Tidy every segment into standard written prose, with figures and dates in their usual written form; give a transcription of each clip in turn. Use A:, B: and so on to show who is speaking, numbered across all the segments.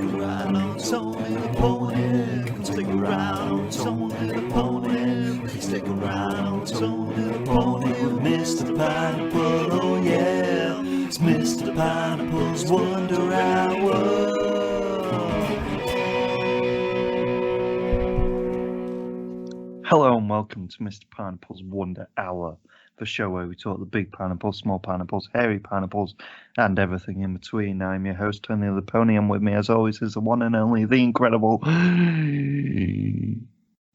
A: take a ride on Tony the Pony. Come take a ride on Tony the Pony. Please take a ride on Tony the Pony with Mr. Pineapple. Oh yeah, it's Mr. Pineapple's Wonder Hour.
B: Hello and welcome to Mr. Pineapple's Wonder Hour, the show where we talk the big pineapples, small pineapples, hairy pineapples, and everything in between. I'm your host, Tony the Pony, and with me, as always, is the one and only, the incredible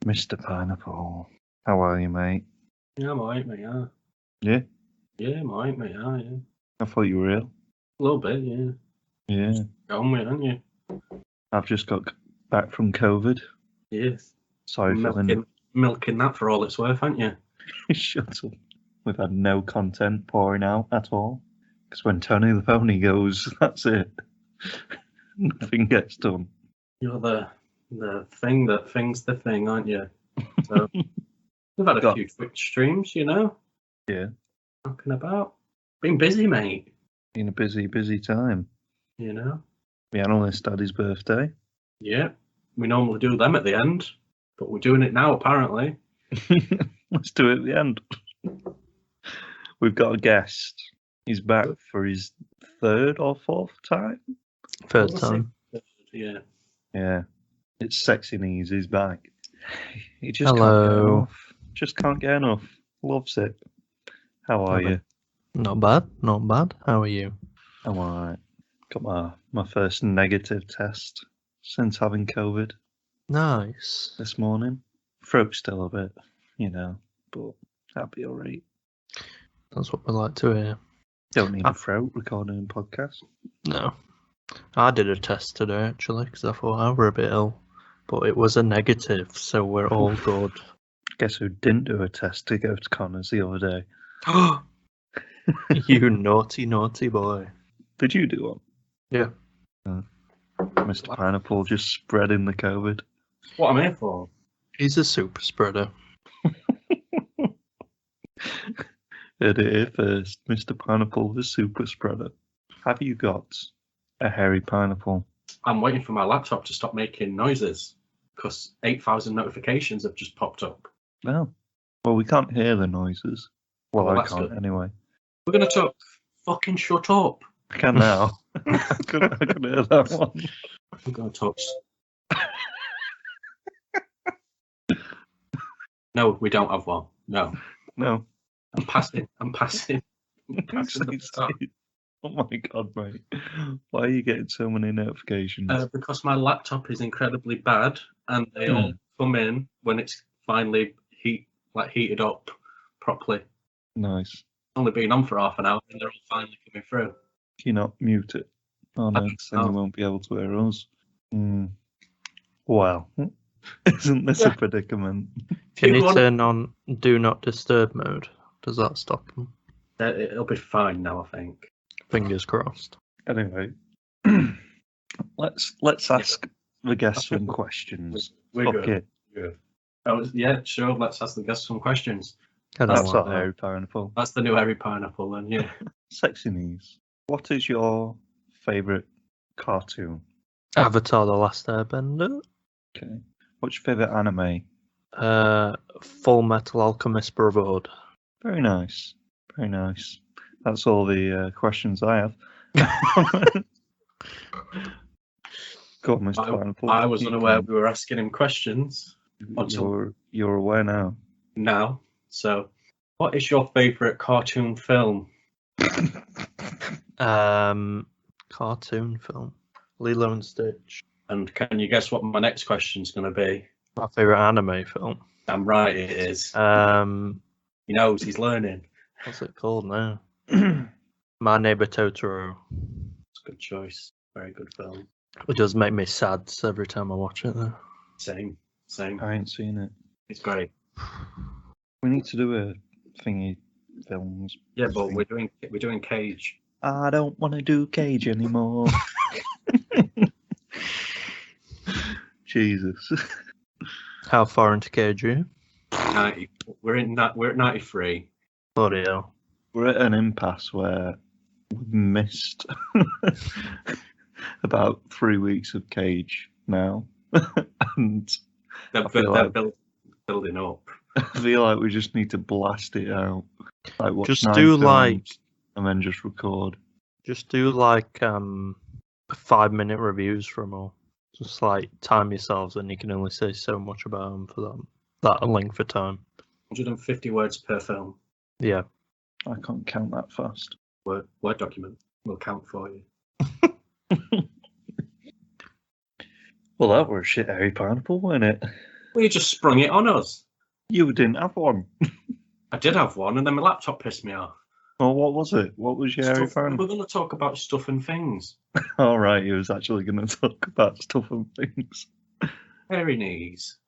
B: Mr. Pineapple. How are you, mate?
C: Yeah, I'm alright, mate, yeah.
B: Yeah?
C: Yeah, I'm alright, mate, yeah.
B: I thought you were ill.
C: A little bit, yeah.
B: Yeah.
C: Got on with it, haven't you?
B: I've just got back from COVID.
C: Yes.
B: Sorry for the...
C: Milking that for all it's worth, haven't you?
B: Shut up. We've had no content pouring out at all. Because when Tony the Pony goes, that's it. Nothing gets done.
C: You're the thing that thing's the thing, aren't you? So we've had a few Twitch streams, you know?
B: Yeah.
C: Talking about. Been busy, mate.
B: Been a busy time.
C: You know?
B: The analyst had his birthday.
C: Yeah. We normally do them at the end, but we're doing it now, apparently.
B: Let's do it at the end. We've got a guest. He's back for his third or fourth time?
D: Third time.
C: Yeah.
B: Yeah. It's Sexy Knees. He's back. He just
D: Hello.
B: can't get enough. Just can't get enough. Loves it. How are you?
D: Not bad, not bad. How are you?
B: I'm alright. Got my first negative test since having COVID
D: Nice.
B: this morning. Throat's still a bit, but that'll be alright.
D: That's what we like to hear.
B: Don't need a throat recording a podcast.
D: No. I did a test today, actually, because I thought I were a bit ill. But it was a negative, so we're all good.
B: Guess who didn't do a test to go to Connors the other day?
D: You naughty boy.
B: Did you do one?
D: Yeah.
B: Mr. Pineapple just spreading the COVID.
C: What I'm here for.
D: He's a super spreader.
B: Heard it here first. Mr. Pineapple, the super spreader. Have you got a hairy pineapple?
C: I'm waiting for my laptop to stop making noises because 8,000 notifications have just popped up.
B: No. Well, we can't hear the noises. Well, I can't
C: good.
B: anyway.
C: We're going to talk. Fucking shut up.
B: I can now. I could hear that one.
C: I'm going to talk. No, we don't have one. No. I'm passing the baton.
B: Oh my god, mate. Why are you getting so many notifications?
C: Because my laptop is incredibly bad and they all come in when it's finally heated up properly.
B: Nice.
C: It's only been on for half an hour and they're all finally coming through.
B: Can you not mute it? Oh no, then you won't be able to hear us. Well, isn't this a predicament?
D: Can you turn on Do Not Disturb mode? Does that stop them?
C: It'll be fine now, I think.
D: Fingers crossed.
B: Anyway, let's ask the guests some questions.
C: We're good. Good. Yeah, sure. Let's ask the guests some questions.
B: That's our hairy pineapple.
C: That's the new hairy pineapple, then. Yeah.
B: Sexy Knees. What is your favourite cartoon?
D: Avatar: The Last Airbender.
B: Okay. What's your favourite anime?
D: Full Metal Alchemist Brotherhood.
B: Very nice. Very nice. That's all the questions I have. Go on, Mr. Pineapple.
C: I was unaware we were asking him questions.
B: You're aware now.
C: Now. So, what is your favourite cartoon film?
D: Cartoon film. Lilo and Stitch.
C: And can you guess what my next question's going to be?
D: My favourite anime film.
C: I'm right, it is. He knows, he's learning.
D: What's it called now? My Neighbor Totoro.
C: It's a good choice. Very good film.
D: It does make me sad every time I watch it, though.
C: Same.
B: I ain't seen it.
C: It's great.
B: We need to do a thingy films.
C: Yeah, but we're doing Cage.
B: I don't want to do Cage anymore. Jesus.
D: How far into Cage are you?
C: 90. We're at 93.
D: Bloody hell.
B: We're at an impasse where we've missed about 3 weeks of Cage now, and
C: They're,
B: I feel
C: they're
B: like-
C: building up.
B: I feel like we just need to blast it out. Like watch
D: Just
B: 9
D: do
B: films
D: like
B: and then just record.
D: 5-minute reviews from all. Just like time yourselves, and you can only say so much about them for that length of time.
C: 150 words per film.
D: Yeah.
B: I can't count that fast.
C: Word document will count for you.
B: Well, that were a shit Harry Pineapple, wasn't it?
C: Well, you just sprung it on us.
B: You didn't have one.
C: I did have one, and then my laptop pissed me off.
B: Well, what was it? What was your Harry
C: Stuff, we're
B: Pineapple?
C: going to talk about stuff and things.
B: All right, he was actually going to talk about stuff and things.
C: Hairy knees.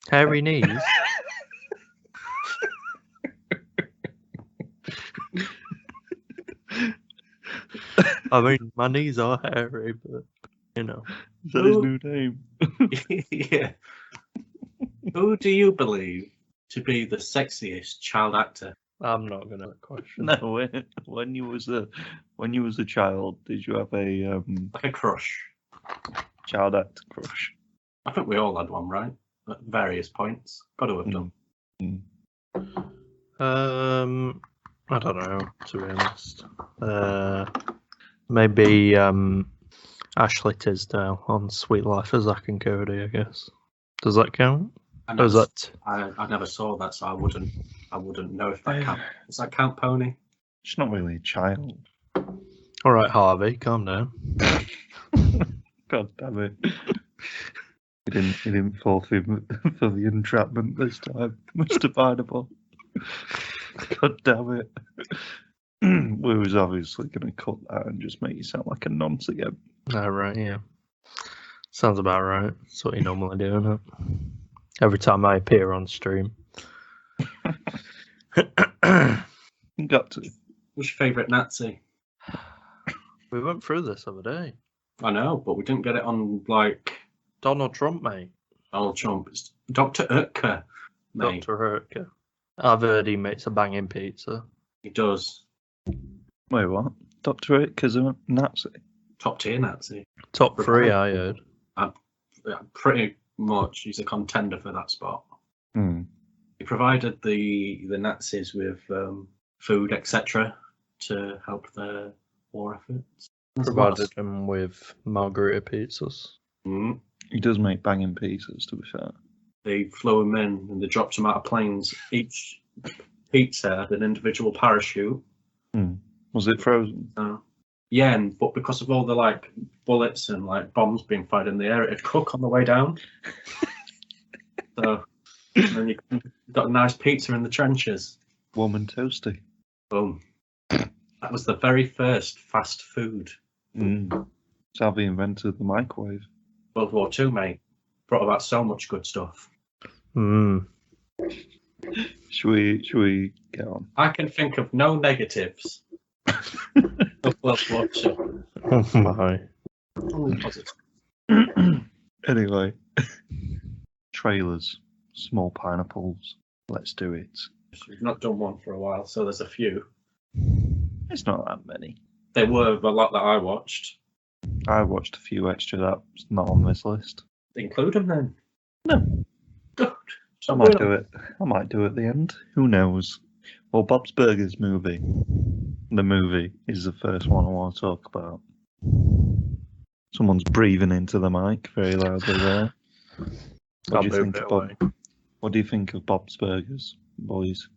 D: Hairy knees. I mean, my knees are hairy, but you know.
B: Is that his new name?
C: Yeah. Who do you believe to be the sexiest child actor?
D: I'm not gonna question.
B: No, when you was a child, did you have a
C: Like a crush.
B: child actor crush?
C: I think we all had one, right? At various points. Got to have done.
D: I don't know, to be honest. Maybe Ashley Tisdale on Sweet Life of Zack and Cody, I guess. Does that count? Or is that
C: I never saw that, so I wouldn't know if that counts. Does that count, Pony?
B: She's not really a child.
D: all right, Harvey? Calm down.
B: God damn it! He didn't fall for the entrapment this time, Mr. Pineapple. God damn it! We was obviously going to cut that and just make you sound like a nonce again.
D: All right, yeah. Sounds about right. That's what you normally do, isn't it? Every time I appear on stream.
B: Got to.
C: What's your favourite Nazi?
D: We went through this the other day.
C: I know, but we didn't get it on like
D: Donald Trump, mate.
C: Donald Trump. It's Dr. Utker, mate.
D: Dr. Herker. I've heard he makes a banging pizza.
C: He does.
B: Wait, what? Dr. Ick's a Nazi?
C: Top tier Nazi.
D: Top 3, I heard.
C: Yeah, pretty much. He's a contender for that spot.
B: Hmm.
C: He provided the Nazis with food, etc., to help their war efforts.
D: Provided him with margarita pizzas.
C: Mm.
B: He does make banging pizzas, to be fair.
C: They flew him in and they dropped him out of planes. Each pizza had an individual parachute.
B: Was it frozen?
C: Yeah, but because of all the like bullets and like bombs being fired in the air, it'd cook on the way down. So then you got a nice pizza in the trenches.
B: Warm and toasty.
C: Boom. That was the very first fast food.
B: It's how they invented the microwave.
C: World War II, mate. Brought about so much good stuff.
B: Should we get on?
C: I can think of no negatives of World War II.
D: Oh my.
C: Only positive.
B: Anyway, trailers, small pineapples. Let's do it.
C: We've not done one for a while, so there's a few.
B: It's not that many.
C: There were a lot that I watched.
B: I watched a few extra that's not on this list.
C: Include them then.
B: No.
C: Good.
B: I might do it. I might do it at the end. Who knows? Well, Bob's Burgers movie. The movie is the first one I want to talk about. Someone's breathing into the mic very loudly there. What do you think of Bob's Burgers, boys?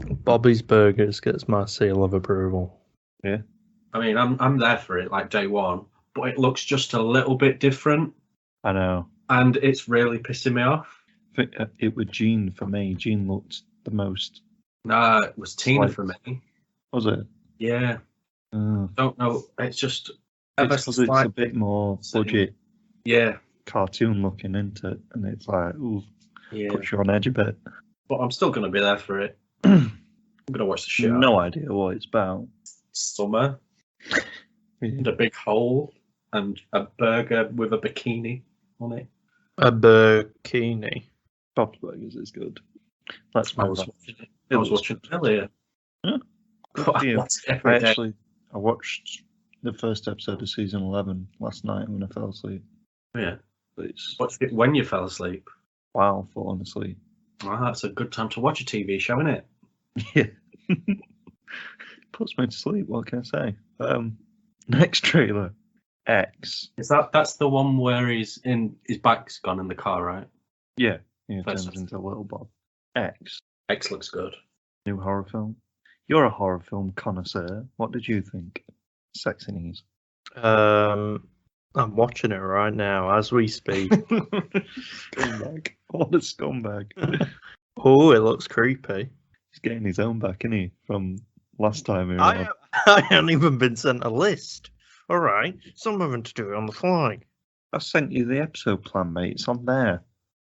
D: Bobby's Burgers gets my seal of approval.
B: Yeah.
C: I mean, I'm there for it, like day one, but it looks just a little bit different,
B: I know.
C: and it's really pissing me off.
B: I think it was Gene for me. Gene looked the most.
C: Nah, it was Tina
B: Like-
C: for me.
B: Was it?
C: Yeah, don't know. It's just
B: It's because it's a bit more budget
C: Yeah,
B: cartoon looking, isn't it? And it's like, ooh,
C: yeah.
B: puts you on edge a bit.
C: But I'm still gonna be there for it. I'm gonna watch the show.
B: No idea what it's about.
C: Summer and a big hole and a burger with a bikini on it.
D: A bikini.
B: Bob's Burgers is good. Let's
C: I
B: move
C: was
B: on.
C: watching it. I was
B: looks
C: watching it earlier.
B: Good for you.
C: Watch it every day.
B: I watched the first episode of season 11 last night when I fell asleep.
C: Yeah.
B: It's
C: Watched it when you fell asleep.
B: wow, falling asleep.
C: Well, that's a good time to watch a TV show, isn't it?
B: Yeah. Puts me to sleep, what can I say? Next trailer. X.
C: That's the one where his back's gone in the car, right?
B: Yeah. He
C: First
B: turns into Little Bob. X.
C: X looks good.
B: New horror film. You're a horror film connoisseur. What did you think? Sexy knees.
D: I'm watching it right now as we speak.
B: Scumbag. What a scumbag.
D: Oh, it looks creepy.
B: He's getting his own back, isn't he? From last time.
D: I haven't even been sent a list. All right, some of them to do it on the fly.
B: I sent you the episode plan, mate. It's on there.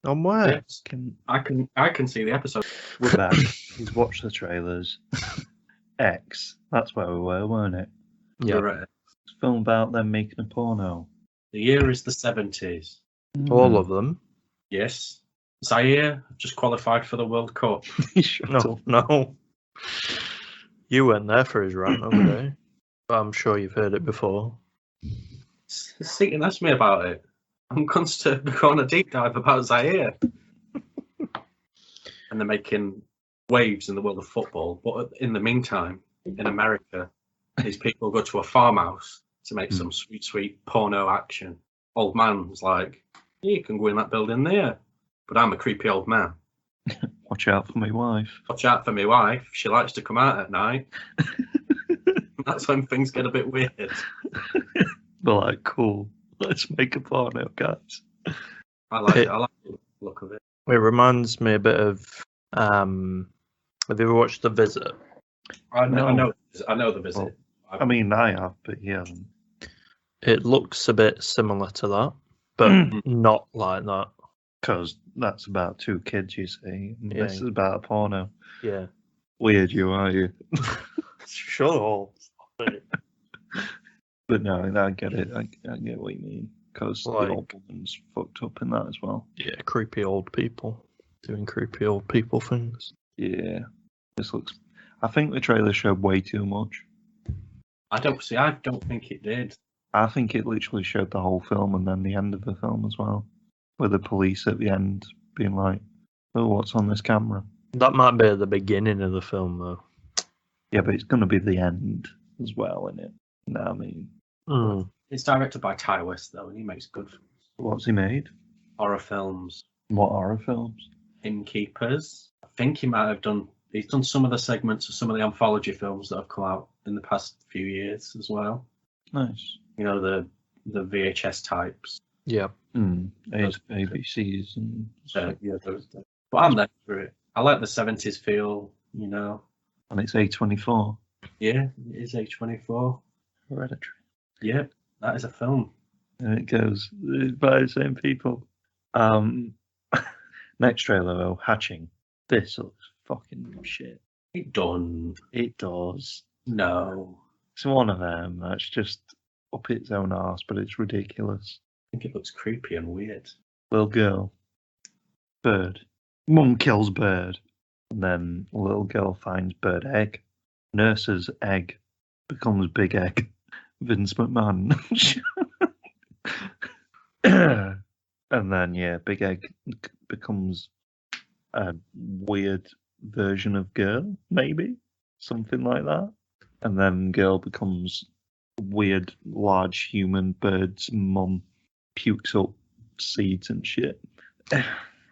D: On where?
C: Yes. I can see the episode.
B: We're back. He's watched the trailers. X. That's where we were, weren't it?
D: Yeah.
C: You're right.
B: It's a film about them making a porno.
C: The year is the 70s.
D: All of them.
C: Yes. Zaire just qualified for the World Cup.
B: Shut
D: No,
B: up.
D: no. You weren't there for his rant over there, but I'm sure you've heard it before.
C: See, and ask me about it. I'm going to go on a deep dive about Zaire. And they're making waves in the world of football. But in the meantime, in America, these people go to a farmhouse to make some sweet, sweet porno action. Old man's like, yeah, you can go in that building there. But I'm a creepy old man.
B: Watch out for my wife.
C: Watch out for my wife. She likes to come out at night. That's when things get a bit weird.
B: They're like, cool. Let's make a porno, guys.
C: I like it. I like the look of it.
D: It reminds me a bit of. Have you ever watched The Visit?
C: I know the
B: Oh.
C: visit.
B: I mean, I have, but he hasn't.
D: It looks a bit similar to that, but not like that.
B: Because that's about two kids, you see. And
D: Yeah.
B: This is about a porno.
D: Yeah.
B: Weird, you are you?
D: Shut up.
B: But no, I get it. I get what you mean. Because
D: Like-
B: the old woman's fucked up in that as well.
D: Yeah, creepy old people doing creepy old people things.
B: Yeah. This looks. I think the trailer showed way too much.
C: I don't think it did.
B: I think it literally showed the whole film and then the end of the film as well. With the police at the end being like, oh, what's on this camera?
D: That might be at the beginning of the film, though.
B: Yeah, but it's going to be the end as well, isn't it? You know what I mean?
C: It's directed by Ty West though, and he makes good
B: What's he made?
C: horror films.
B: What horror films?
C: Innkeepers. I think he might have done. He's done some of the segments of some of the anthology films that have come out in the past few years as well.
B: Nice.
C: You know, the VHS types.
D: Yeah.
B: ABCs and stuff.
C: Yeah, but I'm there for it. I like the 70s feel. You know.
B: And it's A24.
C: Yeah, it is A24.
B: Hereditary.
C: Yeah, that is a film.
B: And it goes by the same people. Next trailer though, Hatching. This looks fucking shit.
C: It done.
B: It does.
C: No.
B: It's one of them that's just up its own arse, but it's ridiculous.
C: I think it looks creepy and weird.
B: Little girl. Bird. Mum kills bird. And then little girl finds bird egg. Nurse's egg becomes big egg. Vince McMahon. And then, yeah, big egg becomes a weird version of girl, maybe? Something like that. And then girl becomes a weird, large human bird's mum, pukes up seeds and shit. I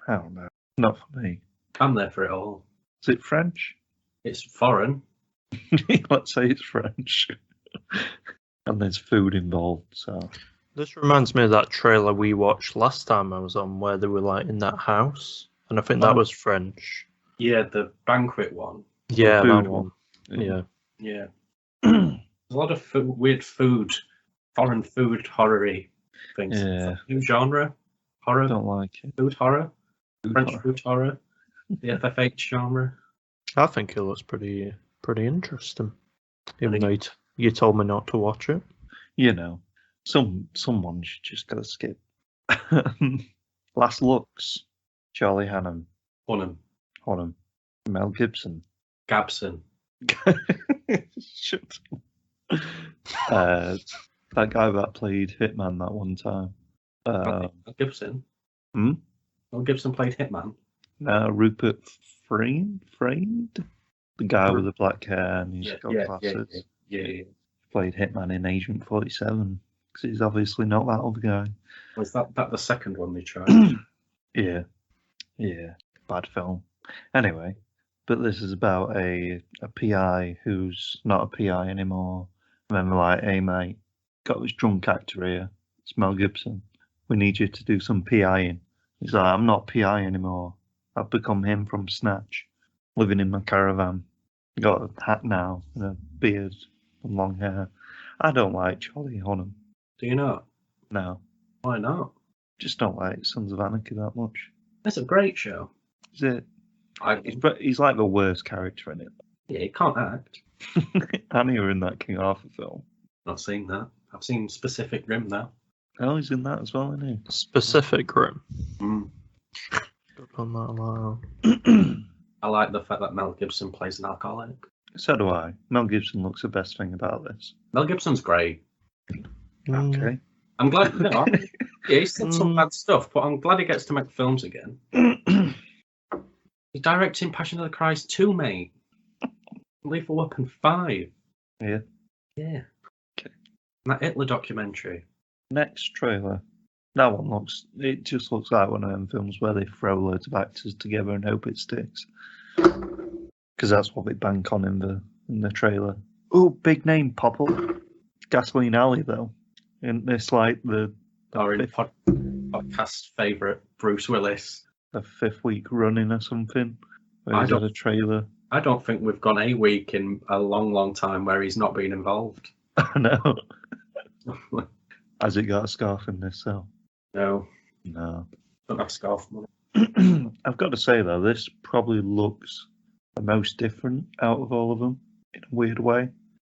B: don't know. Not for me.
C: I'm there for it all.
B: Is it French?
C: It's foreign.
B: Let's say it's French. And there's food involved, so.
D: This reminds me of that trailer we watched last time I was on, where they were like in that house, and I think that was French.
C: Yeah, the banquet one.
D: Yeah,
B: food
D: that
B: one.
D: one. Yeah.
C: Yeah. There's a lot of weird food, foreign food horror-y things.
B: Yeah.
C: New genre?
B: I
C: Horror?
B: don't like it.
C: Food horror? French
B: horror.
C: food horror? The FFH genre?
D: I think it looks pretty interesting. Even though you told me not to watch it.
B: You know, someone should just gotta skip. Last Looks, Charlie Hunnam, Mel Gibson.
C: Gabson.
B: Shut up. That guy that played Hitman that one time.
C: Mel Gibson.
B: Hmm?
C: Mel Gibson played Hitman.
B: No, Rupert Friend? The guy with the black hair and he's got glasses.
C: Yeah.
B: Played Hitman in Agent 47. Because he's obviously not that other guy.
C: Was that the second one they tried?
B: Yeah. Bad film. Anyway, but this is about a PI who's not a PI anymore. And then they're like, hey mate, got this drunk actor here. It's Mel Gibson. We need you to do some PIing. He's like, I'm not PI anymore. I've become him from Snatch. Living in my caravan. Got a hat now and a beard and long hair. I don't like Charlie Hunnam.
C: Do you not?
B: No.
C: Why not?
B: Just don't like Sons of Anarchy that much.
C: It's a great show.
B: Is it? He's like the worst character in it.
C: Yeah, he can't act.
B: Annie are in that King Arthur film.
C: Not seen that. I've seen Pacific Rim now.
B: Oh, he's in that as well, isn't he?
D: Specific Rim.
C: Mm.
D: Good on that allow.
C: I like the fact that Mel Gibson plays an alcoholic.
B: So do I. Mel Gibson looks the best thing about this.
C: Mel Gibson's great.
B: Okay.
C: I'm glad. No, yeah, he's done some bad stuff, but I'm glad he gets to make films again. He's directing Passion of the Christ 2, mate. Lethal Weapon 5.
B: Yeah.
C: Yeah.
B: Okay.
C: And that Hitler documentary.
B: Next trailer. That one just looks like one of them films where they throw loads of actors together and hope it sticks. Because that's what they bank on in the trailer. Oh, big name pop up. Gasoline Alley though. And it's like the
C: podcast favourite Bruce Willis.
B: The 5th week running or something. Where he's had a trailer.
C: I don't think we've gone a week in a long, long time where he's not been involved.
B: I know. Has it got a scarf in this cell?
C: No. Don't have scarf money.
B: I've got to say though, this probably looks the most different out of all of them in a weird way.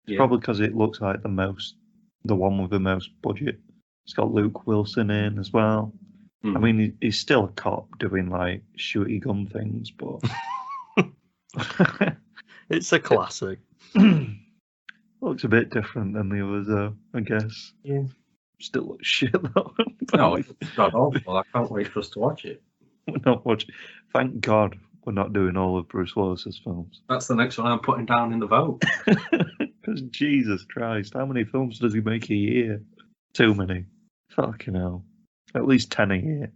B: It's probably because it looks like the one with the most budget. It's got Luke Wilson in as well.
C: Mm.
B: I mean, he's still a cop doing like shooty gun things, but
D: It's a classic.
B: looks a bit different than the others though, I guess.
C: Yeah.
B: Still looks shit though.
C: No, it's god awful. I can't wait for us to watch it.
B: We're not watching. Thank God we're not doing all of Bruce Willis's films.
C: That's the next one I'm putting down in the vote.
B: Because Jesus Christ, how many films does he make a year? Too many. Fucking hell. At least 10 a year.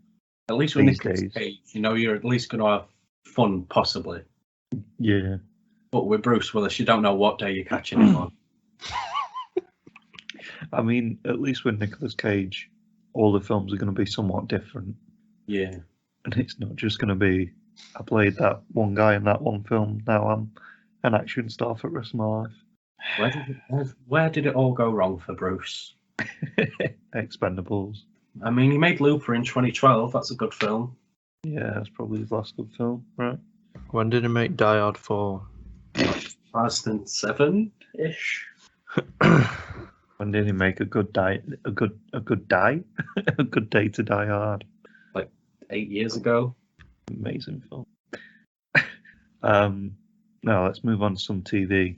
C: At least with
B: These
C: Nicolas
B: days.
C: Cage, you're at least going to have fun, possibly.
B: Yeah.
C: But with Bruce Willis, you don't know what day you're catching him on.
B: I mean, at least with Nicolas Cage, all the films are going to be somewhat different.
C: Yeah.
B: And it's not just going to be, I played that one guy in that one film, now I'm an action star for the rest of my life.
C: Where did it all go wrong for Bruce?
B: Expendables.
C: I mean, he made Looper in 2012. That's a good film.
B: Yeah, that's probably his last good film, right?
D: When did he make Die Hard 4?
C: 2007-ish.
B: When did he make a good day to Die Hard?
C: Like 8 years ago.
B: Amazing film. Now let's move on to some TV.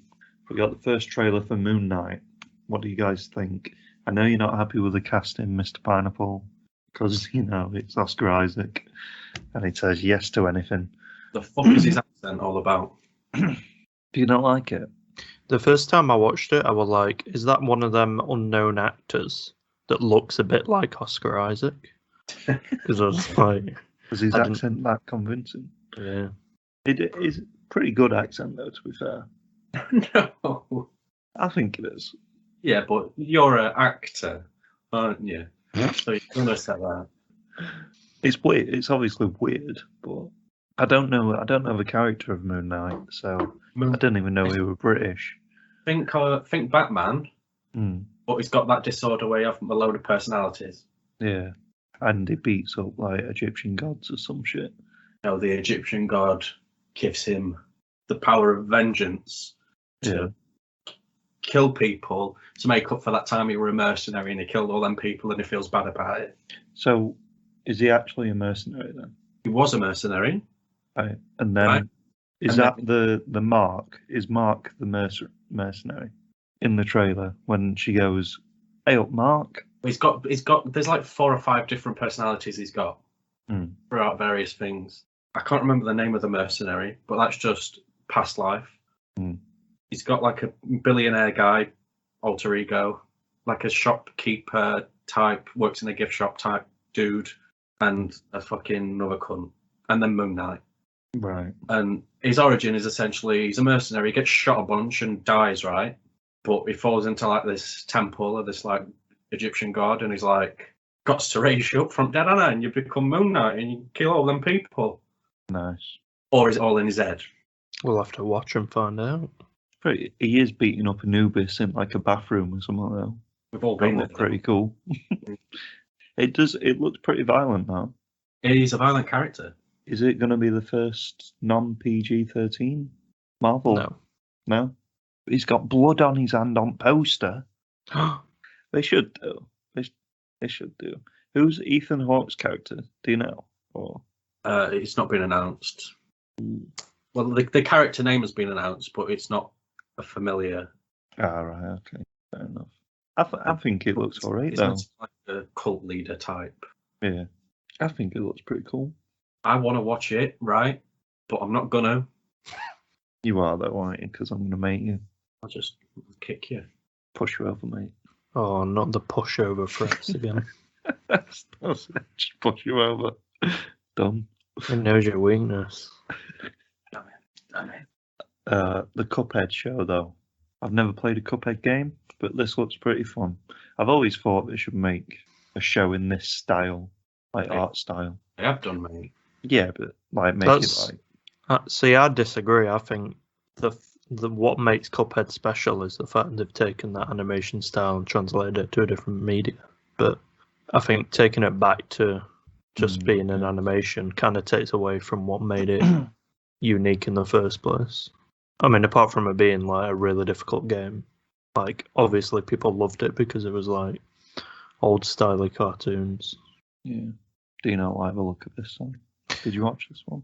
B: We got the first trailer for Moon Knight. What do you guys think? I know you're not happy with the casting, Mr. Pineapple, because it's Oscar Isaac, and he says yes to anything.
C: The fuck is his accent all about?
B: Do you not like it?
D: The first time I watched it, I was like, is that one of them unknown actors that looks a bit like Oscar Isaac? Because I was like...
B: Was his accent that convincing?
D: Yeah.
B: It is a pretty good accent, though, to be fair.
C: No.
B: I think it is.
C: Yeah, but you're an actor, aren't you? So you're going to say that.
B: It's weird. It's obviously weird, but I don't know the character of Moon Knight, so I didn't even know he was British.
C: Think Batman, but he's got that disorder where you have a load of personalities.
B: Yeah, and he beats up like Egyptian gods or some shit.
C: No, the Egyptian god gives him the power of vengeance to kill people to make up for that time he were a mercenary and he killed all them people and he feels bad about it.
B: So, is he actually a mercenary then?
C: He was a mercenary.
B: Right. And then, is that the Mark? Is Mark the mercenary? in the trailer when she goes, "Hey up, Mark."
C: He's got. There's like 4 or 5 different personalities he's got
B: Hmm.
C: throughout various things. I can't remember the name of the mercenary, but that's just past life.
B: Hmm.
C: He's got like a billionaire guy, alter ego, like a shopkeeper type, works in a gift shop type dude, and a fucking another cunt, and then Moon Knight.
B: Right.
C: And his origin is essentially he's a mercenary, he gets shot a bunch and dies, right? But he falls into like this temple of this like Egyptian god, and he's like, got to raise you up from dead, Anna, and you become Moon Knight and you kill all them people.
B: Nice.
C: Or is it all in his head?
D: We'll have to watch and find out.
B: He is beating up Anubis in like a bathroom or something though.
C: We've all
B: That
C: been there.
B: looked pretty cool. It looks pretty violent now.
C: He's a violent character.
B: Is it going to be the first non-PG-13 Marvel?
D: No.
B: No? He's got blood on his hand on poster. They should do. They should do. Who's Ethan Hawke's character? Do you know? Or
C: It's not been announced. Well, the character name has been announced, but it's not a familiar.
B: right, okay, fair enough. I think it looks alright
C: It's
B: though.
C: not like a cult leader type.
B: Yeah, I think it looks pretty cool.
C: I want to watch it, right? But I'm not gonna.
B: You are though, aren't you? Because I'm going to make you
C: I'll just kick you.
B: push you over, mate.
D: Oh, not the pushover press again.
B: Just push you over. Done.
D: It knows your weakness.
C: Damn it.
B: The Cuphead show, though. I've never played a Cuphead game, but this looks pretty fun. I've always thought they should make a show in this style, like
C: Okay.
B: art style.
C: I have done, mate.
B: Yeah, but like make
D: That's-
B: it like
D: See, I disagree. I think the what makes Cuphead special is the fact they've taken that animation style and translated it to a different media. But I think taking it back to just being an animation kind of takes away from what made it unique in the first place. I mean, apart from it being like a really difficult game, like obviously people loved it because it was like old styly cartoons.
B: yeah. Do you not like the look of this song? Did you watch this one?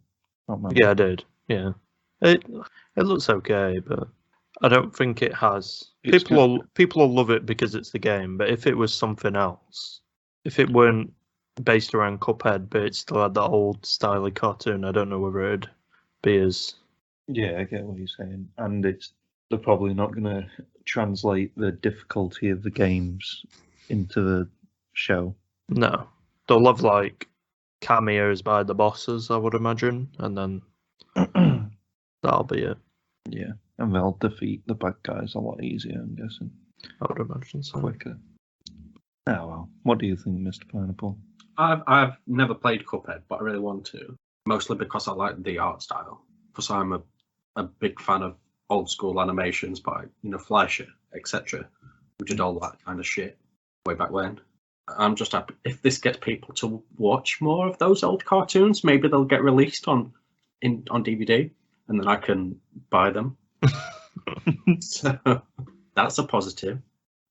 B: Not remember.
D: Yeah, I did. Yeah, it looks okay, but I don't think it has.
B: It's
D: People will love it because it's the game. But if it was something else, if it weren't based around Cuphead, but it still had that old styly cartoon, I don't know whether it'd be as.
B: Yeah, I get what you're saying. And they're probably not going to translate the difficulty of the games into the show.
D: No, they'll have like cameos by the bosses, I would imagine, and then that'll be it.
B: Yeah, and they'll defeat the bad guys a lot easier, I'm guessing.
D: I would imagine so.
B: Quicker. Oh well. What do you think, Mr. Pineapple?
C: I've never played Cuphead, but I really want to. Mostly because I like the art style. Because I'm a big fan of old school animations by Fleischer, etc. Who did all that kind of shit way back when. I'm just happy if this gets people to watch more of those old cartoons. Maybe they'll get released on DVD, and then I can buy them. So that's a positive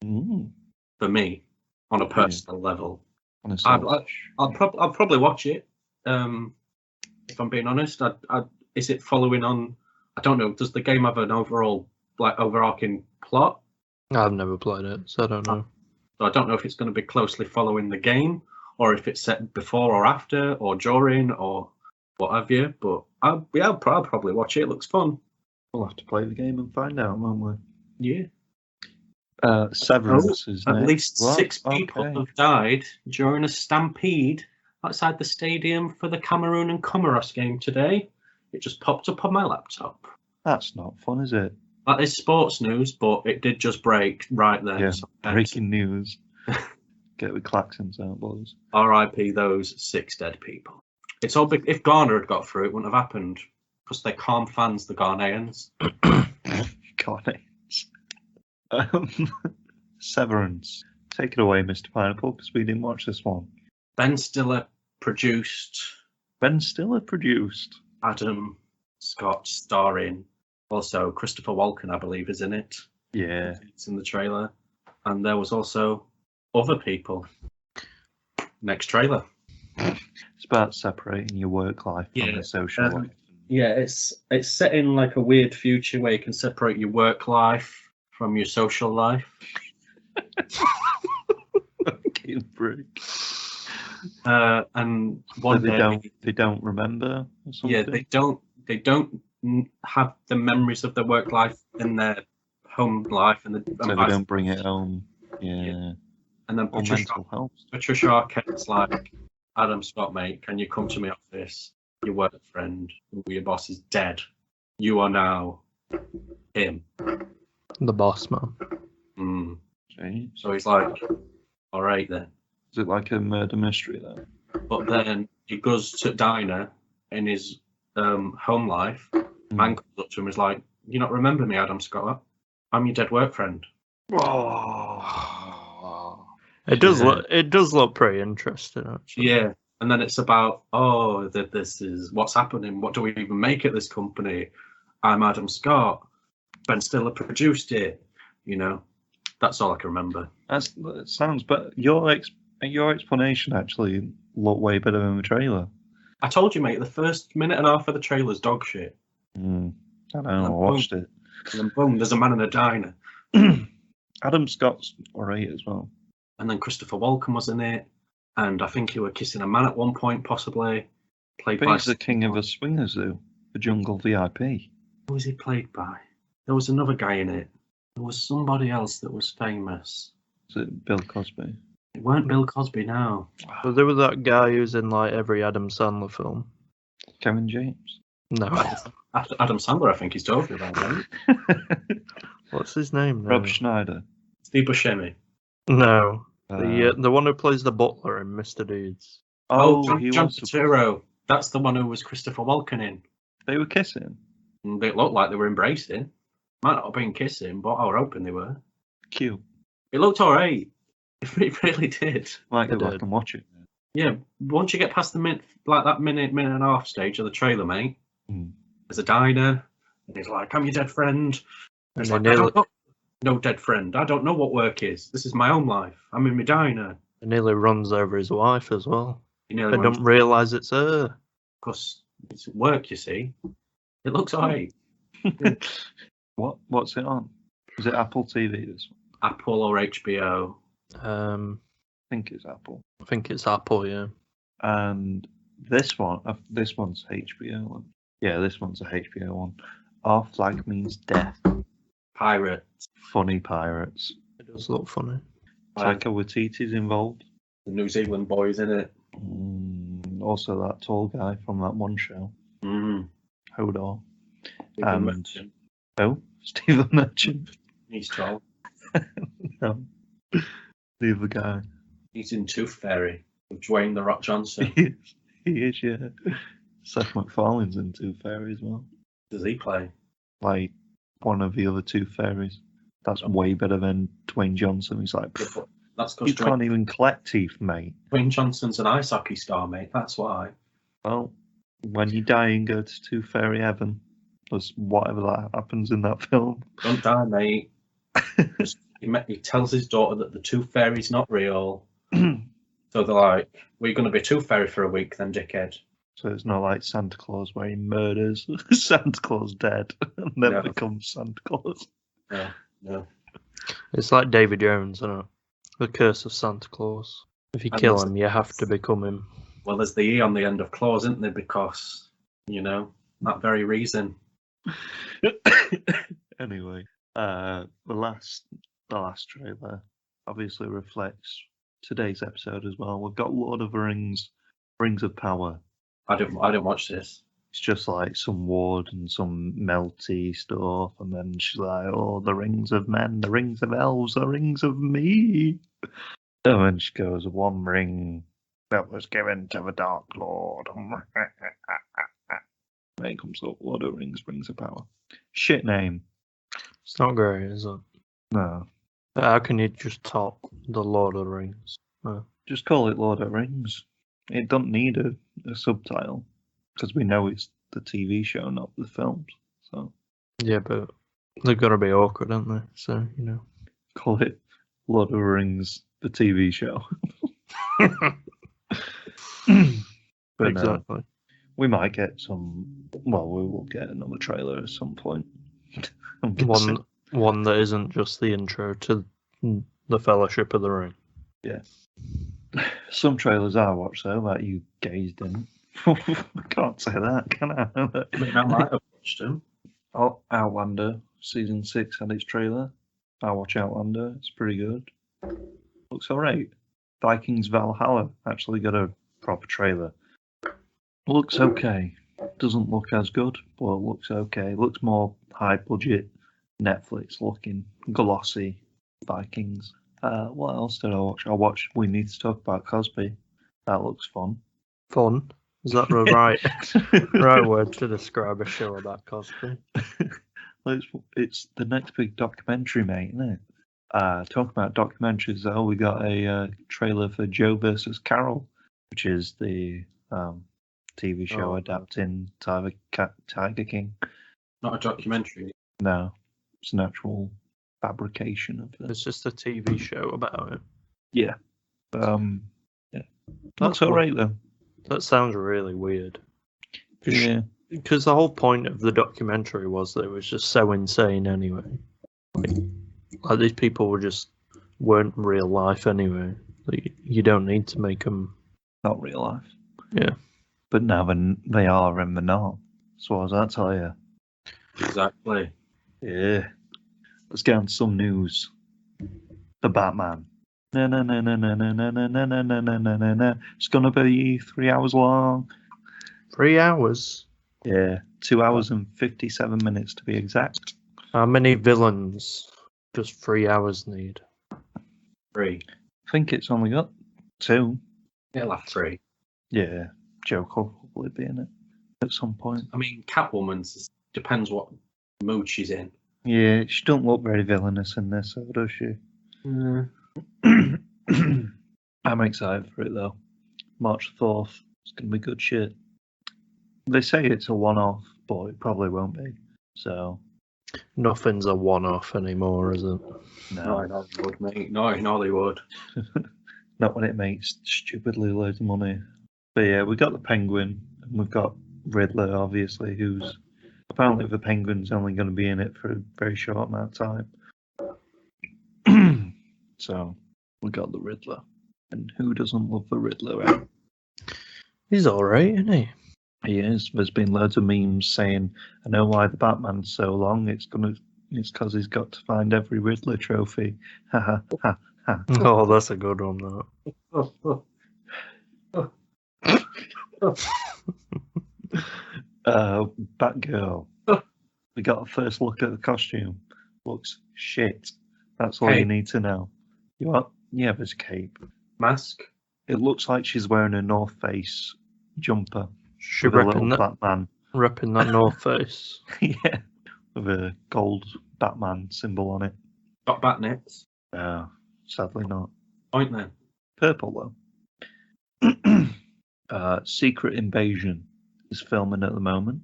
C: for me on a personal level. I'll probably watch it. If I'm being honest, is it following on? I don't know. Does the game have an overarching plot?
D: I've never played it, so I don't know.
C: So I don't know if it's going to be closely following the game, or if it's set before or after, or during, or what have you. But I'll probably watch it. It looks fun.
B: We'll have to play the game and find out, won't we?
C: Yeah.
B: Severance is
C: At
B: next.
C: least
B: What?
C: 6 people
B: Okay.
C: have died during a stampede outside the stadium for the Cameroon and Comoros game today. It just popped up on my laptop.
B: That's not fun, is it?
C: That is sports news, but it did just break right there.
B: Yeah.
C: So,
B: Breaking news. Get the claxons out, boys.
C: R.I.P. those 6 dead people. It's all big. If Ghana had got through, it wouldn't have happened because they're calm fans, the Ghanaians.
B: Severance. Take it away, Mr. Pineapple, because we didn't watch this one.
C: Ben Stiller produced.
B: Ben Stiller produced.
C: Adam Scott starring. Also, Christopher Walken, I believe, is in it.
B: Yeah.
C: It's in the trailer. And there was also other people. Next trailer.
B: It's about separating your work life from
C: Yeah,
B: your social life.
C: Yeah, it's set in like a weird future where you can separate your work life from your social life.
B: Fucking prick.
C: And one
B: That
C: day,
B: they don't remember or something.
C: yeah, they don't have the memories of their work life in their home life, and
B: So they don't bring it home. Yeah.
C: And then
B: Or mental health.
C: Patricia Arquette's like, Adam Scott, mate, can you come to my office? Your work friend, your boss is dead. You are now him.
D: The boss man.
C: Mm.
B: Jeez.
C: So he's like, all right then.
B: Is it like a murder mystery then?
C: But then he goes to diner in his home life. Man comes up to him and is like, you not remember me, Adam Scott? I'm your dead work friend.
B: Oh.
D: It does look pretty interesting, actually.
C: Yeah. And then it's about, that this is what's happening. What do we even make at this company? I'm Adam Scott. Ben Stiller produced it. You know, that's all I can remember.
B: That sounds, but your explanation actually looked way better than the trailer.
C: I told you, mate, the first minute and a half of the trailer's dog shit.
B: I know, I watched it.
C: And then boom, there's a man in a diner.
B: Adam Scott's alright as well.
C: And then Christopher Walken was in it. And I think he were kissing a man at one point, possibly. Played
B: But
C: by...
B: he's the king of the swingers, though. The Jungle VIP.
C: Who was he played by? There was another guy in it. There was somebody else that was famous.
B: Is it Bill Cosby?
C: It weren't Bill Cosby, no.
D: But there was that guy who's in like every Adam Sandler film.
B: Kevin James?
D: No.
C: Adam Sandler, I think he's talking about, right?
D: What's his name now?
B: Rob Schneider.
C: Steve Buscemi.
D: No. The one who plays the butler in Mr. Deeds.
C: John Turturro. That's the one who was Christopher Walken in.
B: They were kissing.
C: And they looked like they were embracing. Might not have been kissing, but I was hoping they were.
B: Cute.
C: It looked alright. It really did.
B: Might go
D: It
B: back
D: did.
B: and watch it.
C: Yeah, once you get past the minute and a half stage of the trailer, mate, there's a diner, and he's like, I'm your dead friend. And he's
D: And
C: like,
D: they
C: I don't know. No dead friend. I don't know what work is. This is my own life. I'm in my diner.
D: He nearly runs over his wife as well.
C: You
D: They
C: know,
D: don't realise it's her.
C: because it's work, you see. It looks alright.
B: What's it on? Is it Apple TV, this one?
C: Apple or HBO.
B: I think it's Apple.
D: I think it's Apple, yeah.
B: And this one's HBO one. Yeah, this one's a HBO one. Our flag means death.
C: Pirate.
B: Funny pirates.
D: It does look funny.
B: Taika Waititi's involved.
C: The New Zealand boys in it.
B: Also that tall guy from that one show. Hodor.
C: Stephen
B: And-
C: Merchant.
B: Oh, Stephen Merchant.
C: He's tall.
B: No. The other guy.
C: He's in Tooth Fairy with Dwayne The Rock Johnson.
B: He is, yeah. Seth MacFarlane's in Tooth Fairy as well.
C: Does he play?
B: Like one of the other Tooth Fairies. That's way better than Dwayne Johnson. He's like,
C: Yeah, but that's
B: you
C: because
B: can't even collect teeth, mate.
C: Dwayne Johnson's an ice hockey star, mate. That's why.
B: Well, when you die and go to Tooth Fairy heaven, plus whatever that happens in that film.
C: Don't die, mate. He tells his daughter that the Tooth Fairy's not real. So they're like, we're going to be Tooth Fairy for a week then, dickhead.
B: So it's not like Santa Claus where he murders Santa Claus dead and then
C: No.
B: becomes Santa Claus.
C: No.
D: It's like David Jones, isn't it? The Curse of Santa Claus. If you
C: And
D: kill
C: there's-
D: him, you have to become him.
C: Well, there's the E on the end of claws, isn't there? Because, that very reason.
B: Anyway, the last trailer obviously reflects today's episode as well. We've got Lord of the Rings, Rings of Power.
C: I didn't watch this.
B: It's just like some wood and some melty stuff, and then she's like, "Oh, the rings of men, the rings of elves, the rings of me." And then she goes, "One ring that was given to the Dark Lord." Then comes up, Lord of the Rings, Rings of Power. Shit name.
D: It's not great, is it?
B: No,
D: How can you just top the Lord of the Rings?
B: just call it Lord of the Rings. It don't need a subtitle because we know it's the TV show, not the films. So
D: Yeah, but they're going to be awkward, aren't they? So,
B: call it Lord of the Rings, the TV show. But
D: exactly.
B: we might get some. Well, we will get another trailer at some point. I'm
D: One,
B: guessing.
D: One that isn't just the intro to the Fellowship of the Ring.
B: Some trailers I watched though, that you gays didn't. I can't say that, can I?
C: I mean, I might have watched him.
B: Oh, Outlander season 6 had its trailer. I watch Outlander. It's pretty good. Looks alright. Vikings Valhalla actually got a proper trailer. Looks okay. Doesn't look as good, but it looks okay. Looks more high budget Netflix looking, glossy Vikings. What else did I watch? I watched We Need to Talk About Cosby. That looks fun.
D: Fun? Is that the right word to describe a show about Cosby?
B: It's the next big documentary, mate, isn't it? Talking about documentaries, though, we got a trailer for Joe versus Carol, which is the TV show adapting Tiger King.
C: Not a documentary.
B: No, it's an actual fabrication of it.
D: It's just a TV show about it.
B: Yeah. Yeah. That's alright, though.
D: That sounds really weird.
B: Yeah.
D: Because the whole point of the documentary was that it was just so insane anyway. Like these people weren't real life anyway. Like, you don't need to make them.
B: Not real life.
D: Yeah.
B: But now they are and they're not. So what does that tell you?
C: Exactly.
B: Yeah. Let's get on to some news. The Batman. No. It's gonna be 3 hours long.
D: 3 hours?
B: Yeah. 2 hours and 57 minutes to be exact.
D: How many villains does 3 hours need?
C: 3.
B: I think it's only got 2.
C: It'll have 3.
B: Yeah. Joker will probably be in it at some point.
C: I mean, Catwoman's depends what mood she's in.
B: Yeah, she don't look very villainous in this, so does she? I'm excited for it though. March 4th. It's gonna be good shit. They say it's a one-off, but it probably won't be. So
D: Nothing's a one-off anymore, is it?
C: No, in Hollywood, mate. No, in Hollywood.
B: Not when it makes stupidly loads of money. But yeah, we got the Penguin, and we've got Riddler, obviously, who's apparently the Penguin's only going to be in it for a very short amount of time. So we got the Riddler, and who doesn't love the Riddler? Right?
D: He's alright, isn't he?
B: He is. There's been loads of memes saying, "I know why the Batman's so long. It's because he's got to find every Riddler trophy." Ha ha ha ha.
D: Oh, that's a good one, though.
B: Batgirl. We got a first look at the costume. Looks shit. That's all you
C: Cape.
B: need to know. You what? Yeah, there's a cape.
C: Mask.
B: It looks like she's wearing a North Face jumper
D: She
B: with a little
D: repping
B: Batman.
D: that North Face.
B: Yeah, with a gold Batman symbol on it.
C: Got bat nits.
B: No, sadly not.
C: Point then.
B: Purple though. Secret Invasion is filming at the moment.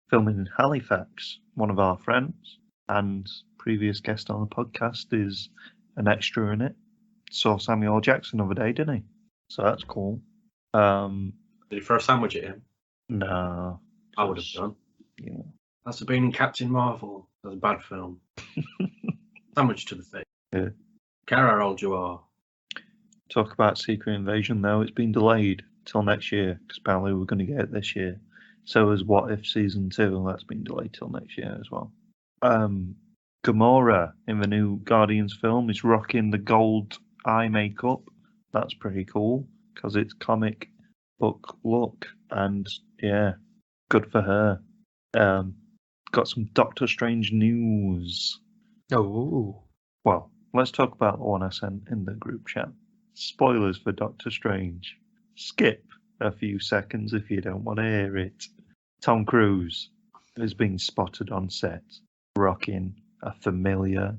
B: Filming in Halifax. One of our friends and previous guest on the podcast is an extra in it. Saw Samuel L. Jackson the other day, didn't he? So that's cool.
C: Did you throw a sandwich at him?
B: No.
C: I would have done.
B: Yeah.
C: That's been in Captain Marvel. That's a bad film. Sandwich to the face.
B: Yeah.
C: Care how old you are.
B: Talk about Secret Invasion though, it's been delayed till next year because apparently we're going to get it this year. So is What If Season 2, and that's been delayed till next year as well. Gamora in the new Guardians film is rocking the gold eye makeup. That's pretty cool because it's comic book look, and yeah, good for her. Got some Doctor Strange news.
D: Oh.
B: Well, let's talk about the one I sent in the group chat. Spoilers for Doctor Strange. Skip a few seconds if you don't want to hear it. Tom Cruise has been spotted on set rocking a familiar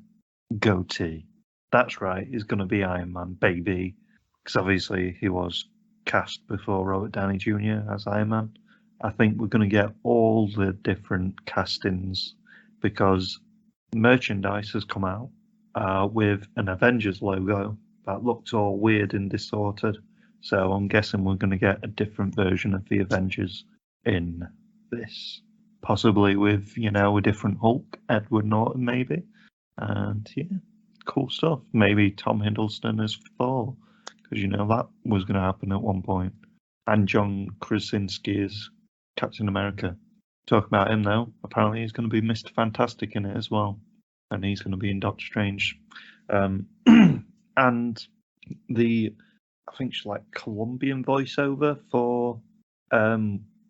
B: goatee. That's right, he's going to be Iron Man, baby. Because obviously he was cast before Robert Downey Jr. as Iron Man. I think we're going to get all the different castings because merchandise has come out with an Avengers logo that looked all weird and distorted. So I'm guessing we're going to get a different version of the Avengers in this. Possibly with, a different Hulk, Edward Norton maybe. And yeah, cool stuff. Maybe Tom Hiddleston as Thor, because that was going to happen at one point. And John Krasinski as Captain America. Talk about him though. Apparently he's going to be Mr. Fantastic in it as well, and he's going to be in Doctor Strange. And the, I think she's like Colombian voiceover for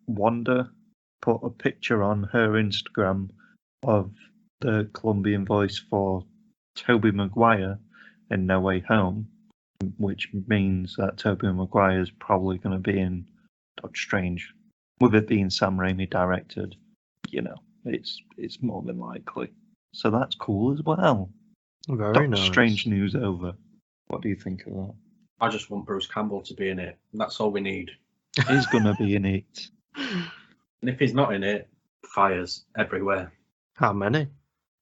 B: Wanda put a picture on her Instagram of the Colombian voice for Tobey Maguire in No Way Home, which means that Tobey Maguire is probably going to be in Doctor Strange. With it being Sam Raimi directed, it's more than likely. So that's cool as well.
D: Very
B: Doctor
D: nice.
B: Strange news over. What do you think of that?
C: I just want Bruce Campbell to be in it. That's all we need.
B: He's going to be in it.
C: And if he's not in it, fires everywhere.
D: How many?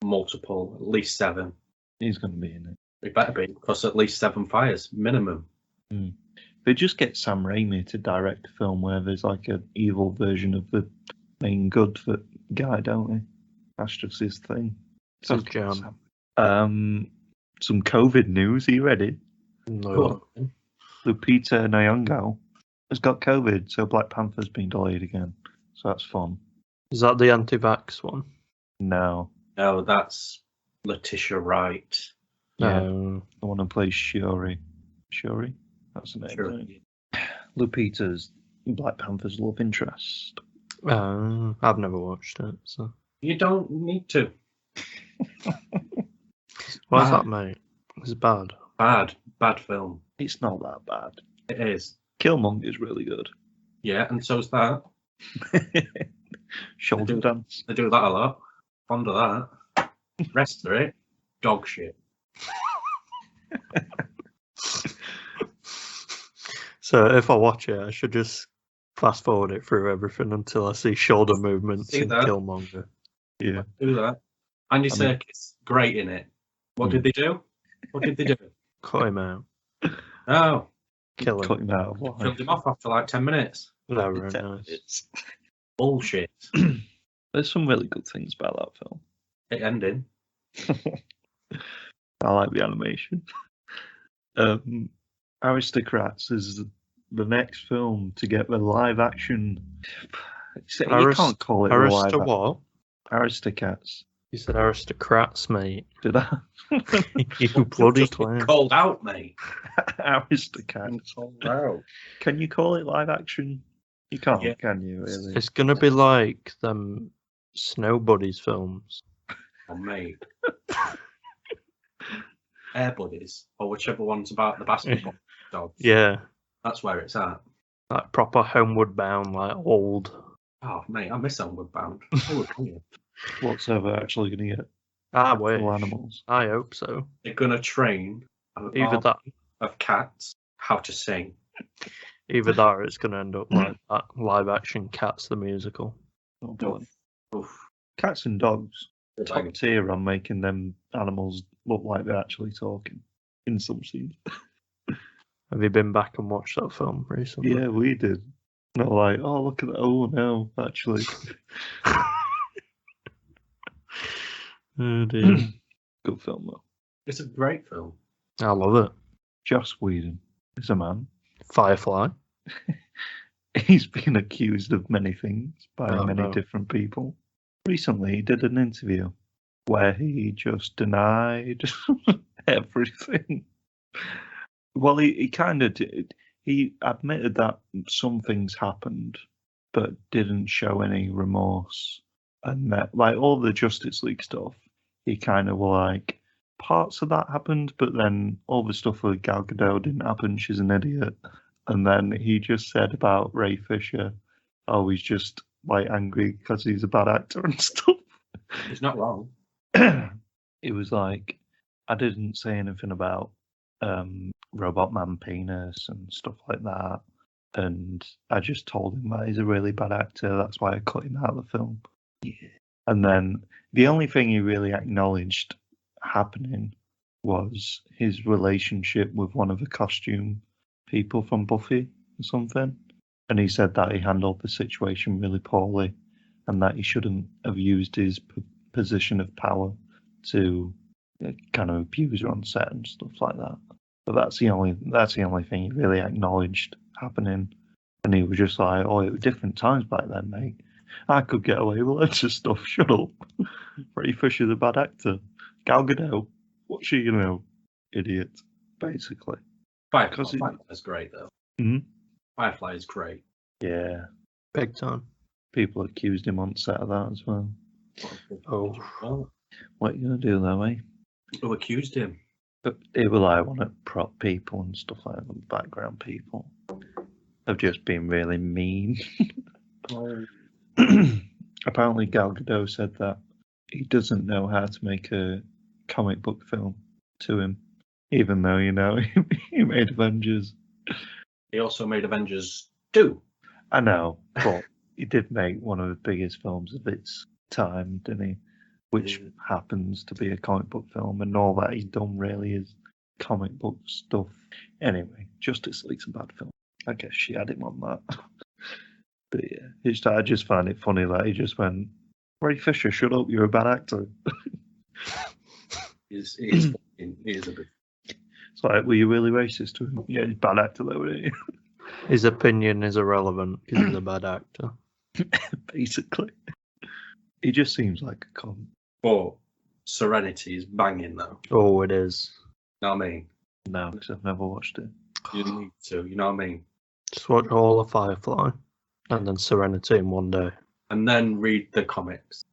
C: Multiple, at least 7.
B: He's going to be in it.
C: It better be, because at least 7 fires, minimum.
B: They just get Sam Raimi to direct a film where there's like an evil version of the main good guy, don't they? That's just his thing.
D: It's his jam.
B: Some COVID news. Are you ready?
D: No.
C: Cool.
B: Lupita Nyong'o has got COVID, so Black Panther's been delayed again. So that's fun.
D: Is that the anti-vax one?
B: No.
C: No, that's Letitia Wright.
B: Yeah.
D: No.
B: The one who plays Shuri. Shuri? That's the name.
C: Sure.
B: Isn't it? Lupita's Black Panther's love interest.
D: I've never watched it, so.
C: You don't need to.
D: Why's that, mate? It's bad.
C: Bad film.
B: It's not that bad.
C: It is.
B: Killmonger's really good.
C: Yeah, and so's that.
B: Shoulder dance.
C: They do that a lot. Fond of that. Rest of it, dog shit.
D: So if I watch it, I should just fast forward it through everything until I see shoulder movements
C: See
D: in
C: that?
D: Killmonger.
B: Yeah.
C: Do that. Andy Serkis, great in it. What did they do? What did they do?
D: Cut him out.
C: Oh,
D: Kill
B: Cut
D: him.
B: him out of life.
C: killed him off after like 10 minutes.
D: No, very nice.
C: Bullshit.
B: There's some really good things about that film.
C: It ended.
B: I like the animation. Aristocrats is the next film to get the live action. You can't call it live.
D: What?
B: Aristocrats.
D: You said aristocrats, mate.
B: Did I?
D: You bloody
C: Just been
D: clown.
C: called out, mate.
B: Aristocrats.
C: Called out.
B: Can you call it live action? You can't,
C: Yeah.
B: can you? Really?
D: It's gonna be like them Snow Buddies films.
C: Oh, mate. Air Buddies, or whichever one's about the basketball dogs.
D: Yeah,
C: That's where it's at.
D: like proper homeward bound, like old.
C: Oh, mate, I miss Onward Bound. Oh, come here.
B: What's ever actually going to get
D: I wish.
B: full animals?
D: I hope so.
C: They're gonna train
D: Either
C: army
D: that,
C: of cats how to sing.
D: either that, or it's gonna end up like that live action Cats the musical.
B: Oh, boy.
C: Oof.
B: Cats and dogs. Top
C: Like,
B: tier on making them animals look like they're actually talking in some scenes.
D: Have you been back and watched that film recently?
B: Yeah, we did. Not like, oh, look at that. Oh, no, actually.
D: Oh dear.
B: Good film, though.
C: it's a great film.
D: I love it.
B: Joss Whedon is a man.
D: Firefly.
B: He's been accused of many things by
D: Oh,
B: many
D: no.
B: different people. Recently, he did an interview where he just denied everything. Well, he kind of did. He admitted that some things happened, but didn't show any remorse. And that, like all the Justice League stuff, he kind of like parts of that happened, but then all the stuff with Gal Gadot didn't happen. She's an idiot. And then he just said about Ray Fisher, oh, he's just like angry because he's a bad actor and stuff.
C: He's not wrong.
B: It was like, I didn't say anything about Robot Man penis and stuff like that. And I just told him that he's a really bad actor. That's why I cut him out of the film. Yeah. And then the only thing he really acknowledged happening was his relationship with one of the costume people from Buffy or something. And he said that he handled the situation really poorly and that he shouldn't have used his position of power to kind of abuser on set and stuff like that. But that's the only thing he really acknowledged happening. And he was just like, "Oh, it was different times back then, mate. I could get away with loads of stuff. Shut up. Freddie Fisher's a bad actor. Gal Gadot, what's she gonna know? Idiot, basically."
C: Firefly is great though.
B: Mhm.
C: Firefly is great.
B: Yeah,
D: Big time.
B: people accused him on set of that as well.
D: Oh.
C: Well,
B: What are you gonna do though, eh?
C: who accused him?
B: But it will I want to prop people and stuff like that, background people, of just being really mean. Apparently, Gal Gadot said that he doesn't know how to make a comic book film to him, even though he made Avengers.
C: He also made Avengers 2.
B: I know, but he did make one of the biggest films of its time, didn't he? Which happens to be a comic book film, and all that he's done really is comic book stuff. Anyway, Justice League's a bad film. I guess she had him on that. But yeah, I just find it funny that he just went, "Ray Fisher, shut up, you're a bad actor."
C: He is a bit.
B: It's like, were you really racist to him? Yeah, he's a bad actor though, isn't he?
D: His opinion is irrelevant because he's a bad actor.
B: Basically. He just seems like a con.
C: But Serenity is banging though.
D: Oh, it is.
C: You know what I mean?
B: No, because I've never watched it.
C: You need to. You know what I mean?
D: Just watch all of Firefly and then Serenity in one day.
C: And then read the comics.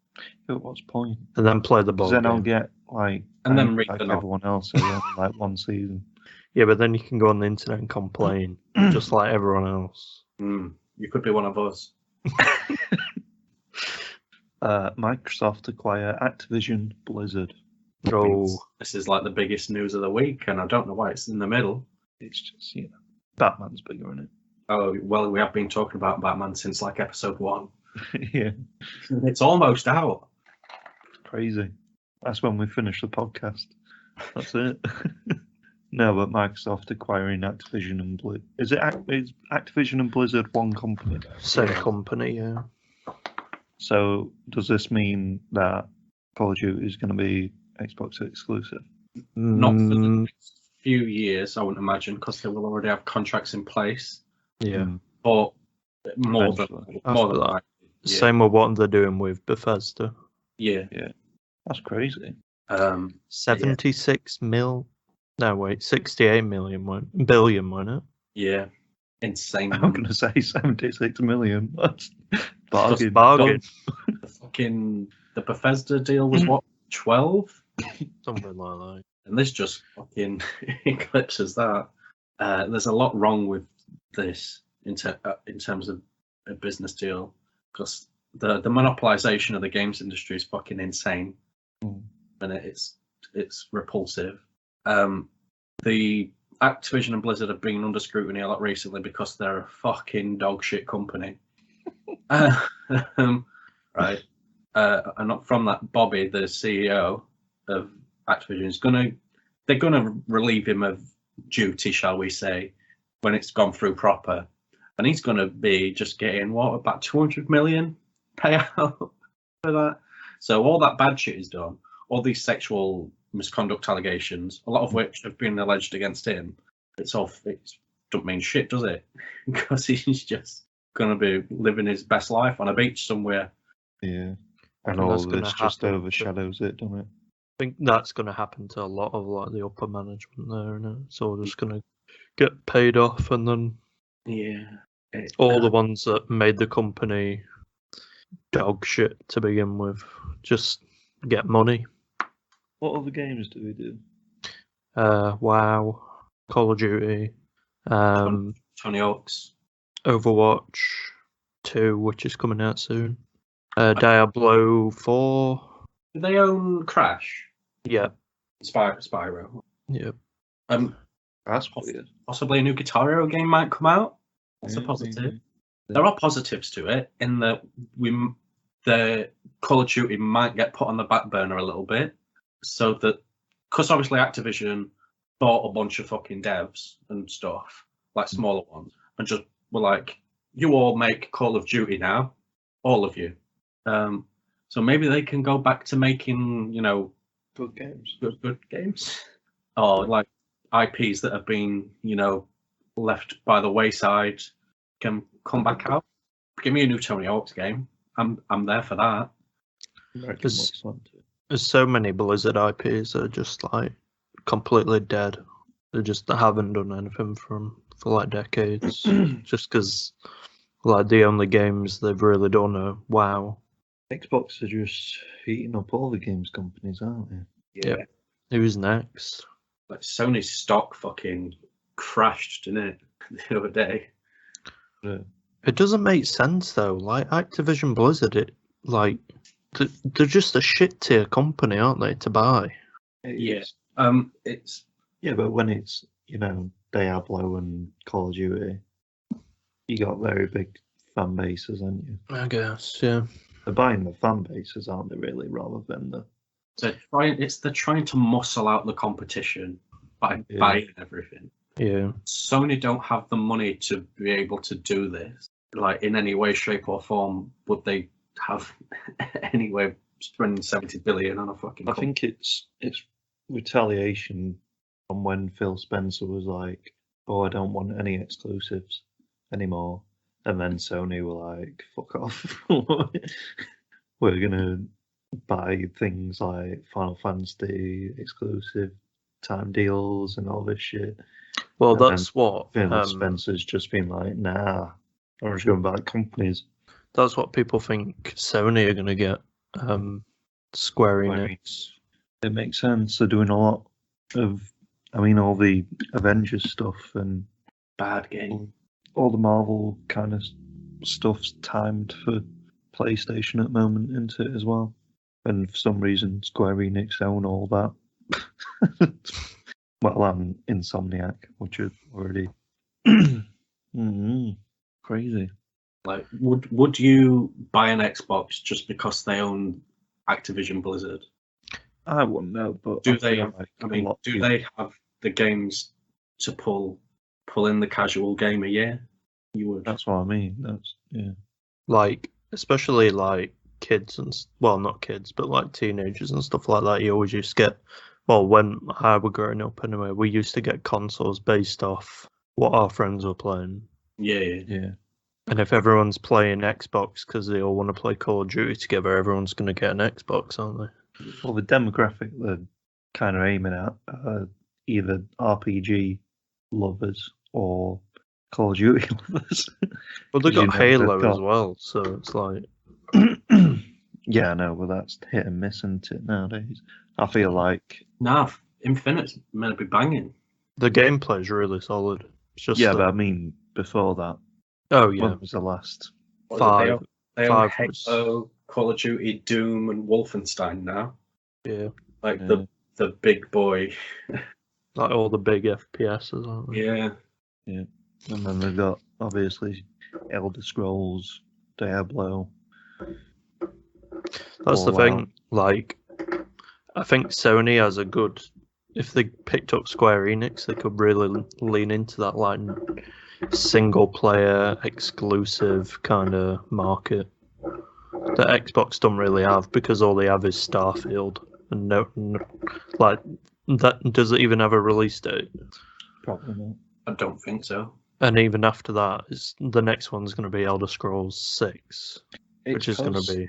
B: At what's point?
D: And then play the ball
B: Because then I'll
D: game.
B: get like,
C: And then read
B: like
C: the novel.
B: everyone else again, like one season.
D: Yeah, but then you can go on the internet and complain, just like everyone else.
C: You could be one of us.
B: Microsoft acquire Activision Blizzard.
D: Oh,
C: This is like the biggest news of the week, and I don't know why it's in the middle.
B: It's just, Batman's bigger in
C: Oh, well, we have been talking about Batman since like episode 1.
B: it. Yeah,
C: It's almost out.
B: crazy. That's when we finish the podcast. That's it. No, but Microsoft acquiring Activision and Blizzard. Is Activision and Blizzard one company?
D: same company, yeah.
B: So does this mean that Call of Duty is going to be Xbox exclusive?
C: Not for the next few years, I wouldn't imagine, because they will already have contracts in place.
D: Yeah.
C: But more than
D: After that.
C: likely. Yeah.
D: Same with what they're doing with Bethesda.
C: Yeah.
B: That's crazy.
D: 76 mil. No, wait, 68 billion, wasn't it?
C: Yeah. Insane.
B: I'm going to say 76 million. That's
D: Just
B: bargain.
D: bargain.
C: The Bethesda deal was what, 12?
D: Something like that.
C: And this just fucking eclipses that. There's a lot wrong with this in terms of a business deal, because the monopolization of the games industry is fucking insane, and it's repulsive. The Activision and Blizzard have been under scrutiny a lot recently because they're a fucking dog shit company. Right. And from that, Bobby, the CEO of Activision, they're gonna relieve him of duty, shall we say, when it's gone through proper, and he's gonna be just getting about 200 million payout for that. So all that bad shit is done. All these sexual misconduct allegations, a lot of which have been alleged against him, it don't mean shit, does it? Because he's just gonna be living his best life on a beach somewhere.
B: Yeah.
D: I
B: And
D: think
B: all
D: that's
B: of
D: gonna
B: this just
D: happen.
B: overshadows it, doesn't it?
D: I think that's going to happen to a lot of like the upper management there, and it's all just going to get paid off, and then
C: Yeah.
D: all the ones that made the company dog shit to begin with just get money.
B: What other games do we do?
D: WoW, Call of Duty,
C: Tony Hawk's.
D: Overwatch 2, which is coming out soon. Diablo 4.
C: Do they own Crash?
D: Yeah.
C: Spyro.
D: Yeah.
B: That's weird.
C: Possibly a new Guitar Hero game might come out. That's a
B: Yeah,
C: positive.
B: maybe.
C: There are positives to it in that the Call of Duty might get put on the back burner a little bit, so that, because obviously Activision bought a bunch of fucking devs and stuff, like smaller ones, and just were like, you all make Call of Duty now, all of you. So maybe they can go back to making,
B: Good games.
C: good games, or like IPs that have been, left by the wayside can come back out. Give me a new Tony Hawk's game. I'm there for that.
B: American
D: There's-
B: Wasteland.
D: There's so many Blizzard IPs that are just like completely dead. They just haven't done anything for like decades. Just because like the only games they've really done are WoW.
B: Xbox are just heating up all the games companies, aren't they?
D: Yep. Who's next?
C: Like Sony's stock fucking crashed, didn't it, the other day?
B: Yeah.
D: It doesn't make sense though. Like Activision Blizzard, they're just a shit tier company, aren't they, to buy?
B: It
C: Yeah.
B: is.
C: It's
B: Yeah, but when it's, Diablo and Call of Duty, you got very big fan bases, haven't you?
D: I guess, yeah.
B: They're buying the fan bases, aren't they, really, rather than the...
C: they're trying to muscle out the competition by
B: Yeah.
C: buying everything.
D: Yeah.
C: Sony don't have the money to be able to do this, like in any way, shape, or form. Would they have anyway spending 70 billion on a fucking?
B: I think it's retaliation from when Phil Spencer was like, "Oh, I don't want any exclusives anymore," and then Sony were like, "Fuck off, we're gonna buy things like Final Fantasy exclusive time deals and all this shit."
D: Well,
B: And
D: that's what
B: Phil Spencer's just been like, "Nah, I'm just going to buy companies."
D: that's what people think Sony are gonna get. Square
B: Square
D: Enix.
B: It makes sense. They're doing a lot of, all the Avengers stuff and
C: Bad game.
B: all the Marvel kind of stuff's timed for PlayStation at the moment, isn't it, as well? And for some reason, Square Enix own all that. Well, and Insomniac, which are already crazy.
C: Like, would you buy an Xbox just because they own Activision Blizzard?
B: I wouldn't know, but
C: Do
B: I
C: they?
B: feel like
C: I
B: a
C: mean,
B: lot of
C: do
B: people-
C: they have the games to pull in the casual game a year? You would.
B: That's what I mean. That's
D: Like, especially like kids well, not kids, but like teenagers and stuff like that. You always used to get, well, when I was growing up anyway, we used to get consoles based off what our friends were playing.
C: Yeah.
B: yeah.
D: And if everyone's playing Xbox because they all want to play Call of Duty together, everyone's going to get an Xbox, aren't they?
B: Well, the demographic they're kind of aiming at are either RPG lovers or Call of Duty lovers.
D: Well, they've
B: 'Cause
D: got Halo
B: they've
D: as well, so it's like,
B: Yeah, I know, but that's hit and miss, isn't it, nowadays? I feel like...
C: Nah, Infinite's meant to be banging.
D: the gameplay's really solid. It's just
B: Yeah,
D: that-
B: but I mean, before that,
D: oh yeah,
B: when was the last...
C: What is it,
D: five.
C: They own
D: Five was-
C: Halo, Call of Duty, Doom, and Wolfenstein now.
D: Yeah,
C: Like
B: Yeah.
C: the big boy.
D: like all the big FPSs, aren't they?
C: Yeah.
B: And then they've got, obviously, Elder Scrolls, Diablo...
D: That's the
B: Fallout.
D: thing. Like, I think Sony has a good. If they picked up Square Enix, they could really lean into that like single player exclusive kind of market that Xbox don't really have, because all they have is Starfield and like that. Does it even have a release date?
B: Probably not.
C: I don't think so.
D: And even after that, the next one's going to be Elder Scrolls 6, which is going to be.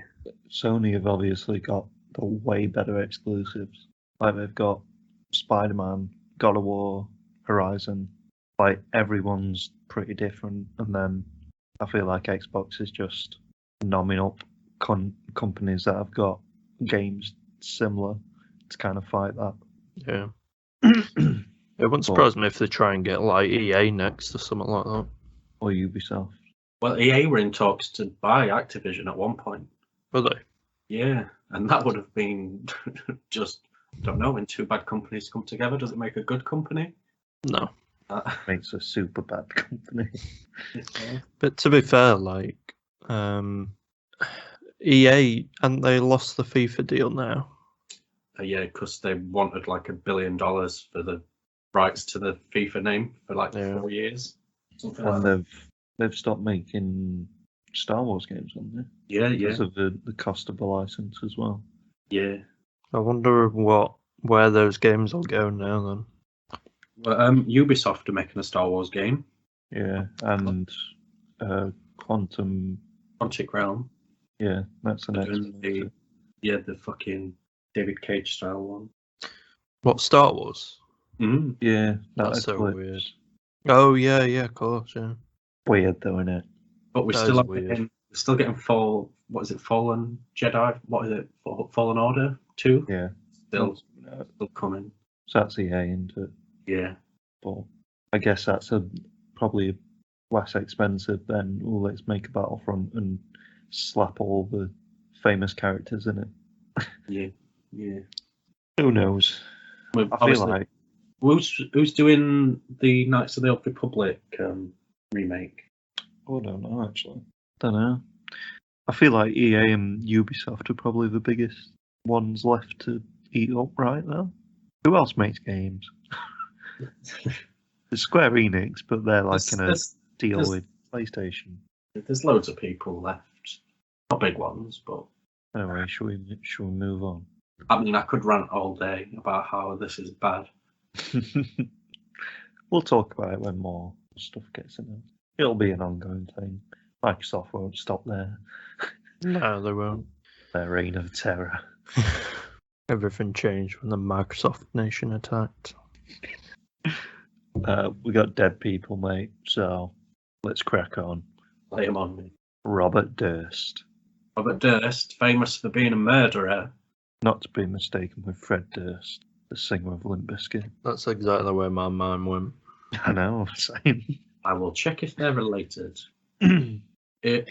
B: Sony have obviously got the way better exclusives. Like, they've got Spider-Man, God of War, Horizon. Like, everyone's pretty different. And then I feel like Xbox is just nomming up companies that have got games similar to kind of fight that.
D: Yeah. It wouldn't surprise me if they try and get like EA next or something like that.
B: Or Ubisoft.
C: Well, EA were in talks to buy Activision at one point.
D: Were they?
C: Yeah, and that would have been just, don't know, when two bad companies come together, does it make a good company?
D: No.
B: Makes a super bad company.
D: But to be fair, like EA, and they lost the FIFA deal now.
C: Yeah, because they wanted like $1 billion for the rights to the FIFA name for like 4 years. Something like that.
B: And they've stopped making Star Wars games, haven't they?
C: Yeah.
B: Because of the cost of the license as well.
C: Yeah.
D: I wonder where those games will go now then.
C: Well, Ubisoft are making a Star Wars game,
B: Yeah, and Quantum.
C: Quantic Realm.
B: Yeah, that's the
C: They're
B: next
C: doing
B: one.
C: the the fucking David Cage style one.
D: What, Star Wars?
C: Mm.
B: Yeah,
D: That's so
B: Eclipse.
D: weird. Oh yeah, of course, yeah.
B: Weird though, isn't it?
C: But we're
D: That
C: still
D: is weird.
C: getting Fallen Jedi? What is it? Fallen Order 2?
B: Yeah.
C: Still
B: That's-
C: still coming.
B: So that's EA, isn't it?
C: Yeah.
B: But I guess that's probably less expensive than, let's make a Battlefront and slap all the famous characters in it.
C: Yeah.
B: Who knows?
C: Well,
B: I feel
C: obviously,
B: like
C: who's doing the Knights of the Old Republic remake?
B: I don't know actually. Don't know. I feel like EA and Ubisoft are probably the biggest ones left to eat up right now. Who else makes games? There's Square Enix, but they're like in a deal
C: there's-
B: with PlayStation.
C: There's loads of people left. Not big ones, but
B: Anyway, should we move on?
C: I mean, I could rant all day about how this is bad.
B: We'll talk about it when more stuff gets announced. It'll be an ongoing thing. Microsoft won't stop
D: No, they won't.
B: their reign of terror.
D: Everything changed when the Microsoft nation attacked.
B: We got dead people, mate, so let's crack on.
C: Lay him on me.
B: Robert Durst.
C: Robert Durst, famous for being a murderer.
B: Not to be mistaken with Fred Durst, the singer of Limp Bizkit.
D: That's exactly where my mind went.
B: I know, same.
C: I will check if they're related. He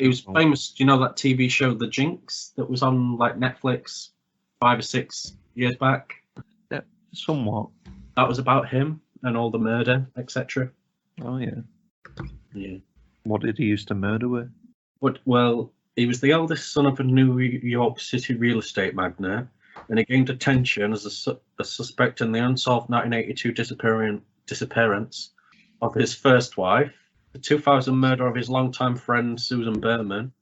C: was famous. Do you know that TV show The Jinx that was on like Netflix 5 or 6 years back?
B: Somewhat.
C: That was about him and all the murder, etc.
B: Oh, yeah.
C: Yeah.
B: What did he used to murder with?
C: Well, he was the eldest son of a New York City real estate magnate, and he gained attention as a suspect in the unsolved 1982 disappearance of his first wife, the 2000 murder of his longtime friend Susan Berman,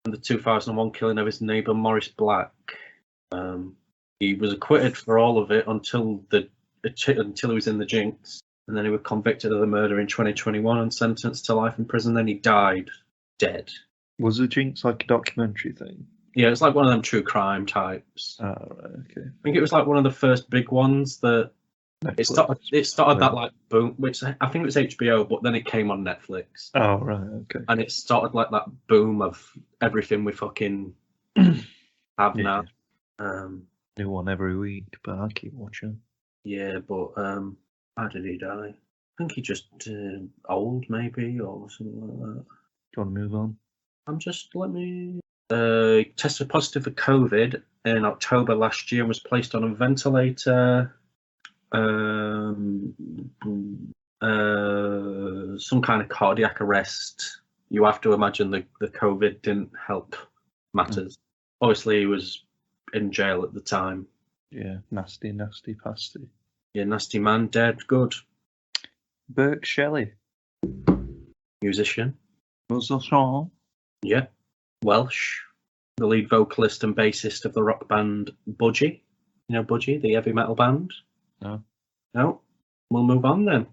C: and the 2001 killing of his neighbour Maurice Black. He was acquitted for all of it until he was in the Jinx, and then he was convicted of the murder in 2021 and sentenced to life in prison. Then he died dead.
B: Was the Jinx like a documentary thing?
C: Yeah, it's like one of them true crime types.
B: Oh, right, okay.
C: I think it was like one of the first big ones that it started that like boom, which I think it was HBO, but then it came on Netflix,
B: Oh, right, okay.
C: and it started like that boom of everything we fucking have now.
B: New one every week, but I keep watching.
C: Yeah, but how did he die? I think he just old maybe or something like that.
B: Do you want to move on?
C: Tested positive for COVID in October last year and was placed on a ventilator. Some kind of cardiac arrest. You have to imagine the COVID didn't help matters. Obviously, he was in jail at the time.
B: Yeah, nasty pasty.
C: Yeah, nasty man, dead, good.
B: Burke Shelley.
C: Musician.
B: Was that song?
C: Yeah. Welsh. The lead vocalist and bassist of the rock band Budgie. You know Budgie, the heavy metal band?
B: No.
C: No? We'll move on then.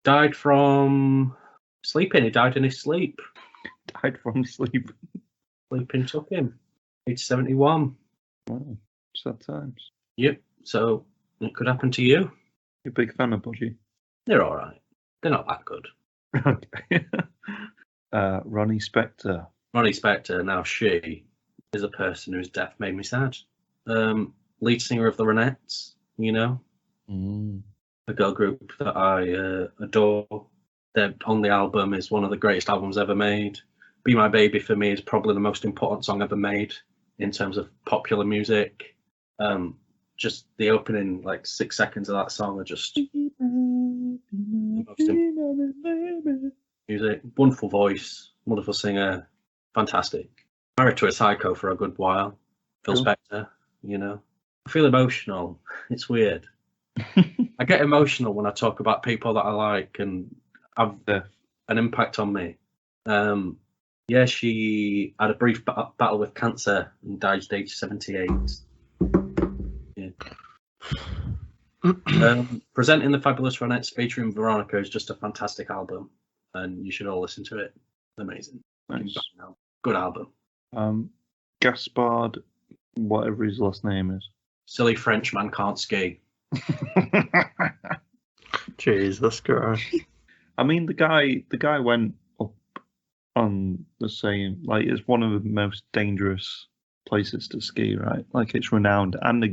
C: Died from sleeping. He died in his sleep.
B: Died from sleep.
C: Sleeping took him. Age 71.
B: Wow, sad times.
C: Yep. So it could happen to you.
B: You're a big fan of Budgie?
C: They're all right. They're not that good.
B: Okay. Ronnie Spector.
C: Ronnie Spector, now she is a person whose death made me sad. Lead singer of the Ronettes, you know, a girl group that I adore. Their only album is one of the greatest albums ever made. Be My Baby for me is probably the most important song ever made in terms of popular music. Just the opening, like 6 seconds of that song are just the most important music. Wonderful voice, wonderful singer, fantastic. Married to a psycho for a good while. Phil
B: Cool.
C: Spector, you know. I feel emotional. It's weird. I get emotional when I talk about people that I like and have an impact on me. Yeah, she had a brief battle with cancer and died at age 78. Yeah. Presenting the Fabulous Ronettes featuring Veronica is just a fantastic album, and you should all listen to it. Amazing.
B: Nice.
C: Good album.
B: Gaspard, whatever his last name is.
C: Silly French man can't ski.
D: Jesus Christ.
B: I mean, the guy went up on the saying, like, it's one of the most dangerous places to ski, right? Like, it's renowned. And a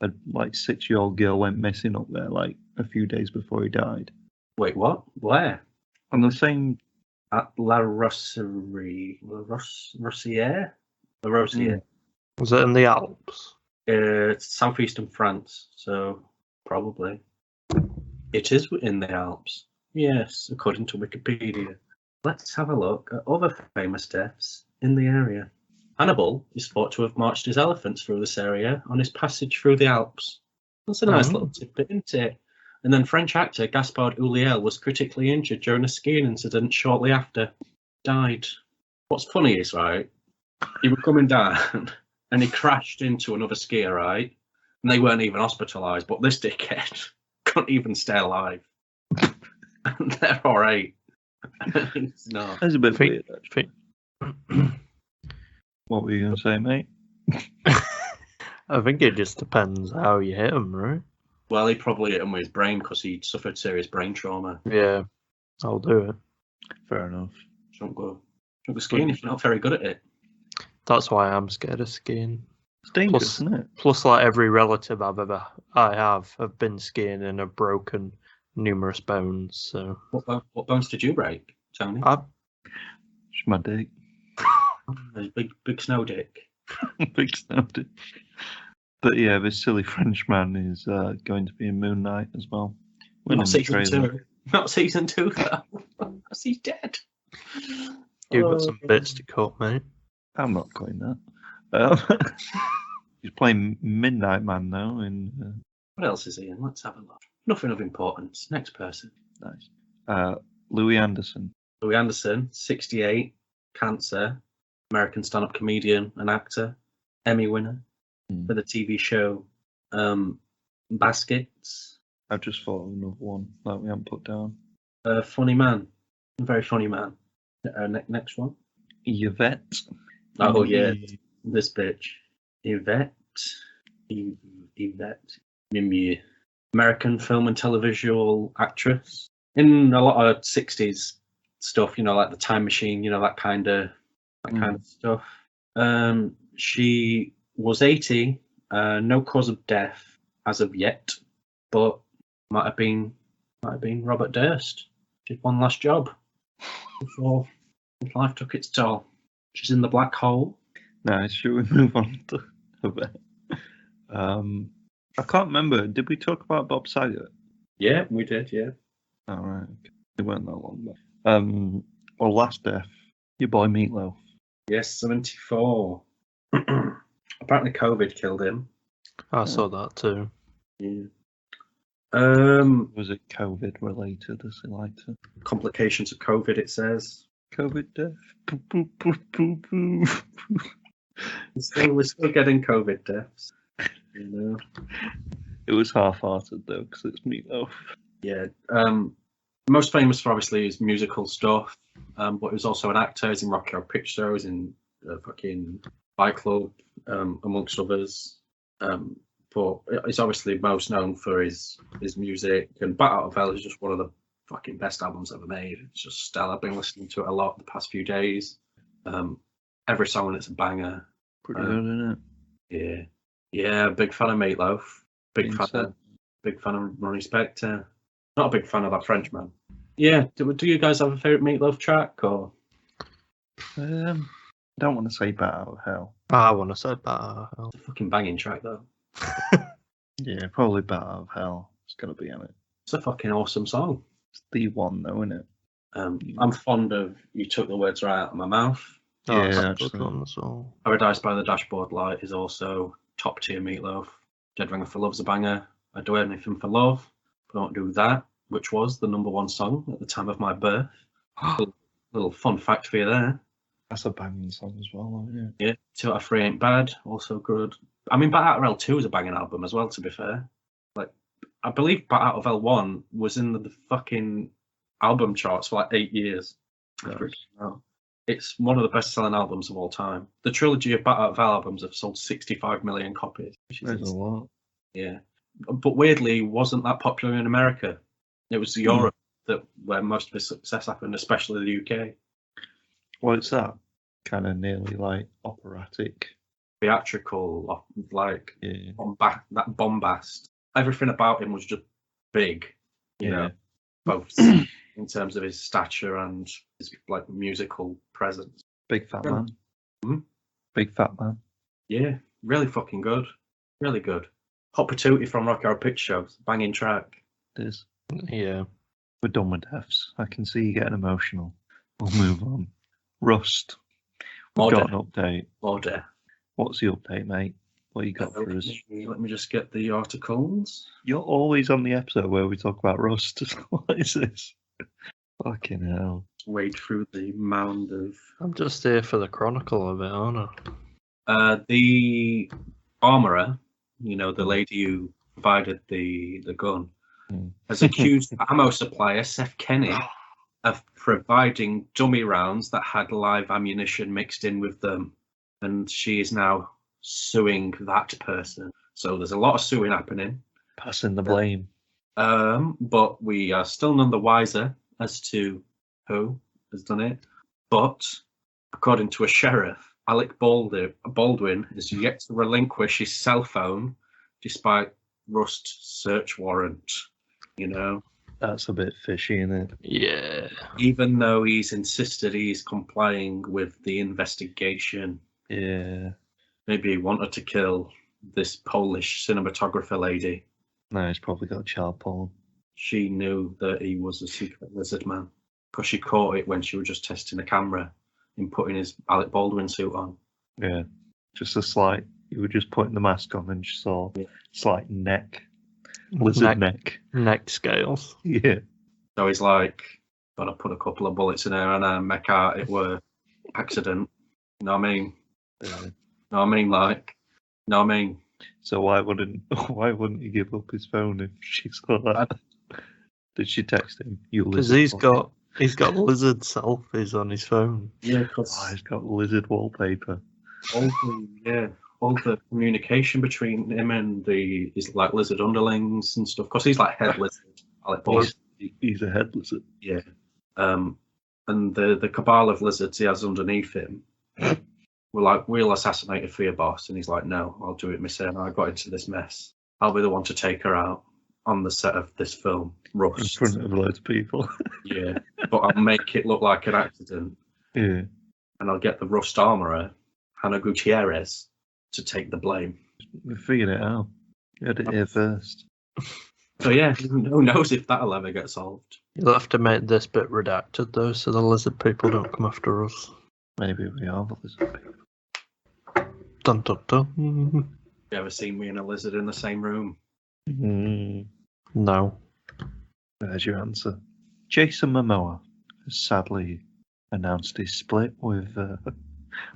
B: 6-year-old girl went missing up there, like, a few days before he died.
C: Wait, what? Where?
B: On the same...
C: At La Rosière? La Rosière.
D: Was it in the Alps?
C: It's southeastern France, so probably. It is in the Alps. Yes, according to Wikipedia. Let's have a look at other famous deaths in the area. Hannibal is thought to have marched his elephants through this area on his passage through the Alps. That's a nice little tidbit, isn't it? And then French actor Gaspard Ulliel was critically injured during a skiing incident shortly after. Died. What's funny is, right, he was coming down and he crashed into another skier, right? And they weren't even hospitalised, but this dickhead couldn't even stay alive. And they're all right. It's not.
B: That's a bit weird, actually. What were you going to say, mate?
D: I think it just depends how you hit him, right?
C: Well, he probably hit him with his brain because he suffered serious brain trauma.
D: Yeah, I'll do it.
B: Fair enough.
C: Shouldn't go skiing if you're not very good at it.
D: That's why I'm scared of skiing.
B: It's dangerous, isn't it?
D: Plus, like every relative I have been skiing and have broken numerous bones. So,
C: what bones did you break, Tony?
B: It's my dick.
C: A big snow dick.
B: Big snow dick. But yeah, this silly Frenchman is going to be in Moon Knight as well.
C: Not season 2. Not season 2, though. Because he's dead.
D: You've got some bits to cut, mate.
B: I'm not going that. He's playing Midnight Man now.
C: What else is he in? Let's have a look. Nothing of importance. Next person.
B: Nice. Louis Anderson.
C: Louis Anderson, 68, cancer, American stand-up comedian and actor, Emmy winner for the TV show Baskets.
B: I've just thought of another one that we haven't put down.
C: Funny man. A very funny man. Next one.
B: Yvette.
C: Oh, yeah. This bitch. Yvette. Mimi. American film and television actress. In a lot of 60s stuff, like The Time Machine, that kind of stuff. She was 80, no cause of death as of yet, but might have been Robert Durst. Did one last job before life took its toll. She's in the black hole.
B: Nice. Should we move on to Yvette? I can't remember. Did we talk about Bob Saget?
C: Yeah, we did. Yeah.
B: All right. Okay. It weren't that long though. Or last death, your boy Meatloaf.
C: Yes, 74. Apparently COVID killed him.
D: I saw that too.
C: Yeah.
B: Was it COVID related, as they like to?
C: Complications of COVID, it says.
B: COVID death. Poo, poo, poo, poo, poo.
C: We're still getting COVID deaths.
B: It was half-hearted though, because it's Meatloaf.
C: Yeah. Most famous for obviously his musical stuff, but he was also an actor. He's in Rocky Horror Picture Show. He's in fucking Fight Club, amongst others. But he's obviously most known for his music. And Bat Out of Hell is just one of the fucking best albums ever made. It's just stellar. I've been listening to it a lot the past few days. Every song in it's a banger.
B: Pretty good, isn't it?
C: Yeah. Yeah, big fan of Meatloaf. Big fan of Ronnie Spector. Not a big fan of that Frenchman. Yeah, do you guys have a favourite Meatloaf track or?
B: I don't want to say Bat Out of Hell.
D: I want to say Bat Out of Hell.
C: It's a fucking banging track though.
B: Yeah, probably Bat Out of Hell. It's gonna be in it.
C: It's a fucking awesome song.
B: It's the one though, isn't it?
C: I'm fond of You Took the Words Right Out of My Mouth.
D: Oh,
B: Yeah,
D: that's a
B: actually.
D: good one as well.
C: Paradise by the Dashboard Light is also top tier Meatloaf. Dead Ringer for Love's a banger. I'd do anything for love, but I don't do that, which was the #1 song at the time of my birth. little fun fact for you there.
B: That's a banging song as well, isn't it?
C: Yeah, 2 out of 3 ain't bad. Also good. I mean, Bat Out of Hell 2 is a banging album as well, to be fair. Like, I believe Bat Out of L1 was in the fucking album charts for like 8 years. After it came out. It's one of the best-selling albums of all time. The trilogy of Bat Out of Hell albums have sold 65 million copies. Which is
B: There's a
C: insane.
B: lot.
C: Yeah, but weirdly, wasn't that popular in America? It was Europe where most of his success happened, especially the UK.
B: Well, it's that kind of nearly like operatic.
C: Theatrical, like
B: Yeah.
C: that bombast. Everything about him was just big, you know, both in terms of his stature and his like musical presence.
B: Big fat man.
C: Mhm.
B: Big fat man.
C: Yeah, really fucking good, really good. Hot Patootie from Rocky Horror Picture Show, banging track.
B: It is.
D: Yeah.
B: We're done with deaths. I can see you getting emotional. We'll move on. Rust. We've
C: More
B: got
C: death.
B: an update.
C: More death.
B: What's the update, mate? What you got for us?
C: Let me just get the articles.
B: You're always on the episode where we talk about Rust. What is this? Fucking hell.
C: Wade through the mound of.
D: I'm just here for the chronicle of it, aren't I?
C: The armourer, you know, the lady who provided the gun, has accused ammo supplier Seth Kenny of providing dummy rounds that had live ammunition mixed in with them, and she is now suing that person. So there's a lot of suing happening.
B: Passing the blame.
C: But we are still none the wiser as to who has done it. But according to a sheriff, Alec Baldwin is yet to relinquish his cell phone despite Rust's search warrant. You know,
B: That's a bit fishy, isn't it?
D: Yeah.
C: even though he's insisted he's complying with the investigation.
B: Yeah.
C: Maybe he wanted to kill this Polish cinematographer lady.
B: No, he's probably got child porn.
C: She knew that he was a secret lizard man because she caught it when she was just testing the camera and putting his Alec Baldwin suit on.
B: Yeah. Just a slight. You were just putting the mask on and you saw slight neck. Lizard neck.
D: Neck scales.
B: Yeah.
C: So he's like, gotta put a couple of bullets in her and make out it were accident. You know what I mean?
B: Yeah.
C: You know what I mean? Like, you know what I mean?
B: So why wouldn't he give up his phone if she saw that? Did she text him? You
D: Because
B: lizard.
D: he's got lizard selfies on his phone.
C: Yeah, because
B: Oh, he's got lizard wallpaper.
C: all the communication between him and his like lizard underlings and stuff. Because he's like head lizard, Alec Baldwin.
B: He's a head lizard.
C: Yeah. And the cabal of lizards he has underneath him were like, we'll assassinate her for your boss. And he's like, no, I'll do it myself. I got into this mess. I'll be the one to take her out on the set of this film,
B: In
C: Rust.
B: front of loads of people.
C: Yeah. But I'll make it look like an accident.
B: Yeah.
C: And I'll get the Rust armourer, Hannah Gutierrez, to take the blame.
B: We figured it out. You had it here first.
C: So yeah, who knows if that'll ever get solved.
D: You'll have to make this bit redacted though, so the lizard people don't come after us.
B: Maybe we are the lizard people.
D: Dun dun dun.
C: You ever seen me and a lizard in the same room?
D: No.
B: There's your answer. Jason Momoa has sadly announced his split with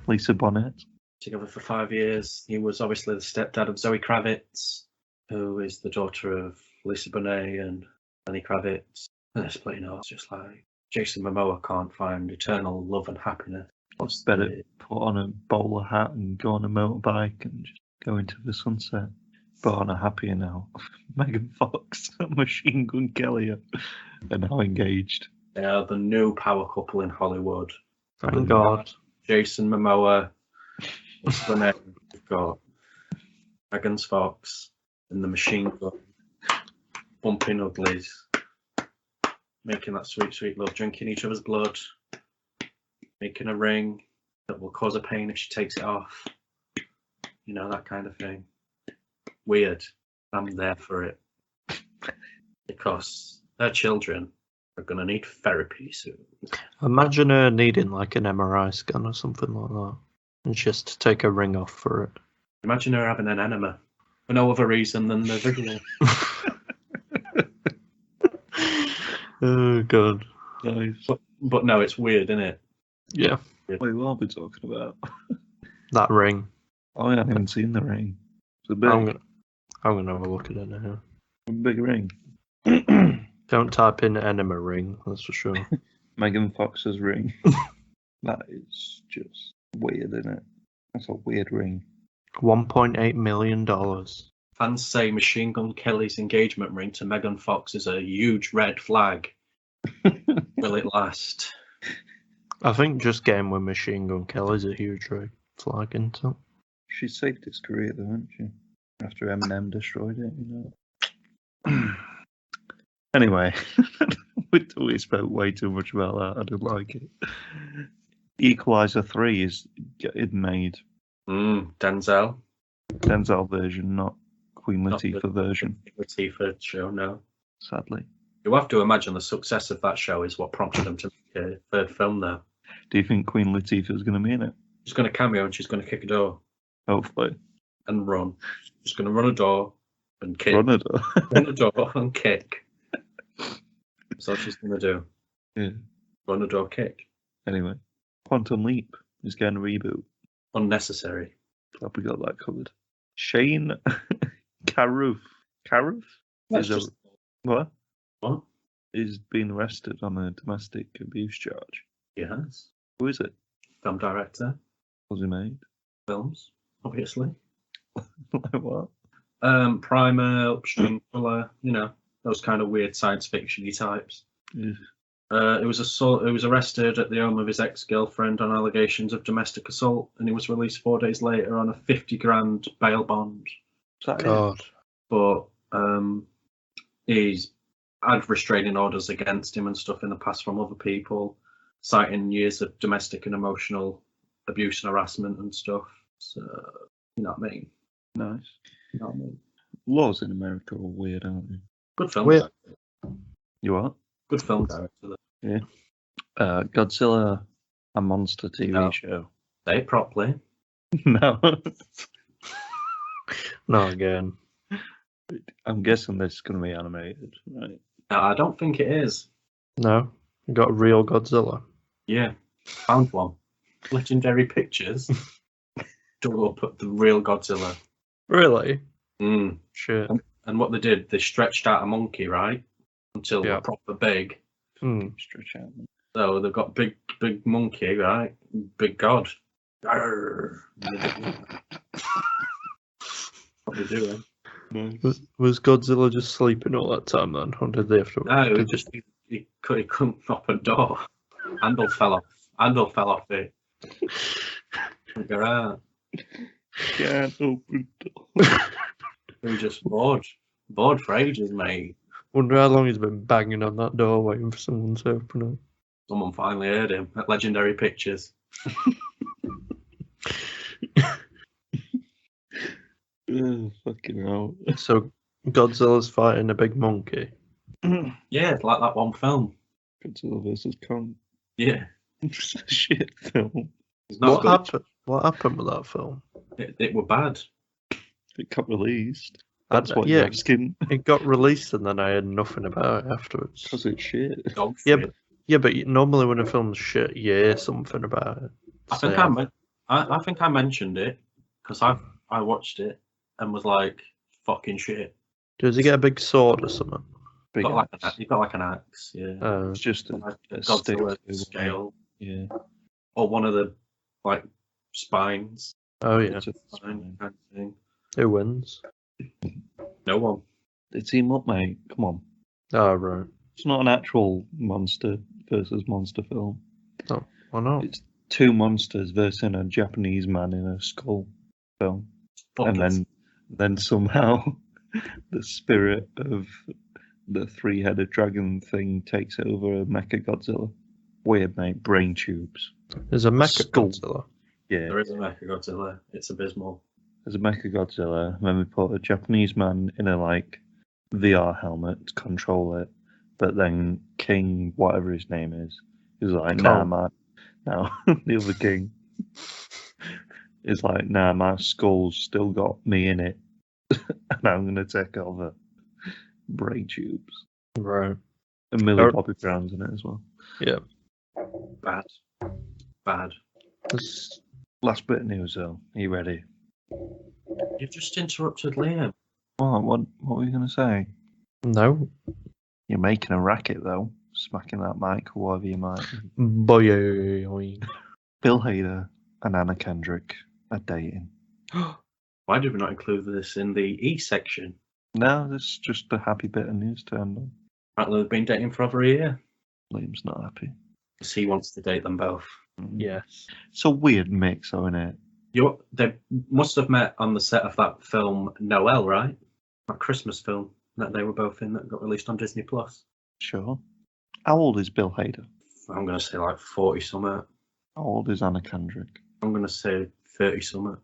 B: Lisa Bonet.
C: Together for 5 years. He was obviously the stepdad of Zoe Kravitz, who is the daughter of Lisa Bonet and Lenny Kravitz. And they're splitting up. It's just like Jason Momoa can't find eternal love and happiness.
B: What's better, put on a bowler hat and go on a motorbike and just go into the sunset. But on a happier note, Megan Fox and Machine Gun Kelly are now engaged.
C: They are the new power couple in Hollywood.
D: Thank God.
C: Jason Momoa, Lisa Bonet. We've got Megan Fox and the Machine Gun bumping uglies, making that sweet, sweet love, drinking each other's blood, making a ring that will cause her pain if she takes it off. You know, that kind of thing. Weird. I'm there for it. Because their children are going to need therapy soon.
D: Imagine her needing like an MRI scan or something like that. And she has to take a ring off for it.
C: Imagine her having an enema for no other reason than the visual.
D: Oh God.
B: Nice.
C: But no, it's weird, isn't it?
D: Yeah.
B: Wait, what are we talking about?
D: That ring.
B: I haven't even seen the ring. It's a bit.
D: I'm gonna have a look at it now.
B: Big ring.
D: Don't type in enema ring, that's for sure.
B: Megan Fox's ring. That is just weird, isn't it? That's a weird ring.
D: $1.8 million.
C: Fans say Machine Gun Kelly's engagement ring to Megan Fox is a huge red flag. Will it last?
D: I think just getting with Machine Gun Kelly's a huge red flag, isn't it?
B: She saved his career, though, hasn't she? After Eminem destroyed it, you know. Anyway, we spoke way too much about that. I didn't like it. Equalizer 3 is getting made.
C: Denzel.
B: Denzel version, not Queen
C: Not the-
B: Latifah version,
C: Latifah show, no.
B: sadly.
C: You have to imagine the success of that show is what prompted them to make a third film now.
B: Do you think Queen Latifah is going to be in it?
C: She's going to cameo and she's going to kick a door
B: Hopefully.
C: and run. She's going to run a door and kick.
B: Run it.
C: Run a door and kick. That's all she's going to do.
B: Yeah.
C: Run a door, kick.
B: Anyway, Quantum Leap is getting a reboot.
C: Unnecessary.
B: Glad we got that covered. Shane Carruth. Carruth?
C: That's
B: Is
C: just
B: What?
C: what?
B: Is being arrested on a domestic abuse charge.
C: Yes.
B: Who is it?
C: Film director.
B: Was he made?
C: Films, obviously.
B: Like what?
C: Primer, Upstream Colour, you know, those kind of weird science fiction-y types.
B: Yeah.
C: It was arrested at the home of his ex-girlfriend on allegations of domestic assault, and he was released 4 days later on a 50 grand bail bond.
B: Is that it?
D: God.
C: But he's had restraining orders against him and stuff in the past from other people, citing years of domestic and emotional abuse and harassment and stuff. So, you know what I mean?
B: Nice.
C: You know what I mean?
B: Laws in America are weird, aren't they?
C: Good film.
D: Weird.
B: You what?
C: Good film director.
B: Godzilla, a monster TV
C: No.
B: show.
C: Say it properly.
B: No.
D: No, again.
B: I'm guessing this is going to be animated, right?
C: No, I don't think it is.
D: No. You got a real Godzilla.
C: Yeah, found one. Legendary Pictures dug up the real Godzilla.
D: Really?
C: Mm.
D: Shit.
C: And what they did, they stretched out a monkey, right? Until
D: Yeah.
C: they're proper big.
D: Hmm.
B: Stretch out.
C: So they've got big monkey, right? Big god. Arrgh. What they doing?
D: Was Godzilla just sleeping all that time then? Or did they have to...
C: No,
D: did
C: he couldn't open a door. Handle fell off it. Couldn't get out.
B: Can't open door.
C: He was just bored for ages, mate.
D: Wonder how long he's been banging on that door waiting for someone to open it.
C: Someone finally heard him at Legendary Pictures.
B: Oh, fucking hell.
D: So Godzilla's fighting a big monkey.
C: Yeah, like that one film.
B: Godzilla vs. Kong.
C: Yeah.
B: It's a shit film.
C: It's not good.
D: What happened with that film?
C: It were bad.
B: It got released. That's what
D: Yeah.
B: you're asking.
D: It got released and then I heard nothing about it afterwards.
B: Because it's shit.
C: Dog
D: Yeah,
C: shit.
D: but normally when a film's shit, you hear something about it.
C: I think I think I mentioned it because I watched it and was like, fucking shit.
D: Does he get a big sword or something?
B: Big
C: Got like
B: ass.
C: you got like an axe, yeah.
B: It's just a
C: Like a
B: stick.
C: Godzilla
B: to-
C: scale
B: Yeah.
C: or one of the like spines.
D: Oh yeah.
B: It's a
C: Spine kind of thing.
D: Who wins?
C: No one.
B: They team up, mate. Come on.
D: Oh right.
B: It's not an actual monster versus monster film.
D: Why not?
B: It's two monsters versus a Japanese man in a skull film.
C: Fucking
B: And then somehow the spirit of the three-headed dragon thing takes over a Mecha Godzilla. Weird, mate. Brain tubes.
D: There's a Mecha
B: Skull.
D: Godzilla.
B: Yeah.
C: there is a Mechagodzilla. It's abysmal.
B: There's a Mecha Godzilla, and then we put a Japanese man in a like VR helmet to control it. But then King, whatever his name is like, nah,
D: Kong.
B: man. No, the other king is like, nah, my skull's still got me in it, and I'm gonna take over. Brain tubes.
D: Right.
B: And Millie
D: Or-
B: Bobby Brown's in it as well.
D: Yeah.
C: Bad.
D: There's-
B: Last bit of news though. Are you ready?
C: You've just interrupted Liam.
B: What were you gonna say?
D: No.
B: You're making a racket though, smacking that mic or whatever you might.
D: Boy.
B: Bill Hader and Anna Kendrick are dating.
C: Why did we not include this in the E section?
B: No, this is just a happy bit of news to end on.
C: Apparently they've been dating for over a year.
B: Liam's not happy.
C: Because he wants to date them both.
D: Yes.
B: It's a weird mix, though, isn't it?
C: They must have met on the set of that film Noel, right? That Christmas film that they were both in that got released on Disney Plus.
B: Sure. How old is Bill Hader?
C: I'm going to say like 40 something.
B: How old is Anna Kendrick?
C: I'm going to say 30 something.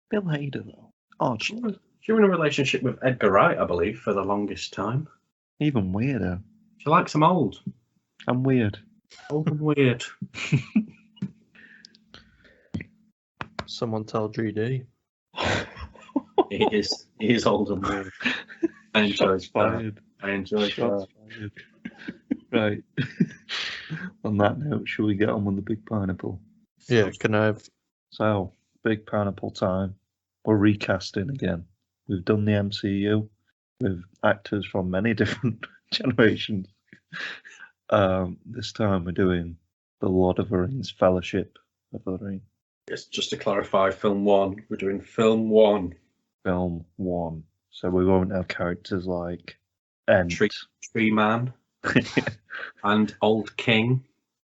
B: Bill Hader, though. Odd.
C: She was in a relationship with Edgar Wright, I believe, for the longest time.
B: Even weirder.
C: She likes him old.
B: And weird.
C: Old and weird.
D: Someone tell GD.
C: He is old and weird. I enjoyed
B: Shots
C: that.
B: fired.
C: I enjoyed
B: Shots
C: that.
B: fired. Right. On that note, shall we get on with the big pineapple?
D: Yeah, can I have...
B: So, big pineapple time. We're recasting again. We've done the MCU with actors from many different generations. This time we're doing the Lord of the Rings Fellowship of the Ring.
C: Yes, just to clarify, film 1. We're doing film 1.
B: Film 1. So we won't have characters like Ent.
C: Tree Man and Old King.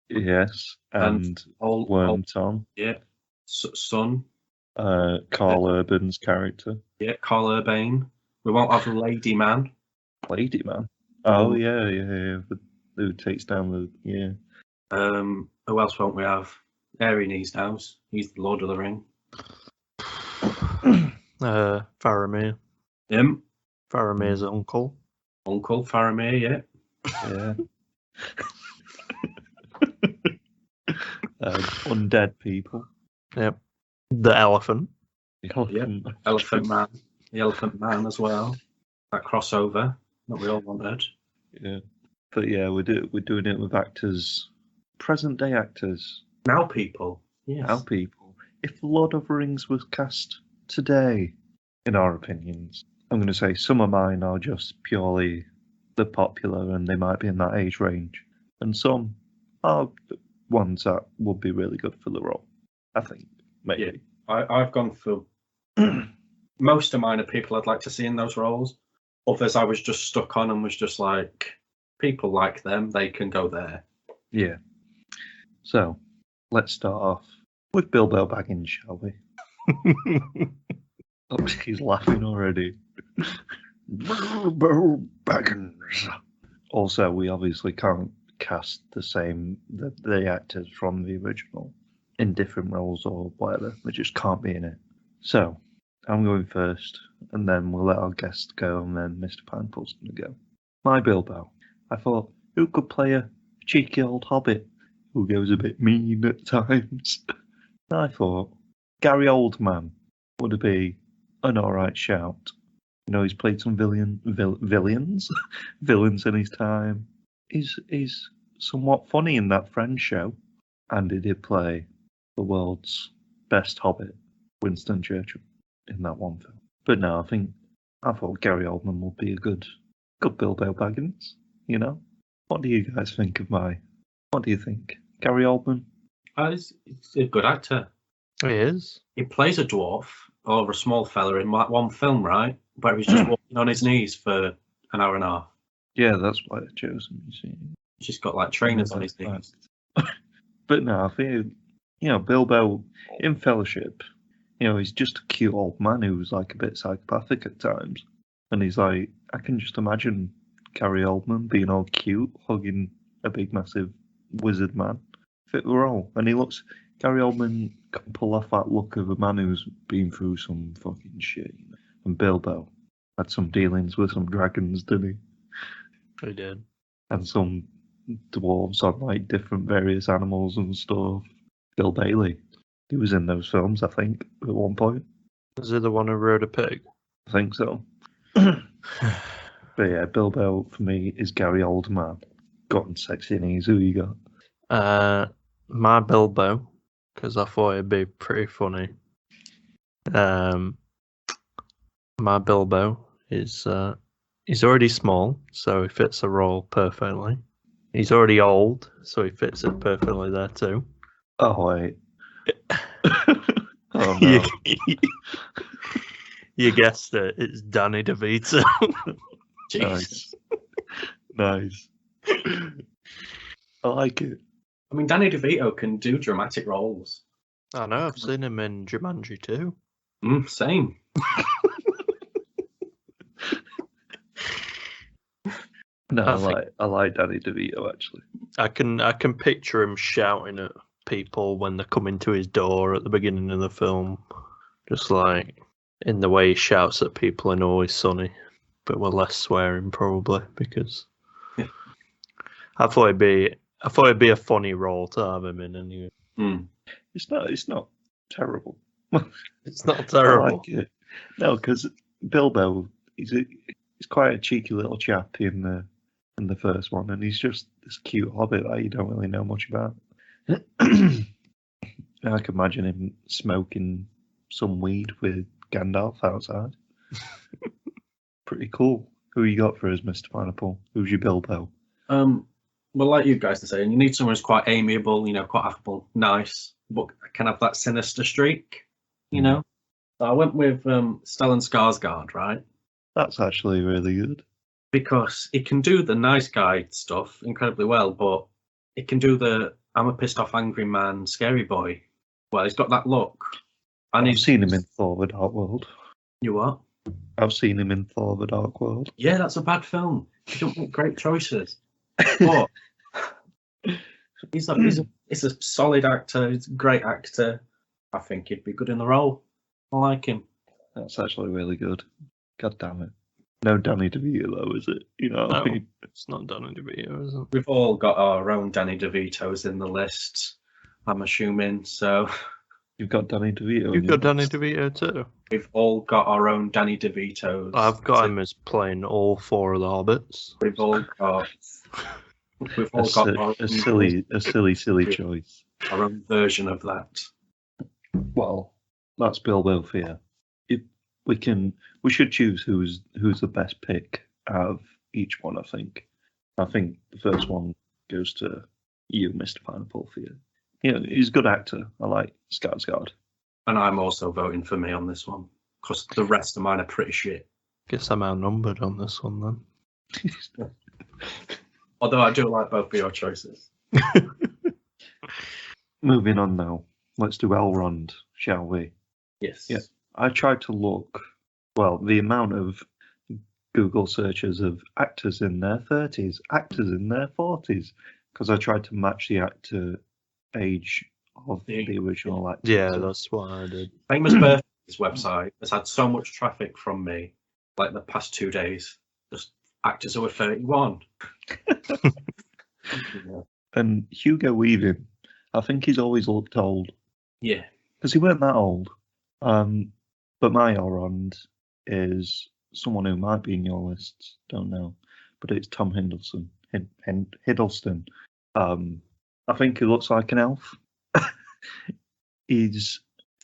B: Yes, and
C: Old
B: Wormtongue.
C: Yeah. Son.
B: Carl Urban's character.
C: Yeah, Carl Urban. We won't have Lady Man.
B: Lady Man. Oh, yeah. Who takes down the... Yeah.
C: Who else won't we have? Aerys House. He's the Lord of the Ring.
D: Faramir.
C: Him.
D: Faramir's uncle.
C: Uncle Faramir, yeah.
B: Yeah. Undead people.
D: Yep. The elephant.
B: The elephant.
C: Elephant Man. The Elephant Man as well. That crossover that we all wanted.
B: Yeah. But yeah, we're doing it with actors, present day actors.
C: Now people. Yes.
B: Now people. If Lord of the Rings was cast today, in our opinions, I'm going to say some of mine are just purely the popular and they might be in that age range. And some are ones that would be really good for the role, I think. Maybe.
C: Yeah. I've gone for most of mine are people I'd like to see in those roles. Others I was just stuck on and was just like, people like them, they can go there.
B: Yeah. So, let's start off with Bilbo Baggins, shall we? Oh, he's laughing already. Bilbo Baggins. Also, we obviously can't cast the actors from the original in different roles or whatever. They just can't be in it. So, I'm going first, and then we'll let our guest go, and then Mr. Pineapple's going to go. My Bilbo. I thought, who could play a cheeky old hobbit who goes a bit mean at times? I thought, Gary Oldman would be an alright shout. You know, he's played some villains in his time. He's somewhat funny in that Friends show, and he did play the world's best hobbit, Winston Churchill, in that one film. But no, I thought Gary Oldman would be a good Bilbo Baggins. You know, what do you guys think of what do you think, Gary Oldman?
C: He's a good actor.
D: He is.
C: He plays a dwarf or a small fella in one film, right? Where he's just walking on his knees for an hour and a half.
B: Yeah, that's why I chose him. You see,
C: He's just got like trainers on his knees.
B: But no, I think, you know, Bilbo in Fellowship, you know, he's just a cute old man who's like a bit psychopathic at times, and he's like, I can just imagine Gary Oldman being all cute, hugging a big massive wizard man. Fit the role, and Gary Oldman can pull off that look of a man who's been through some fucking shit. You know? And Bilbo had some dealings with some dragons, didn't he?
D: He did.
B: And some dwarves on like different various animals and stuff. Bill Bailey, he was in those films, I think, at one point.
D: Is he the one who rode a pig?
B: I think so. But yeah, Bilbo for me is Gary Oldman. Got him sexy and easy. Who you got?
D: My Bilbo, because I thought it'd be pretty funny. My Bilbo is He's already small, so he fits the role perfectly. He's already old, so he fits it perfectly there too.
B: Oh wait. Oh no.
D: You guessed it. It's Danny DeVito.
C: Jesus.
B: Nice. I like it.
C: I mean, Danny DeVito can do dramatic roles.
D: I know. I've seen him in Jumanji too.
C: Same.
B: No,
D: I
B: I like Danny DeVito actually.
D: I can picture him shouting at people when they're coming to his door at the beginning of the film, just like in the way he shouts at people in Always Sunny, but with less swearing probably because I thought it'd be a funny role to have him in anyway.
B: It's not terrible.
D: It's not
B: I
D: terrible.
B: like it. No, because Bilbo, he's quite a cheeky little chap in the first one, and he's just this cute hobbit that you don't really know much about. I can imagine him smoking some weed with Gandalf outside. Pretty cool. Who you got for us, Mr. Pineapple? Who's your Bilbo?
C: Well, like you guys are saying, you need someone who's quite amiable, quite affable, nice, but can have that sinister streak, So I went with Stellan Skarsgård, right?
B: That's actually really good.
C: Because he can do the nice guy stuff incredibly well, but he can do the I'm a pissed off angry man, scary boy. Well, he's got that look. And
B: I've seen him in Thor: The Dark World.
C: You what?
B: I've seen him in Thor: The Dark World.
C: Yeah, that's a bad film. You don't make great choices. But he's a solid actor. He's a great actor. I think he'd be good in the role. I like him.
B: That's actually really good. God damn it. No Danny DeVito though, is it? What I mean?
D: It's not Danny DeVito, is it?
C: We've all got our own Danny DeVitos in the list, I'm assuming. So
B: You've got Danny DeVito.
D: You've got Danny DeVito too.
C: We've all got our own Danny DeVitos.
D: I've got him as playing all four of the Hobbits.
C: We've all got
B: a silly choice.
C: Our own version of that.
B: Well, that's Bilbo for you. We should choose who's the best pick out of each one. I think the first one goes to you, Mr. Pineapple, for you. He's a good actor. I like Skarsgård.
C: And I'm also voting for me on this one because the rest of mine are pretty shit.
D: Guess I'm outnumbered on this one then.
C: Although I do like both of your choices.
B: Moving on now. Let's do Elrond, shall we?
C: Yes.
B: Yeah. I tried to look, the amount of Google searches of actors in their 30s, actors in their 40s, because I tried to match the actor age of the original actor.
D: Yeah, that's what I did.
C: Famous Birthdays website has had so much traffic from me, like the past 2 days. Just actors who are 31.
B: And Hugo Weaving, I think he's always looked old.
C: Yeah.
B: Because he weren't that old. But my Elrond is someone who might be in your lists, don't know. But it's Tom Hiddleston. Hiddleston. I think he looks like an elf.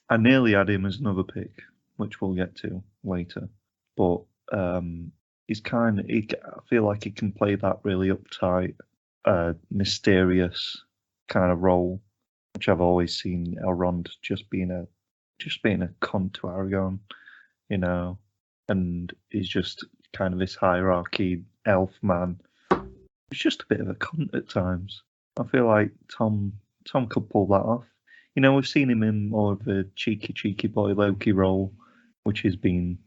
B: I nearly had him as another pick, which we'll get to later. But he's I feel like he can play that really uptight, mysterious kind of role, which I've always seen Elrond just being a cunt to Aragorn, and he's just kind of this hierarchy elf man. He's just a bit of a cunt at times. I feel like Tom could pull that off. We've seen him in more of a cheeky boy Loki role, which has been,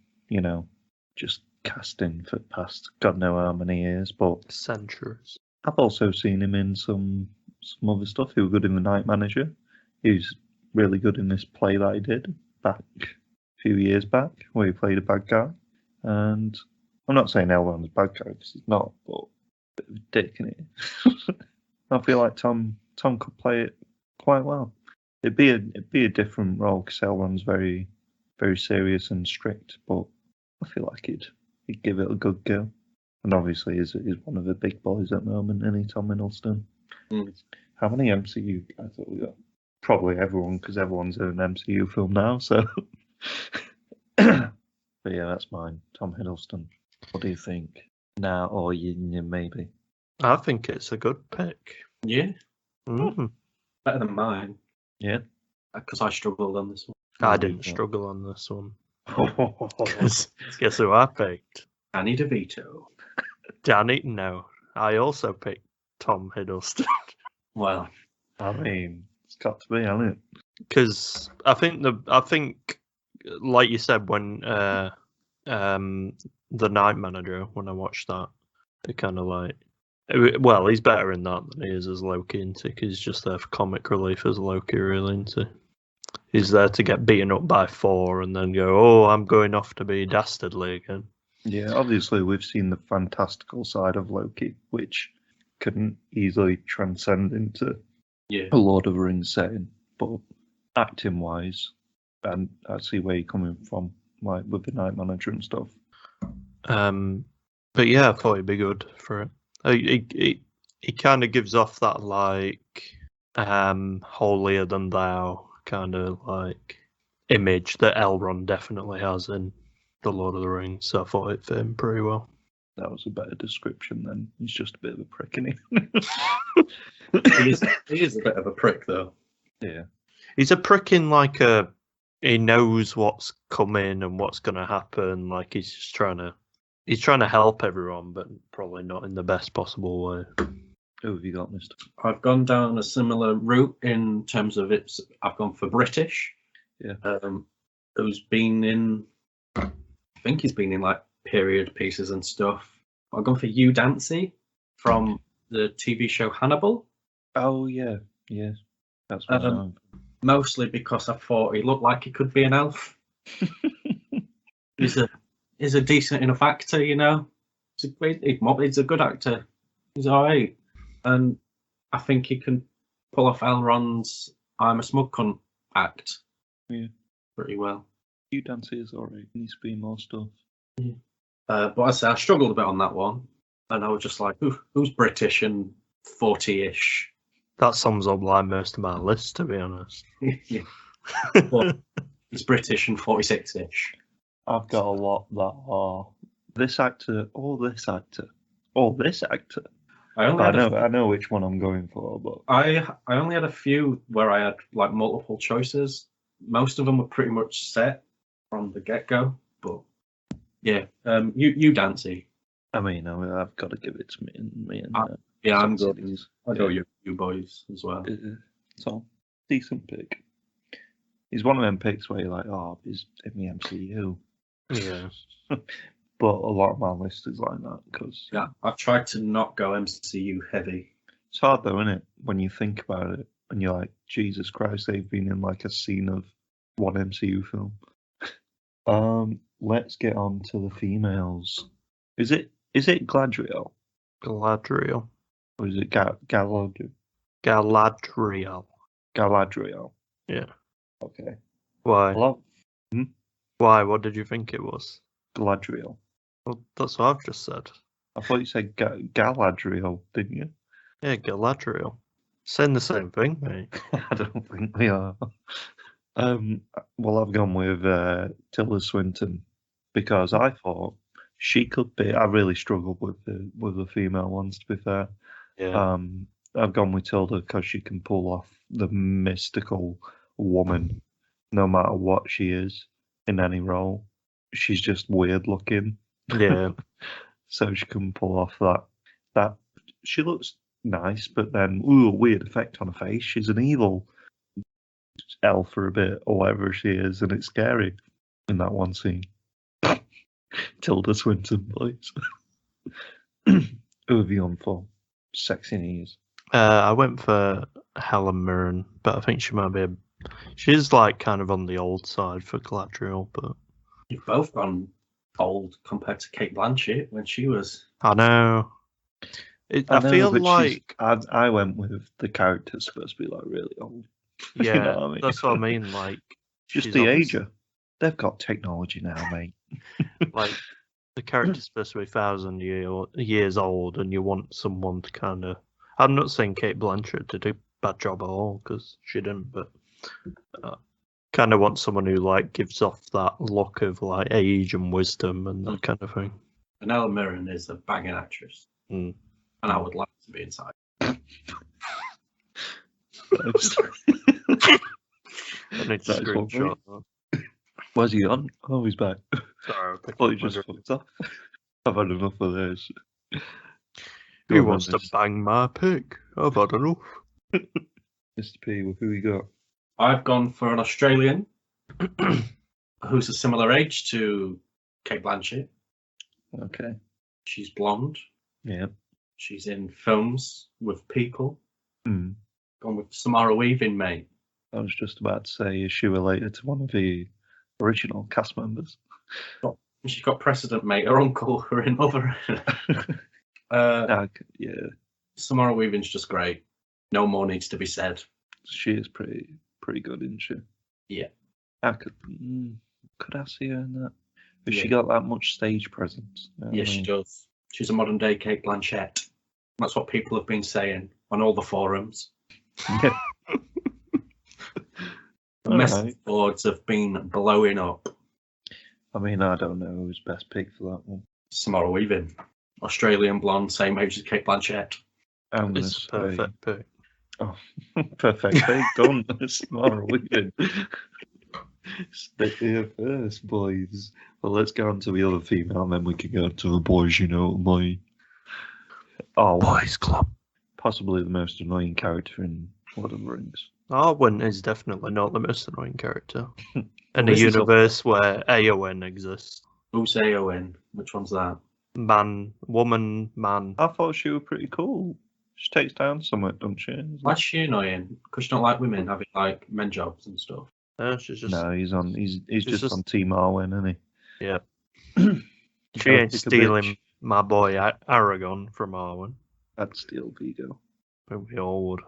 B: just casting for the past God know how many years, but
D: centuries.
B: I've also seen him in some other stuff. He was good in The Night Manager. He's really good in this play that he did back a few years back, where he played a bad guy. And I'm not saying Elrond's a bad guy, because he's not, but a bit of a dick in it. I feel like Tom could play it quite well. It'd be a different role because Elrond's very, very serious and strict, but I feel like he'd give it a good go. And obviously, he's one of the big boys at the moment, isn't he, Tom Hiddleston? How many MCU guys have we got? Probably everyone, because everyone's in an MCU film now. So, but yeah, that's mine, Tom Hiddleston. What do you think? Now or maybe?
D: I think it's a good pick.
C: Yeah,
D: Mm.
C: better than mine.
B: Yeah.
C: Because I struggled on this one.
D: I
B: What do you
D: didn't
B: got?
D: struggle on this one.
B: Oh,
D: Guess who I picked?
C: Danny DeVito.
D: Danny? No. I also picked Tom Hiddleston.
C: Well,
B: I mean, it's got to be, hasn't it?
D: Because I think, like you said, when the Night Manager, when I watched that, it kind of like, well, he's better in that than he is as Loki, isn't he? 'Cause he's just there for comic relief as Loki, really, isn't he? He's there to get beaten up by Thor and then go, oh, I'm going off to be dastardly again.
B: Yeah, obviously we've seen the fantastical side of Loki, which couldn't easily transcend into
C: yeah.
B: a Lord of the Rings setting, but acting-wise, and I see where you're coming from, like with the Night Manager and stuff.
D: But yeah, I thought he'd be good for it. He kind of gives off that like holier than thou kind of like image that Elrond definitely has in the Lord of the Rings. So I thought it fit him pretty well.
B: That was a better description than he's just a bit of a prick, isn't
C: He is a bit of a prick, though.
B: Yeah.
D: He's a prick in like he knows what's coming and what's going to happen. Like he's just trying to help everyone, but probably not in the best possible way.
B: Who have you got, Mister?
C: I've gone down a similar route in terms of it's. I've gone for British.
B: Yeah.
C: Who's been in? I think he's been in like period pieces and stuff. I've gone for Hugh Dancy from the TV show Hannibal.
B: Oh yeah, yeah. That's what I'm.
C: Mostly because I thought he looked like he could be an elf. He's a decent enough actor, you know. He's a good actor. He's all right, and I think he can pull off Elrond's "I'm a smug cunt" act.
B: Yeah.
C: Pretty well.
B: Hugh Dancy is alright. Needs to be more stuff.
C: Yeah. But I say I struggled a bit on that one, and I was just like, who's British and 40-ish?
D: That sums up like most of my list, to be honest.
C: Yeah. But he's British and 46-ish.
B: I've got a lot that are this actor or this actor or this actor. I know which one I'm going for, but
C: I only had a few where I had like multiple choices. Most of them were pretty much set from the get-go. But yeah, you Dancy.
B: I mean, I've got to give it to me and
C: Yeah, I'm
B: Sam
C: good.
B: Cities.
C: I go you boys as well.
B: So decent pick. He's one of them picks where you're like, oh, he's in the MCU.
D: Yeah.
B: But a lot of my list is like that because
C: Yeah, I've tried to not go MCU heavy.
B: it's hard though, isn't it? When you think about it and you're like, Jesus Christ, they've been in like a scene of one MCU film. Let's get on to the females. Is it Galadriel
D: Galadriel.
B: or is it Galadriel?
D: Galadriel. Yeah.
B: Okay.
D: Why?
B: Hello?
D: Why? What did you think it was?
B: Galadriel.
D: Well, that's what I've just said.
B: I thought you said Galadriel, didn't you?
D: Yeah, Galadriel. Saying the same thing, mate.
B: I don't think we are. Well, I've gone with Tilda Swinton because I thought she could be. I really struggled with the female ones, to be fair.
D: Yeah.
B: I've gone with Tilda because she can pull off the mystical woman, no matter what she is in any role. She's just weird looking.
D: Yeah.
B: So she can pull off that. She looks nice, but then weird effect on her face. She's an evil elf for a bit, or whatever she is, and it's scary in that one scene. Tilda Swinton, please. Who have you gone for? Sexy knees.
D: I went for Helen Mirren, but I think she might be she's like kind of on the old side for Galadriel, but
C: You've both gone old compared to Kate Blanchett when she was.
D: I know. I feel
B: but
D: like
B: I went with the character's supposed to be like really old.
D: yeah,
B: You know what I mean?
D: that's what I mean. Like
B: Just
D: she's
B: the
D: obviously-
B: ager. They've got technology now, mate.
D: like the character's supposed to be 1,000 years old, and you want someone to kind of. I'm not saying Kate Blanchett to do a bad job at all because she didn't, but kind of want someone who like gives off that look of like age and wisdom and that kind of thing.
C: Vanilla Mirren is a banging actress,
D: Mm.
C: and I would like to be inside.
D: I need to
B: That is what
D: screenshot that.
B: Where's he on? Oh, he's back.
D: Sorry, I
B: thought he just fucked off. I've had enough of this.
D: Who wants to bang my pig? I've had enough.
B: Mr. P, who you got?
C: I've gone for an Australian who's a similar age to Kate Blanchett.
B: Okay.
C: She's blonde.
B: Yeah.
C: She's in films with people.
B: Mm.
C: Gone with Samara Weaving, mate.
B: I was just about to say, is she related to one of the original cast members?
C: She's got precedent, mate. Her uncle, her another.
B: Yeah.
C: Samara Weaving's just great. No more needs to be said.
B: She is pretty good, isn't she?
C: Yeah.
B: Could I see her in that? Has
C: Yeah.
B: she got that much stage presence?
C: Yes, she does. She's a modern day Kate Blanchett. That's what people have been saying on all the forums.
B: Yeah.
C: The message boards have been blowing up.
B: I mean, I don't know who's best pick for that one.
C: Samara Weaving, Australian blonde, same age as Kate Blanchett.
B: I'm gonna
D: It's a perfect pick.
B: Oh, perfect pick. Done. Samara Weaving. Stick here first, boys. Well, let's go on to the other female, and then we can go to the boys. You know, my
D: Boys Club.
B: possibly the most annoying character in Lord of the Rings.
D: Arwen is definitely not the most annoying character. In a
C: This is
D: universe where Aowen exists.
C: Who's Aowen? Which one's that?
D: Man, woman, man.
B: I thought she was pretty cool. She takes down somewhere, don't she?
C: Why's she annoying? Because she don't like women having like men jobs and stuff.
D: She's just
B: No, he's on. He's just
D: just-
B: on Team Arwen, isn't he?
D: yeah. She
B: Gotta
D: ain't
B: pick a
D: stealing
B: bitch.
D: my boy Aragon from Arwen.
B: I'd steal Vigo.
D: But we all would.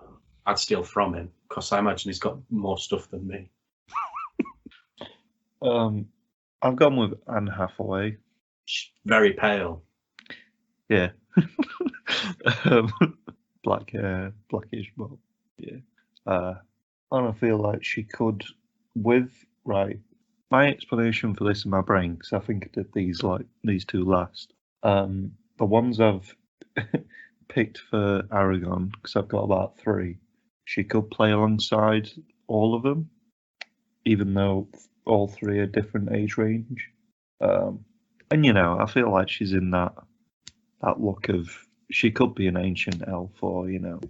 C: I'd steal from him because I imagine he's got more stuff than me.
B: I've gone with Anne Hathaway.
C: She's very pale.
B: Yeah. Black hair, blackish, but yeah. And I feel like she could, right. My explanation for this in my brain, because I think I did these two last. The ones I've picked for Aragon, because I've got about 3. She could play alongside all of them, even though all 3 are different age range. And you know, I feel like she's in that look of, she could be an ancient elf, or you know,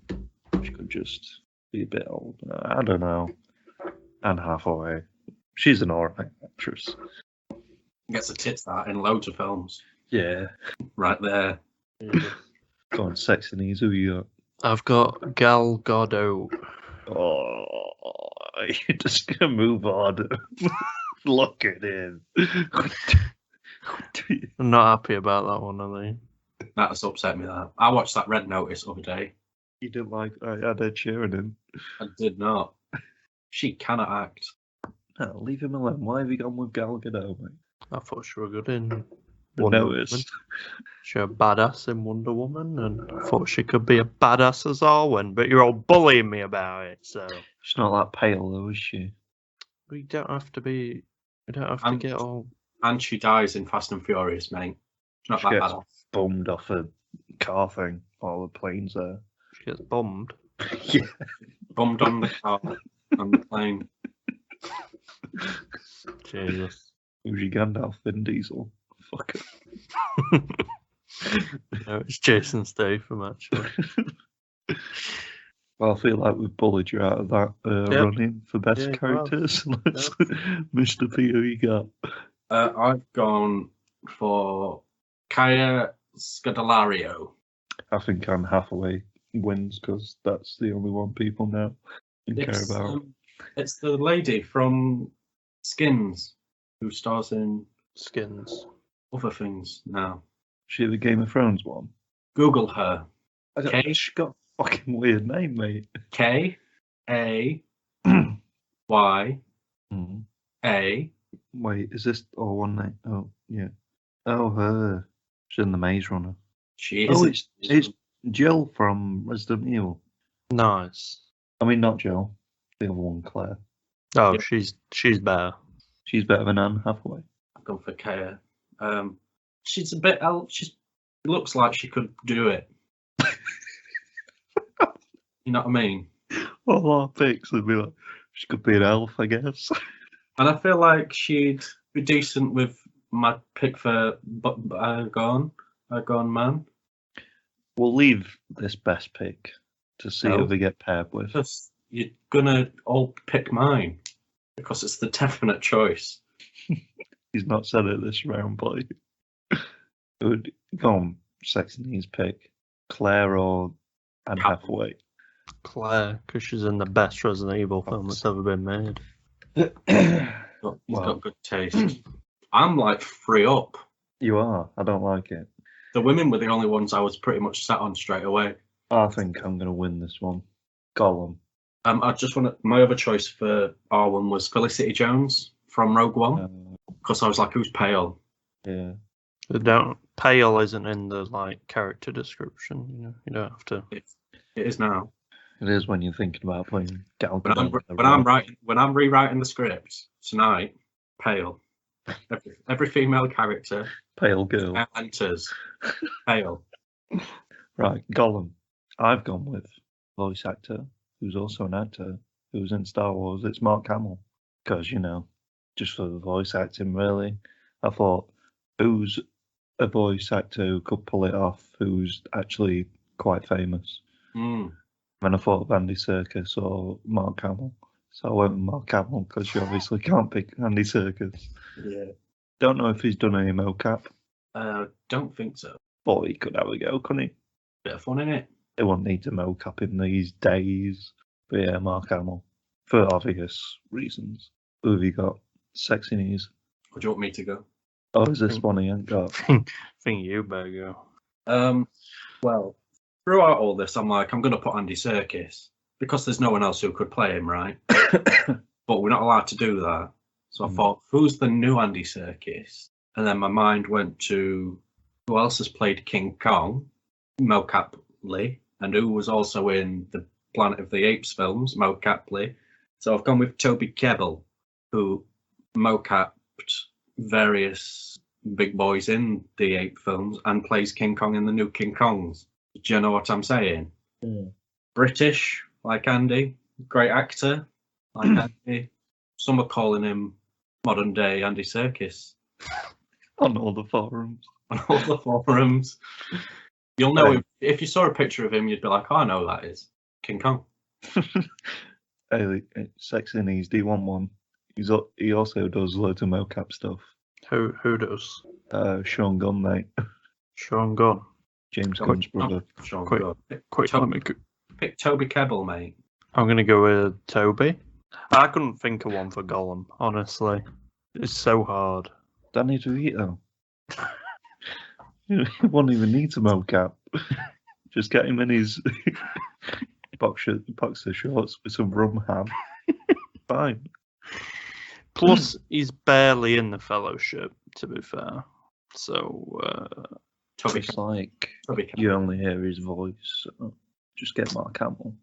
B: she could just be a bit old. I don't know. Anne Hathaway, she's an alright actress.
C: Gets her tits out in loads of films.
B: Yeah.
C: Right there.
B: Go on, Sex and Ease, who you got?
D: I've got Gal Gadot.
B: Oh, you're just gonna move on. Look at him.
D: I'm not happy about that one, are they?
C: That has upset me. That I watched that Red Notice the other day.
B: You didn't like I had Ed Sheeran in.
C: I did not. She cannot act.
B: No, leave him alone. Why have you gone with Gal Gadot, mate?
D: I thought she were good in
B: The
D: Wonder
B: Notice.
D: Woman. She was a badass in Wonder Woman, and I thought she could be a badass as Arwen, but you're all bullying me about it, so
B: She's not that pale though, is she?
D: we don't have to be. We don't have to get all.
C: And she dies in Fast and Furious, mate. She's not
B: She
C: that
B: gets
C: bad.
B: bummed off a car thing while the plane's there.
D: She gets bombed.
B: Yeah.
C: Bummed on the car on the plane.
D: Jesus.
B: Who's your Gandalf? Vin Diesel. Fuck it.
D: No, it's Jason Statham, actually.
B: Well, I feel like we've bullied you out of that running for best
D: Yeah, you have.
B: characters. Let's, Mr. P, who you got?
C: I've gone for Kaya Scodelario.
B: I think Anne Hathaway wins because that's the only one people know and care about.
C: It's the lady from Skins who stars in
D: Skins.
C: other things now.
B: She the Game of Thrones one?
C: Google her.
B: I don't,
C: Okay.
B: She got a fucking weird name, mate.
C: K-A-Y-A.
B: Mm. Wait, is this all one name? Oh, yeah. Oh, her. She's in the Maze Runner.
C: She is.
B: Oh, it's Jill from Resident Evil.
D: Nice.
B: I mean, not Jill. The other one, Claire.
D: Oh,
C: Yep.
D: she's better.
B: She's better than Anne Hathaway.
C: I've gone for Kaya. she's a bit. She looks like she could do it. You know what I mean?
B: All our picks would be like, she could be an elf, I guess.
C: And I feel like she'd be decent with my pick for Gone Man.
B: We'll leave this best pick to see
C: No.
B: who they get paired with.
C: Because you're gonna all pick mine because it's the definite choice.
B: He's not said it this round, but it would go on. Saxony's pick, Claire or Anne Hathaway.
D: Claire, because she's in the best Resident Evil film that's ever been made.
C: He's got good taste. I'm like 3 up.
B: You are. I don't like it.
C: The women were the only ones I was pretty much sat on straight away.
B: I think I'm going to win this one. Gollum.
C: I just want my other choice for R1 was Felicity Jones from Rogue One because I was like, who's pale?
B: Yeah.
D: Pale isn't in the like character description. You don't have to.
C: It is now.
B: It is when you're thinking about playing Gal Gadot.
C: When I'm rewriting the script tonight, pale. Every female character.
B: Pale girl.
C: Enters. Pale.
B: Right, Gollum. I've gone with voice actor, who's also an actor, who's in Star Wars. It's Mark Hamill. Because, just for the voice acting, really. I thought, who's a voice actor who could pull it off, who's actually quite famous?
C: Mm.
B: And I thought of Andy Serkis or Mark Hamill. So I went with Mark Hamill because you obviously can't pick Andy Serkis.
C: Yeah.
B: Don't know if he's done any mocap.
C: Don't think so.
B: But he could have a go, couldn't he?
C: Bit of fun in it.
B: They won't need to mocap in these days. But yeah, Mark Hamill. For obvious reasons. Who have you got? Sexy knees.
C: Or do you want me to go?
B: Oh, is this one he ain't got?
D: I think you better go.
C: Well, throughout all this, I'm like, I'm going to put Andy Serkis because there's no one else who could play him, right? But we're not allowed to do that. So I thought, who's the new Andy Serkis? And then my mind went to who else has played King Kong, mocap Lee, and who was also in the Planet of the Apes films, mocap Lee. So I've gone with Toby Kebbell, who mocapped various big boys in the ape films and plays King Kong in the new King Kongs. Do you know what I'm saying?
B: Mm.
C: British, like Andy, great actor, like Andy. Some are calling him modern day Andy Serkis.
B: On all the forums.
C: On all the forums. You'll know if you saw a picture of him, you'd be like, oh, I know who that is. King Kong.
B: Hey, Sexy knees, do you want one? He also does loads of mocap stuff.
D: Who does?
B: Sean Gunn, mate.
D: Sean Gunn.
B: James Gunn's brother.
C: Sean
D: Quick.
C: Gunn.
D: Let me
C: Pick Toby Kebbell, mate.
D: I'm going to go with Toby. I couldn't think of one for Gollum, honestly. It's so hard.
B: Danny DeVito. You won't even need to mocap. Just get him in his boxer shorts with some rum ham. Fine.
D: Plus, he's barely in the Fellowship, to be fair. So,
C: Toby
B: It's like
C: Kebbell.
B: you only hear his voice. So just get Mark Hamill.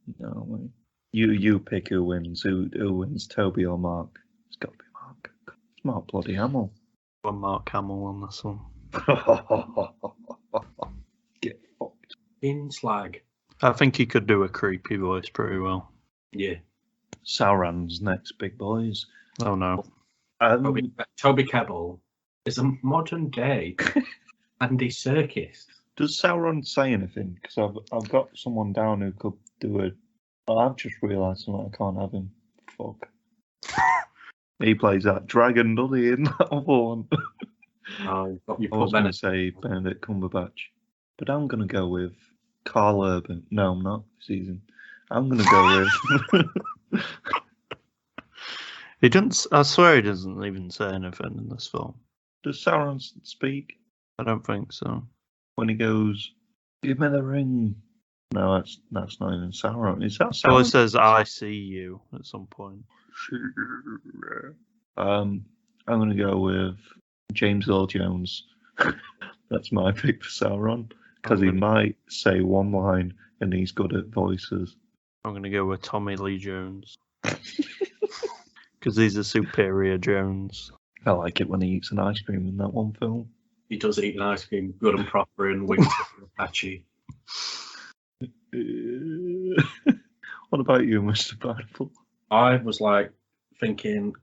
B: You pick who wins. Who wins, Toby or Mark? It's got to be Mark. It's Mark bloody Hamill.
D: one Mark Hamill on this one.
B: Get fucked.
C: In slag.
D: I think he could do a creepy voice pretty well.
C: Yeah.
B: Sauron's next, big boys.
D: Oh no.
C: Toby Kebbell is a modern day Andy Serkis.
B: Does Sauron say anything? Because I've got someone down who could do it. I've just realised something. I can't have him. Fuck. He plays that dragon, doesn't he, in that other one?
C: You
B: I
C: put
B: was going to
C: Bennett.
B: say Benedict Cumberbatch, but I'm going to go with Carl Urban. No, I'm not. Season. I'm going to go with.
D: He doesn't. I swear he doesn't even say anything in this film.
B: Does Sauron speak
D: I don't think so.
B: when he goes, "Give me the ring"? No, that's not even Sauron. Is that
D: Well, it
B: Sauron?
D: says "I see you" at some point.
B: I'm going to go with James Earl Jones. That's my pick for Sauron because he might say one line and he's good at voices.
D: I'm gonna go with Tommy Lee Jones because he's a superior Jones.
B: I like it when he eats an ice cream in that one film.
C: he does eat an ice cream good and proper and winks at Apache.
B: What about you, Mr. Pineapple?
C: I was like thinking,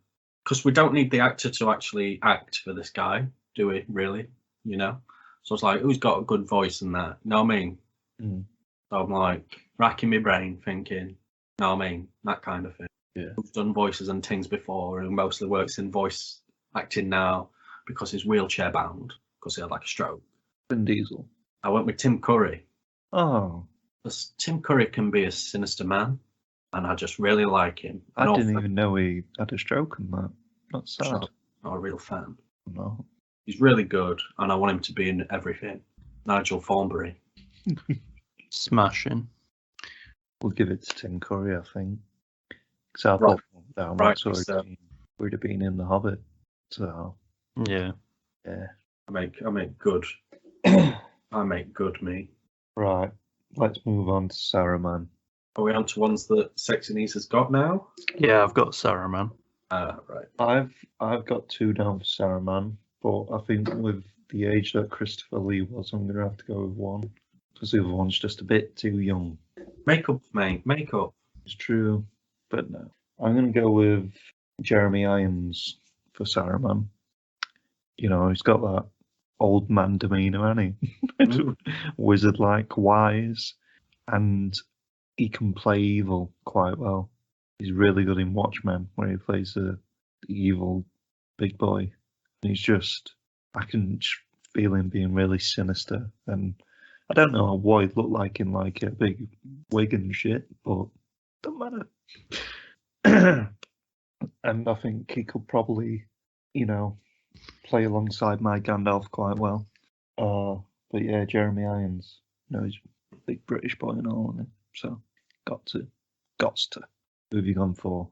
C: because we don't need the actor to actually act for this guy, do we? Really? You know? So I was like, who's got a good voice in that? You know what I mean?
B: Mm.
C: So I'm like racking my brain thinking, you know what I mean? That kind of thing.
B: Yeah.
C: Who's done voices and things before and mostly works in voice acting now because he's wheelchair bound because he had like a stroke.
B: Vin Diesel.
C: I went with Tim Curry.
B: Oh,
C: Because Tim Curry can be a sinister man, and I just really like him.
B: I
C: And
B: didn't
C: also,
B: even know he had a stroke and that. That's sad.
C: not a real fan.
B: No.
C: He's really good, and I want him to be in everything. Nigel Thornberry.
D: Smashing.
B: We'll give it to Tim Curry, I think. Because I
C: Right.
B: thought that
C: Right,
B: sort
C: so-
B: of would have been in The Hobbit. So,
D: Yeah.
B: yeah.
C: I make good. I make good me.
B: Right. Let's move on to Saruman.
C: Are we on to ones that Sexy Knees has got now?
D: Yeah, I've got Saruman.
C: Right.
B: I've got 2 down for Saruman, but I think with the age that Christopher Lee was, I'm going to have to go with 1. Because the other one's just a bit too young.
C: Makeup, mate. Makeup.
B: It's true, but no. I'm going to go with Jeremy Irons for Saruman. You know, he's got that old man demeanour, hasn't he? Wizard-like, wise, and he can play evil quite well. He's really good in Watchmen, where he plays the evil big boy. And he's just, I can just feel him being really sinister. And I don't know what he'd look like in like a big wig and shit, but don't matter. And I think he could probably, you know, play alongside my Gandalf quite well. But yeah, Jeremy Irons, you know, he's a big British boy and all, isn't he? So got to. Who have you gone for?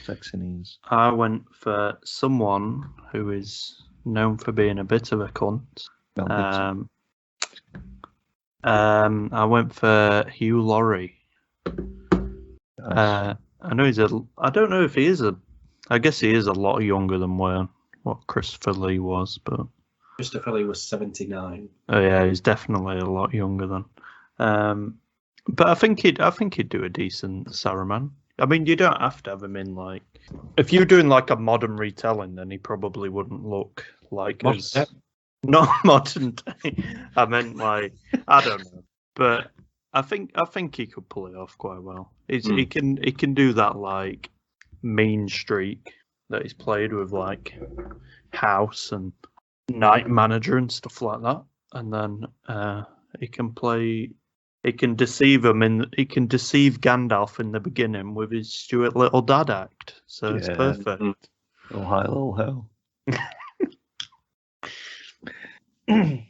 B: Sexy Knees.
D: I went for someone who is known for being a bit of a cunt.
B: Mel Gibson.
D: I went for Hugh Laurie.
B: Nice.
D: I know I don't know if he is I guess he is a lot younger than what Christopher Lee was, but
C: Christopher Lee was 79.
D: oh yeah, he's definitely a lot younger than. But I think he'd do a decent Saruman. I mean, you don't have to have him in like if you're doing like a modern retelling, then he probably wouldn't look like
C: Modern
D: as
C: day.
D: not modern day. I meant like I don't know, but I think he could pull it off quite well. He can do that like mean streak that he's played with like House and Night Manager and stuff like that, and then he can deceive Gandalf in the beginning with his Stuart Little Dad act. So it's
B: Yeah.
D: perfect.
B: Oh, hi, little hell. I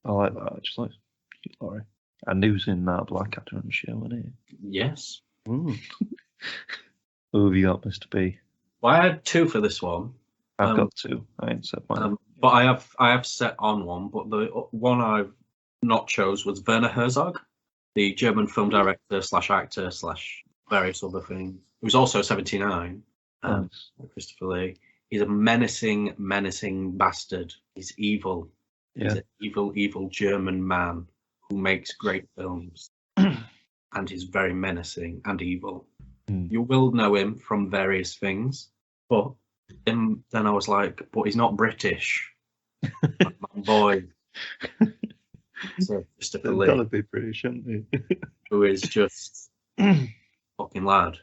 B: like that, actually. Laurie. And he was in that Blackadder and shit, wasn't he?
C: Yes.
B: Who have you got, Mr. B?
C: Well, I had 2 for this one.
B: I've got 2. I ain't said mine.
C: But I have set on one, but the one I've not chose was Werner Herzog, the German film director / actor / various other things. He was also 79.
B: Nice.
C: Christopher Lee. He's a menacing bastard. He's evil. He's
B: Yeah.
C: an evil German man who makes great films. And he's very menacing and evil. You will know him from various things, but then I was like, but he's not British. My boy. So Christopher
B: They've got to
C: Lee,
B: be British, haven't they?
C: who is just fucking lad.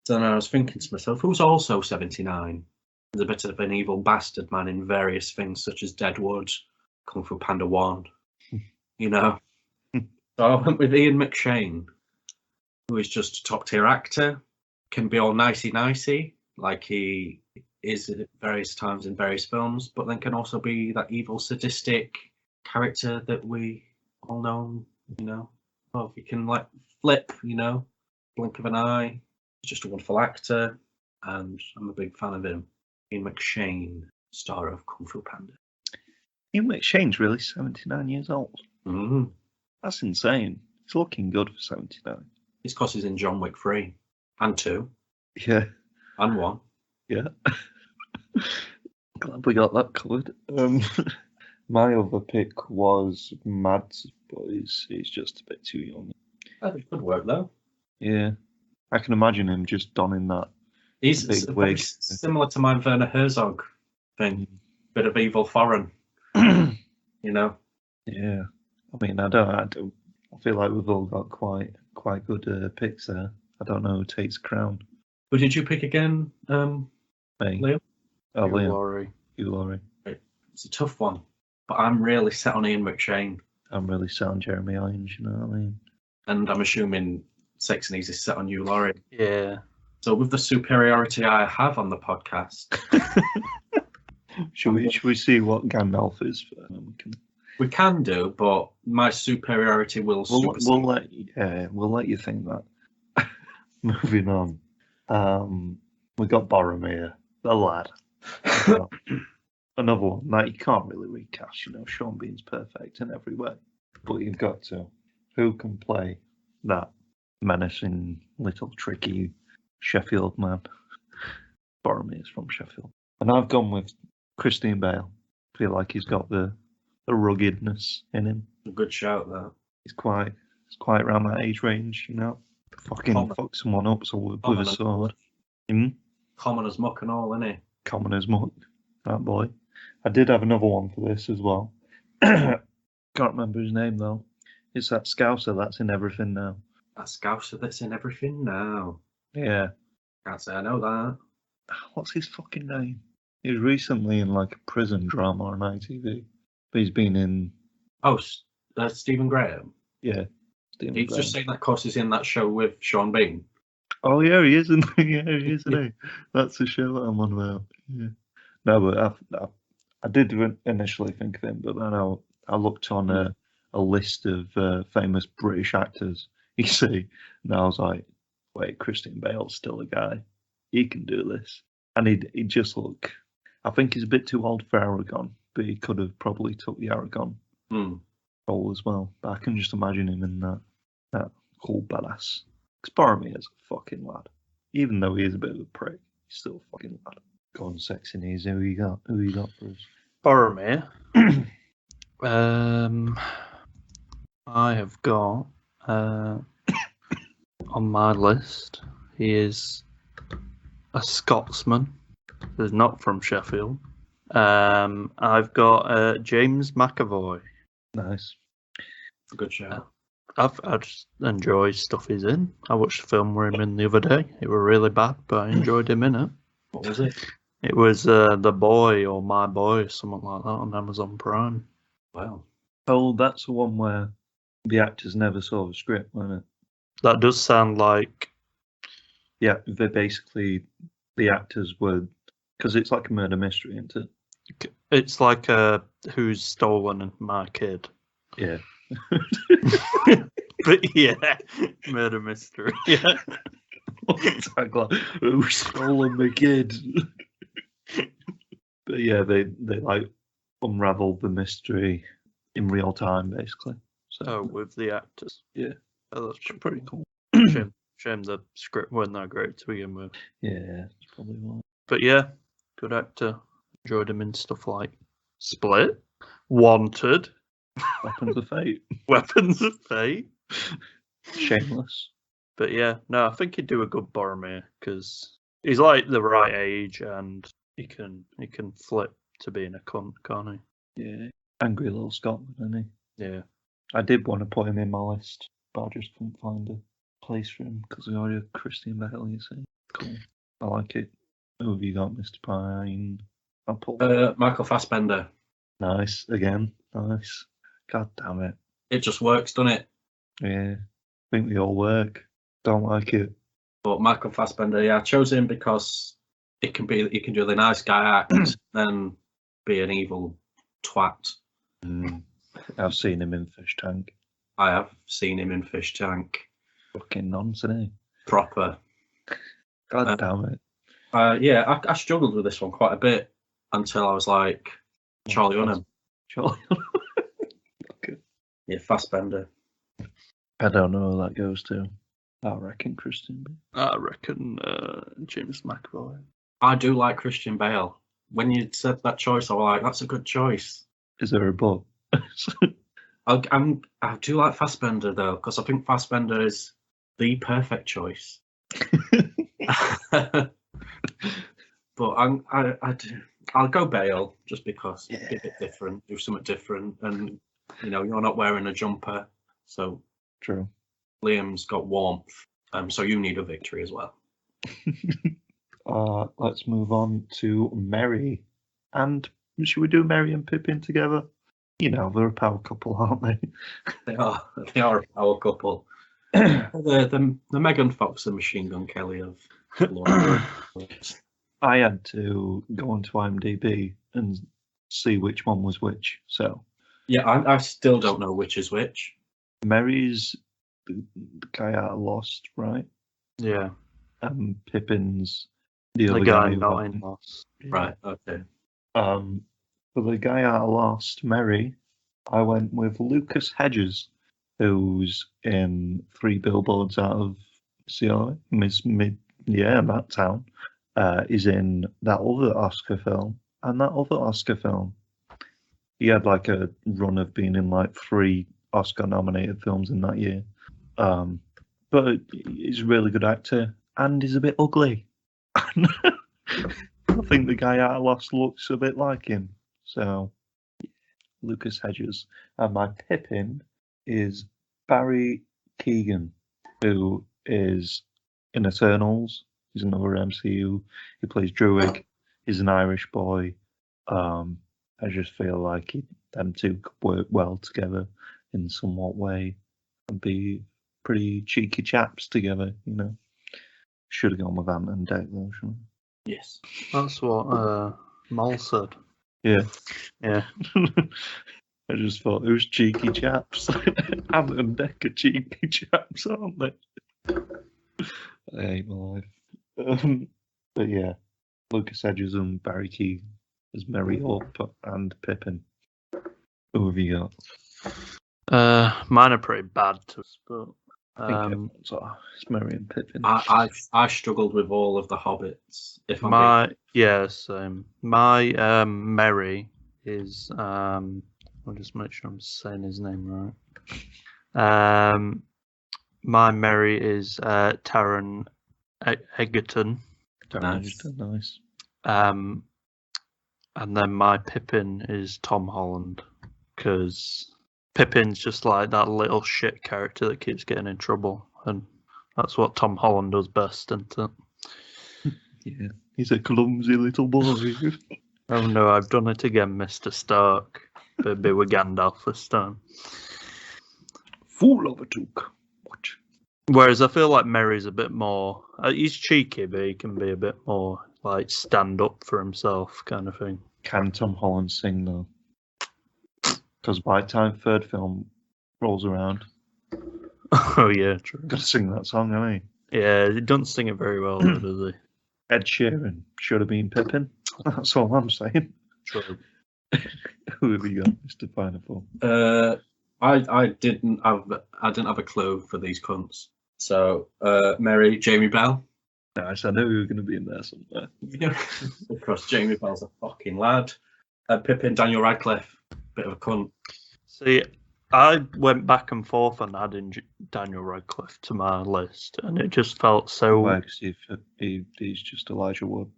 C: So then I was thinking to myself, who's also 79? He's a bit of an evil bastard man in various things such as Deadwood, Kung Fu Panda 1, you know. So I went with Ian McShane, who is just a top tier actor, can be all nicey, like he is at various times in various films, but then can also be that evil, sadistic character that we all know, you know. Well, he can like flip, you know, blink of an eye. He's just a wonderful actor, and I'm a big fan of him. Ian McShane, star of Kung Fu Panda.
B: Ian McShane's really 79 years old.
C: Mm-hmm.
B: That's insane. He's looking good for 79.
C: It's because he's in John Wick 3 and 2
B: Yeah.
C: and 1.
B: Yeah. Glad we got that covered. My other pick was Mads, but he's just a bit too young.
C: That could work though.
B: Yeah, I can imagine him just donning that.
C: He's
B: Big
C: probably
B: wig.
C: similar to my Werner Herzog thing. Bit of evil foreign, you know.
B: Yeah, I mean, I don't. I feel like we've all got quite good picks there. I don't know who takes the crown.
C: Who did you pick again,
B: Me.
C: Leo?
B: Oh, Liam.
D: Laurie.
B: You, Laurie.
C: It's a tough one, but I'm really set on Ian McShane,
B: I'm really set on Jeremy Irons, you know what I mean?
C: and I'm assuming Sex and Easy is set on you, Laurie.
D: Yeah.
C: So with the superiority I have on the podcast,
B: Should we see what Gandalf is?
C: we can do, but my superiority will supersede.
B: We'll let you think that. Moving on. We got Boromir, the lad. Another one that you can't really recast. You know, Sean Bean's perfect in every way, but you've got to. Who can play that menacing little tricky Sheffield man? Boromir's from Sheffield, and I've gone with Christian Bale. I feel like he's got the ruggedness in him.
C: A good shout, that.
B: He's quite around that age range, you know. Fuck someone up with a sword.
C: Common as muck and all, isn't he?
B: Common as muck, that boy. I did have another one for this as well. Can't remember his name though. It's that Scouser that's in everything now.
C: That Scouser that's in everything now.
B: Yeah.
C: Can't say I know that.
B: What's his fucking name? He was recently in like a prison drama on ITV. But he's been in.
C: Oh, Stephen Graham.
B: Yeah. Stephen
C: He's
B: Graham.
C: just saying that because he's in that show with Sean Bean.
B: Oh yeah, he is, isn't he? Yeah, he is, isn't he? That's the show that I'm on about. Yeah. No, but I did initially think of him, but then I looked on a list of famous British actors, you see, and I was like, wait, Christian Bale's still a guy. He can do this. And he just look, I think he's a bit too old for Aragon, but he could have probably took the Aragon role as well. But I can just imagine him in that cool badass. Because Boromir is a fucking lad. Even though he is a bit of a prick, he's still a fucking lad. Go on, Sexy Knees, who you got for us?
D: Boromir. I have got on my list. He is a Scotsman. He's not from Sheffield. I've got James McAvoy.
C: It's
B: Nice.
C: a good show.
D: I just enjoy stuff he's in. I watched a film with him in the other day. It were really bad, but I enjoyed him in it.
C: What was it?
D: It was The Boy or My Boy or something like that on Amazon Prime.
C: Wow.
B: Oh, that's the one where the actors never saw the script, wasn't it?
D: That does sound like...
B: Yeah, they basically, the actors were, because it's like a murder mystery, isn't it?
D: It's like Who's Stolen My Kid.
B: Yeah.
D: But yeah, murder mystery. Yeah.
B: Tagline, who stole my kid? But yeah, they like unraveled the mystery in real time, basically. So
D: with the actors.
B: Yeah.
D: Oh, that's
B: pretty cool.
D: Shame the script wasn't that great to begin with.
B: Yeah, that's probably why.
D: But yeah, good actor. Enjoyed him in stuff like Split, Wanted,
B: Weapons of Fate,
D: Weapons of Fate,
B: Shameless.
D: But yeah, no, I think he'd do a good Boromir because he's like the right age and he can flip to being a cunt, can't he?
B: Yeah, angry little Scotsman, isn't he?
D: Yeah.
B: I did want to put him in my list, but I just couldn't find a place for him because we already have Christian Bale, you see. Cool. I like it. Who have you got, Mr. Pine?
C: Michael Fassbender.
B: Nice. Again. Nice. God damn it.
C: It just works, doesn't it?
B: Yeah. I think we all work. Don't like it.
C: But Michael Fassbender, yeah, I chose him because he can do the nice guy act, then be an evil twat.
B: I've seen him in Fish Tank.
C: I have seen him in Fish Tank.
B: Fucking nonsense, eh?
C: Proper.
B: God damn it.
C: Yeah, I struggled with this one quite a bit until I was like, Charlie Hunnam.
B: Charlie Okay.
C: Yeah, Fassbender.
B: I don't know who that goes to. I reckon Christian Bale.
D: I reckon James McAvoy.
C: I do like Christian Bale. When you said that choice, I was like, that's a good choice.
B: Is there a but?
C: I do like Fassbender though, because I think Fassbender is the perfect choice. But I'll go Bale just because be a bit different, do something different, and you're not wearing a jumper, so
B: True.
C: Liam's got warmth, so you need a victory as well.
B: Let's move on to Merry. And should we do Merry and Pippin together? They're a power couple, aren't they?
C: They are a power couple. the Megan Fox and Machine Gun Kelly of Lord.
B: I had to go onto IMDb and see which one was which. So
C: yeah, I still don't know which is which.
B: Merry's the guy out of Lost, right?
D: Yeah.
B: Pippin's the other
D: The guy
B: who
D: not
B: went-
D: in Lost.
C: Right, okay.
B: For the guy out of Lost, Merry, I went with Lucas Hedges, who's in 3 Billboards Out of CI, that town. Is in that other Oscar film and that other Oscar film. He had like a run of being in like 3 Oscar-nominated films in that year. But he's a really good actor and he's a bit ugly. I think the guy out of Lost looks a bit like him. So, Lucas Hedges. And my Pippin is Barry Keoghan, who is in Eternals. He's another MCU. He plays Druig. He's an Irish boy. I just feel like them two could work well together in somewhat way and be pretty cheeky chaps together, Should have gone with Ant and Dec though, shouldn't I?
C: Yes.
D: That's what Mal said.
B: Yeah.
D: Yeah.
B: I just thought, who's cheeky chaps? Ant and Dec are cheeky chaps, aren't they? I hate my life. But yeah, Lucas Hedges and Barry Keoghan as Merry Up and Pippin. Who have you got?
D: Mine are pretty bad to us, but
B: I think everyone's are. It's Merry and Pippin.
C: I struggled with all of the Hobbits. If I'm
D: my Merry is I'll just make sure I'm saying his name right. My Merry is Taron Egerton.
B: Nice.
D: And then my Pippin is Tom Holland, because Pippin's just like that little shit character that keeps getting in trouble, and that's what Tom Holland does best, isn't it?
B: Yeah, he's a clumsy little boy.
D: Oh no, I've done it again, Mr. Stark. Maybe with Gandalf this time.
B: Fool of a took. Watch.
D: Whereas I feel like Merry's a bit more. He's cheeky, but he can be a bit more like stand up for himself kind of thing.
B: Can Tom Holland sing though? Because by the time 3rd film rolls around,
D: Oh yeah, true.
B: gotta sing that song, haven't he?
D: Yeah, he doesn't sing it very well, though, does he?
B: Ed Sheeran should have been Pippin. That's all I'm saying.
D: True.
B: Who have you got, Mr. Pineapple?
C: I didn't have a clue for these cunts. So Merry, Jamie Bell.
B: Nice, I knew you were going to be in there somewhere.
C: Because Jamie Bell's a fucking lad. Pippin, Daniel Radcliffe, bit of a cunt.
D: See, I went back and forth on adding Daniel Radcliffe to my list, and it just felt so.
B: Why? Because he's just Elijah Wood.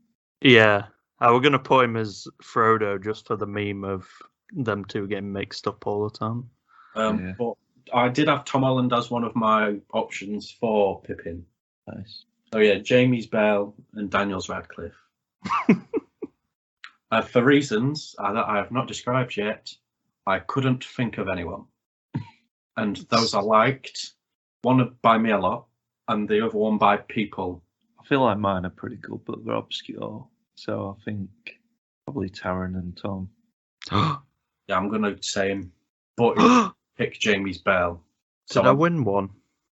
D: Yeah, I was gonna put him as Frodo just for the meme of them two getting mixed up all the time.
B: Yeah.
C: But I did have Tom Holland as one of my options for Pippin.
B: Nice.
C: Oh yeah, Jamie's Bell and Daniel's Radcliffe. For reasons that I have not described yet, I couldn't think of anyone. And those I liked, one by me a lot, and the other one by people.
B: I feel like mine are pretty good, but they're obscure. So I think probably Taron and Tom.
C: Yeah, I'm going to say him, but pick Jamie's Bell.
D: Did I win one?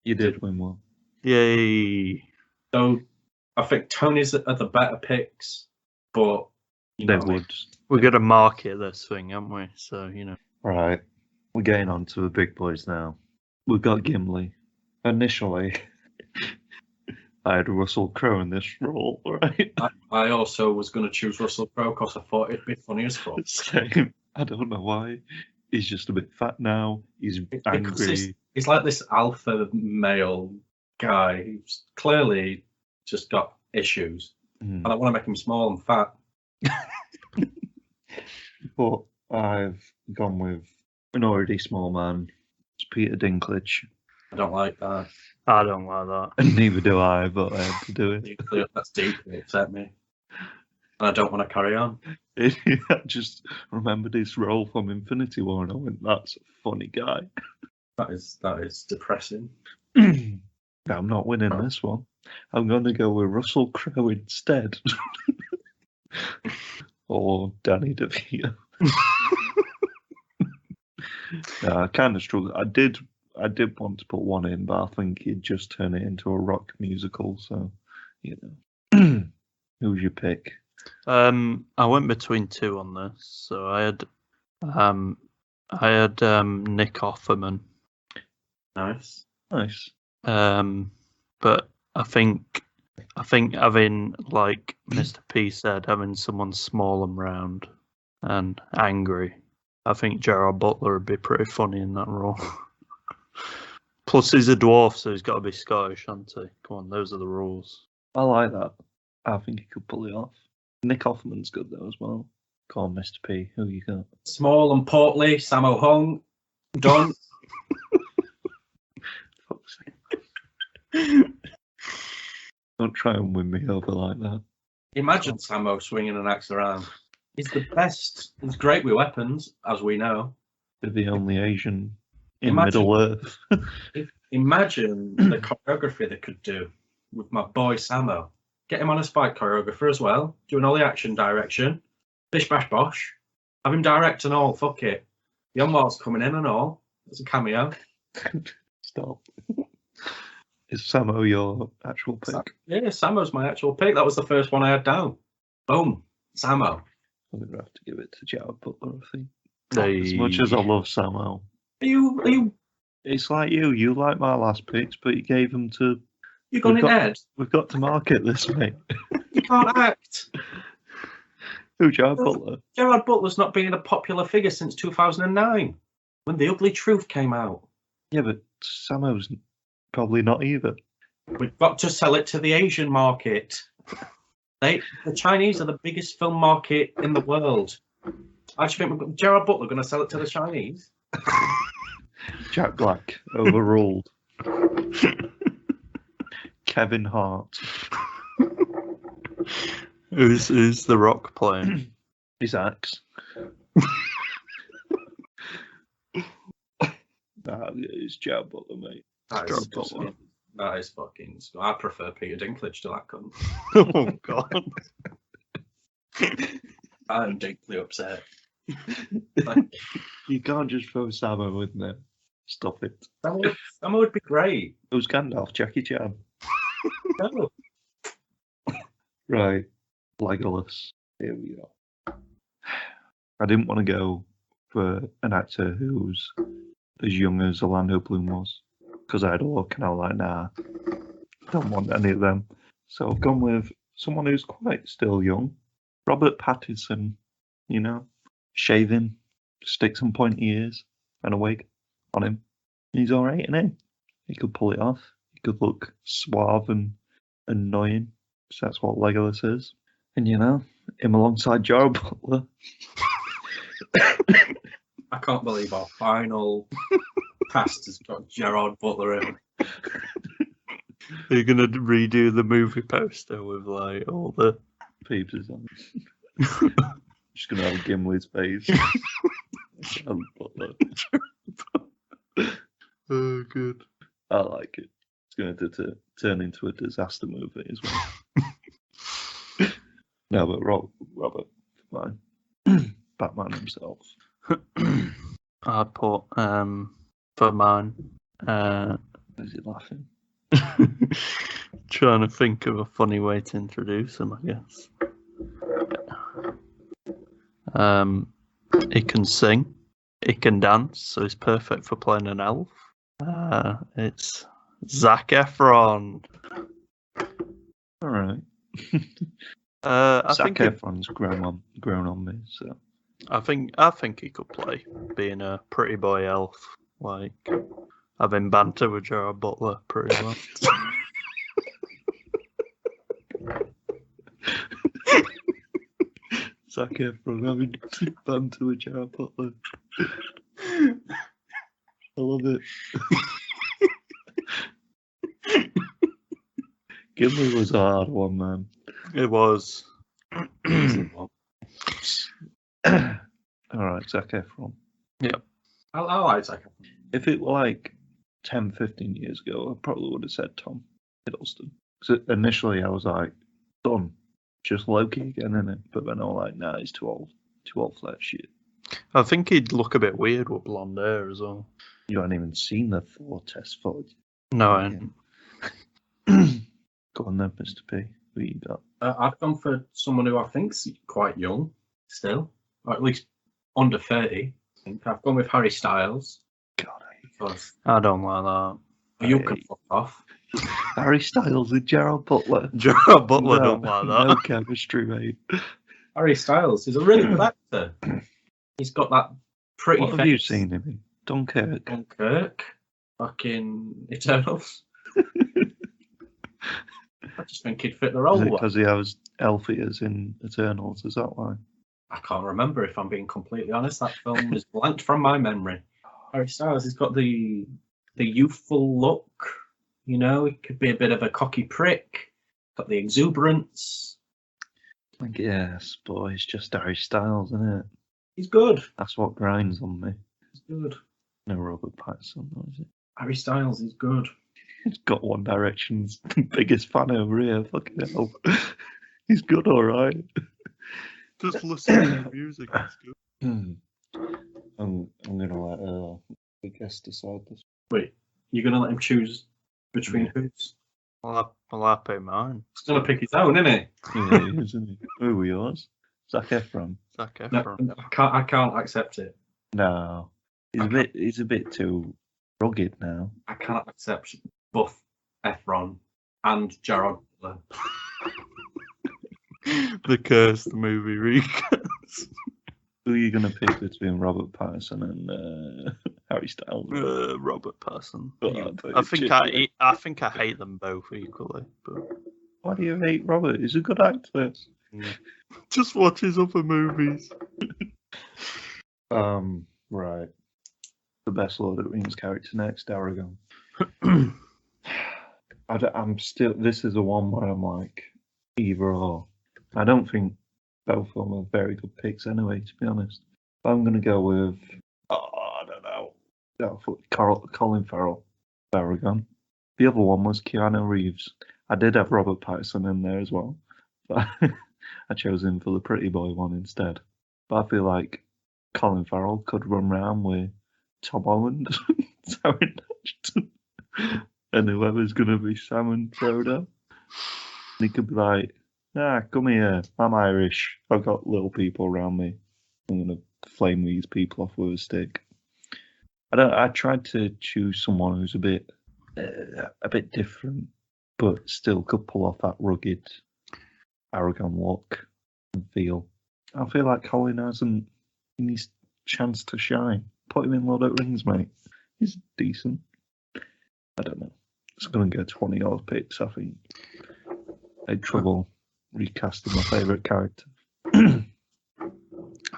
B: You did win one.
D: Yay!
C: So I think Tony's are the better picks, but you know
B: They
C: what I mean.
B: would.
D: We're gonna market this thing, aren't we? So
B: Right. We're getting on to the big boys now. We've got Gimli. Initially, I had Russell Crowe in this role, right?
C: I also was going to choose Russell Crowe because I thought it'd be funny as fuck.
B: Same. I don't know why. He's just a bit fat now. He's
C: It's because
B: angry.
C: he's like this alpha male guy who's clearly just got issues.
B: Mm.
C: And I want to make him small and fat.
B: But I've gone with an already small man. It's Peter Dinklage.
C: I don't like that.
D: I don't like that.
B: And neither do I, but I have to do it.
C: That's deeply upset me. And I don't want to carry on.
B: I just remembered his role from Infinity War and I went, that's a funny guy.
C: That is depressing.
B: I'm not winning this one. I'm going to go with Russell Crowe instead. Or Danny DeVito. I kind of struggled. I did want to put one in, but I think he'd just turn it into a rock musical. So, you know, who's your pick?
D: I went between two on this. So I had Nick Offerman.
C: Nice.
D: But I think having, like Mr. P said, having someone small and round and angry, I think Gerard Butler would be pretty funny in that role. Plus, he's a dwarf, so he's got to be Scottish, hasn't he? Come on, those are the rules.
B: I like that. I think he could pull it off. Nick Offerman's good though as well. Go on, Mr. P. Who you got?
C: Small and portly, Sammo Hung. Done.
B: Fuck's sake. Don't try and win me over like that.
C: Imagine Sammo swinging an axe around. He's the best. He's great with weapons, as we know.
B: They're the only Asian in
C: Imagine-
B: Middle Earth.
C: Imagine the choreography they could do with my boy Sammo. Get him on a spike choreographer as well, doing all the action direction. Bish bash bosh. Have him direct and all, fuck it. Yonwar's coming in and all. It's a cameo.
B: Stop. Is Samo your actual pick?
C: Yeah, Sammo's my actual pick. That was the first one I had down. Boom. Sammo.
B: I'm going to have to give it to Jared Butler, I think.
D: They-
B: As much as I love Samo.
C: Are you
B: It's like you. You like my last picks, but you gave them to...
C: you gone
B: We've
C: in
B: got-
C: head?
B: We've got to market this, mate.
C: You can't act.
B: Who, Jared Butler?
C: Gerard Butler's not been a popular figure since 2009, when The Ugly Truth came out.
B: Yeah, but Samo's probably not either.
C: We've got to sell it to the Asian market. The Chinese are the biggest film market in the world. I actually think Gerard Butler going to sell it to the Chinese.
B: Jack Black, overruled. Kevin Hart.
D: Who's The Rock playing?
B: His axe. Nah, it's Jared Butler, mate.
C: That
B: Gerard Butler.
C: is fucking. I prefer Peter Dinklage to that cunt.
D: Oh God!
C: I'm deeply upset.
B: You can't just throw Samo in there. Stop it.
C: That would be great.
B: Who's Gandalf? Jackie Chan.
C: No.
B: Right. Legolas. Here we go. I didn't want to go for an actor who's as young as Orlando Bloom was, because I had a look and I was like, nah, don't want any of them. So I've gone with someone who's quite still young. Robert Pattinson, you know, shaving, stick some pointy ears and a wig on him. He's alright, isn't he? He could pull it off. He could look suave and annoying, so that's what Legolas is. And you know, him alongside Gerard Butler.
C: I can't believe our final cast has got Gerard Butler in.
D: Are you gonna redo the movie poster with like all the?
B: Peeps is on. Just gonna have Gimli's face. Gerard Butler.
D: Oh, good.
B: I like it. It's going to turn into a disaster movie as well. No, but Robert, fine. Batman himself.
D: I'd put for mine.
B: Is he laughing?
D: Trying to think of a funny way to introduce him, I guess. He can sing, he can dance, so he's perfect for playing an elf. It's Zac Efron.
B: All right.
D: I
B: Zac
D: think if,
B: Efron's grown on me, so
D: I think he could play being a pretty boy elf, like having banter with Gerard Butler pretty well.
B: Zac Efron having banter with Gerard Butler. I love it. Gimli was a hard one, man.
D: It was.
B: Alright, Zac Efron.
C: I like Zac Efron.
B: If it were like 10, 15 years ago, I probably would have said Tom Hiddleston. Because initially I was like, done. Just Loki again, innit? But then I was like, nah, he's too old. Too old for that shit.
D: I think he'd look a bit weird with blonde hair as well.
B: You haven't even seen the Thor test footage.
D: No, I haven't.
B: Go on then, Mr. P. Who you got?
C: I've gone for someone who I think's quite young still, or at least under 30. I think I've gone with Harry Styles.
B: God,
C: Because
D: I don't like that.
C: you can fuck off.
B: Harry Styles and Gerard Butler.
D: Gerard Butler
B: No,
D: don't like that.
B: No chemistry, mate.
C: Harry Styles is a really good actor. He's got that pretty
B: What
C: face.
B: have you seen him in? Dunkirk.
C: Dunkirk, fucking Eternals. I just think he'd fit the role
B: Is it
C: well.
B: because he has elf ears in Eternals? Is that why?
C: I can't remember, if I'm being completely honest. That film is blanked from my memory. Harry Styles, he's got the youthful look. You know, he could be a bit of a cocky prick. Got the exuberance.
B: I guess, but it's just Harry Styles, isn't it?
C: He's good.
B: That's what grinds on me.
C: He's good.
B: No Robert Pattinson, though, is it?
C: Harry Styles is good.
B: He's got One Direction's biggest fan over here. Fucking hell. He's good, alright.
D: Just listen to the music. It's good.
B: I'm gonna let the guest decide this.
C: Wait, you're going to let him choose between who's?
D: Well, I pay mine.
C: He's going to pick his own, isn't he?
B: Yeah, he is, isn't he? Who were yours? Zac Efron.
D: Zac
C: No,
D: Efron.
C: I can't accept it.
B: No. He's a bit too rugged now.
C: I can't accept both Efron and Gerard Butler.
D: The Curse, the movie recast.
B: Who are you gonna pick between Robert Pattinson and Harry Styles?
D: Robert Pattinson.
B: Oh,
D: I think I hate them both equally. But
B: Why do you hate Robert? He's a good actor.
D: just watch his other movies.
B: Right. The best Lord of the Rings character next, Aragon. I'm still. This is the one where I'm like either or. I don't think both of them are very good picks anyway, to be honest. But I'm gonna go with. I don't know. Colin Farrell, Aragon. The other one was Keanu Reeves. I did have Robert Pattinson in there as well, but I chose him for the pretty boy one instead. But I feel like Colin Farrell could run around with Tom Holland, Taron Egerton, and whoever's going to be Sam and Frodo. And he could be like, come here, I'm Irish, I've got little people around me. I'm going to flame these people off with a stick. I tried to choose someone who's a bit different, but still could pull off that rugged, arrogant look and feel. I feel like Colin hasn't his chance to shine. Put him in Lord of the Rings, mate. He's decent. I don't know. It's going to go 20 odd picks, I think. I had trouble recasting my favourite character.
D: I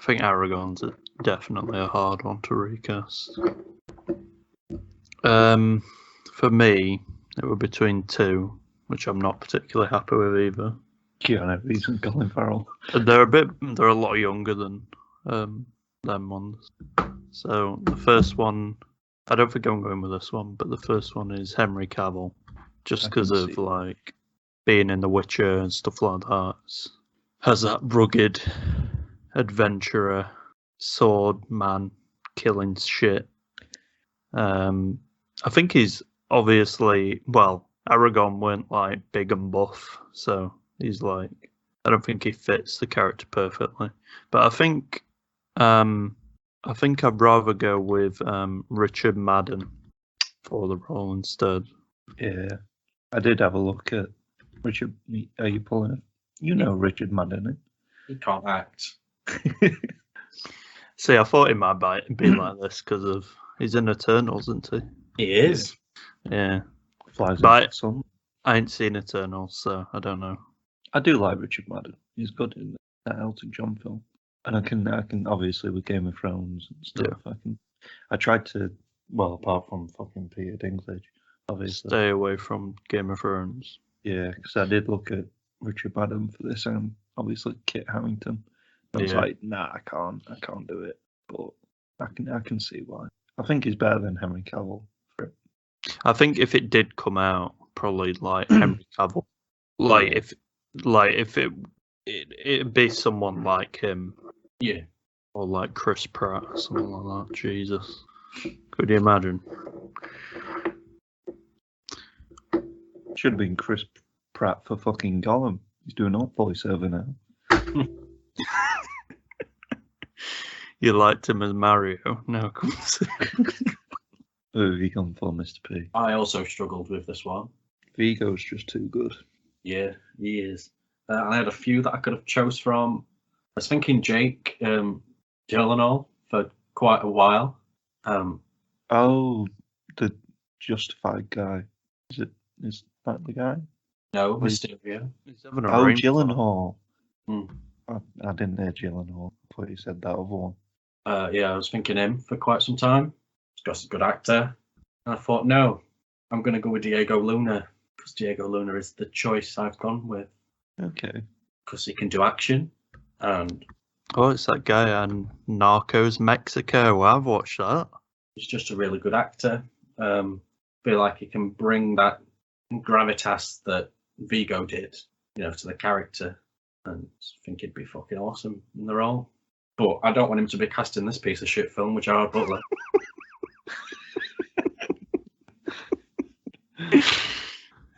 D: think Aragon's definitely a hard one to recast. For me, it were between two, which I'm not particularly happy with either.
B: Keanu Reeves and Colin Farrell.
D: They're a lot younger than them ones. So the first one, I don't think I'm going with this one, but the first one is Henry Cavill, just because of like being in The Witcher and stuff like that. Has that rugged adventurer, sword man, killing shit. I think he's obviously, well, Aragon weren't like big and buff, so he's like, I don't think he fits the character perfectly. But I think I'd rather go with Richard Madden for the role instead.
B: Yeah. I did have a look at Richard. Are you pulling it? You know Richard Madden,
C: He can't act.
D: See, I thought he might be like this because of he's in Eternals, isn't he?
C: He is.
D: Yeah.
B: Flies
D: But
B: into the sun.
D: I ain't seen Eternals, so I don't know.
B: I do like Richard Madden. He's good in that Elton John film. And I can obviously with Game of Thrones and stuff. I tried to, well, apart from fucking Peter Dinklage, obviously.
D: Stay away from Game of Thrones.
B: Yeah, because I did look at Richard Madden for this, and obviously Kit Harington. I was
D: Yeah.
B: like, nah, I can't do it. But I can see why. I think he's better than Henry Cavill.
D: I think if it did come out, probably like Henry Cavill. If it'd be someone like him.
C: Yeah.
D: Or like Chris Pratt or something like that. Jesus. Could you imagine?
B: Should have been Chris Pratt for fucking Gollum. He's doing all voiceover now.
D: You liked him as Mario. Now comes.
B: Who have you gone for, Mr. P?
C: I also struggled with this one.
B: Vigo's just too good.
C: Yeah, he is. I had a few that I could have chose from. I was thinking Jake Gyllenhaal for quite a while.
B: Oh, the Justified guy. Is that the guy?
C: No,
B: Wait.
C: Mysterio.
D: He's having a
B: Oh,
D: rain
B: Gyllenhaal.
C: Hmm.
B: I didn't hear Gyllenhaal. I thought you said that other one.
C: Yeah, I was thinking him for quite some time. He's got a good actor. And I thought, no, I'm going to go with Diego Luna. Because Diego Luna is the choice I've gone with.
B: Okay.
C: Because he can do action. And
D: Oh, it's that guy on Narcos Mexico. I've watched that.
C: he's just a really good actor. Feel like he can bring that gravitas that Vigo did, to the character. And I think he'd be fucking awesome in the role. But I don't want him to be cast in this piece of shit film with Gerard Butler.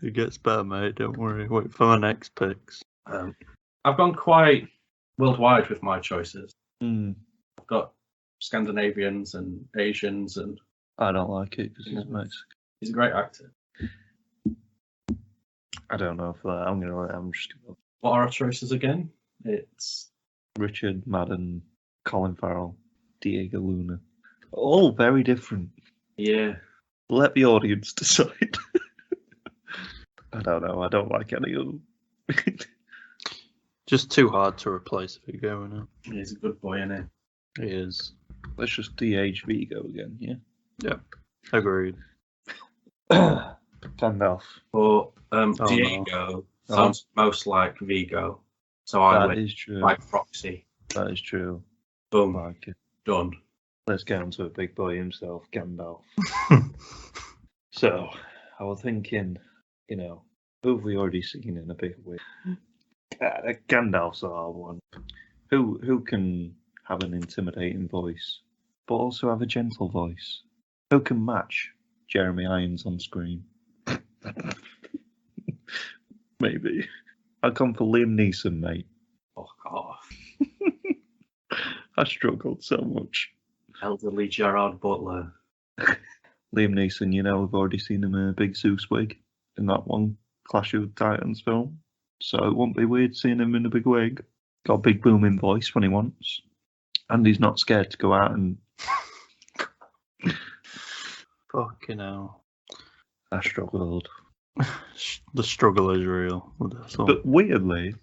D: It gets better, mate. Don't worry. Wait for my next picks.
C: I've gone quite worldwide with my choices.
B: Hmm.
C: I've got Scandinavians and Asians, and
B: I don't like it because he's Mexican.
C: he's a great actor.
B: I don't know for that. I'm just gonna
C: What are our choices again? It's
B: Richard Madden, Colin Farrell, Diego Luna. All very different.
C: yeah.
B: Let the audience decide. I don't know. I don't like any of them.
D: Just too hard to replace Vigo, isn't
C: He's a good boy, isn't
D: it? He is.
B: Let's just de-age Vigo again, yeah?
D: Agreed.
B: Gandalf.
C: But
D: no.
C: Diego sounds most like Vigo, so I
B: That
C: went
B: is true.
C: by proxy.
B: That is true.
C: Boom,
B: Like it.
C: done.
B: Let's get on to a big boy himself, Gandalf. So, I was thinking, who have we already seen in a big way? Gandalf's a hard one. Who can have an intimidating voice, but also have a gentle voice? Who can match Jeremy Irons on screen? Maybe. I'd come for Liam Neeson, mate.
C: Fuck off.
B: I struggled so much.
C: Elderly Gerard Butler.
B: Liam Neeson, we've already seen him in a big Zeus wig in that one Clash of Titans film. So it won't be weird seeing him in a big wig. Got a big booming voice when he wants. And he's not scared to go out and...
D: Fucking hell.
B: I struggled.
D: The struggle is real with this one.
B: But weirdly,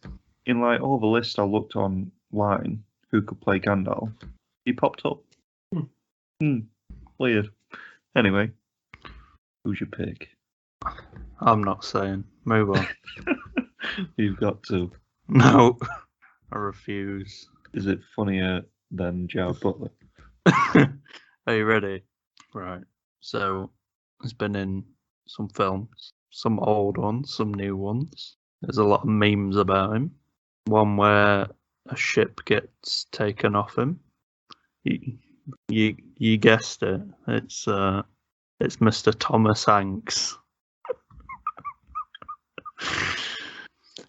B: in all the lists I looked online, who could play Gandalf, he popped up. Weird. Anyway, who's your pick?
D: I'm not saying. Move on.
B: You've got to.
D: No. I refuse.
B: Is it funnier than Gerard Butler?
D: Are you ready? Right. So, he's been in some films. Some old ones, some new ones. There's a lot of memes about him. One where a ship gets taken off him. You guessed it. It's Mr. Thomas Hanks.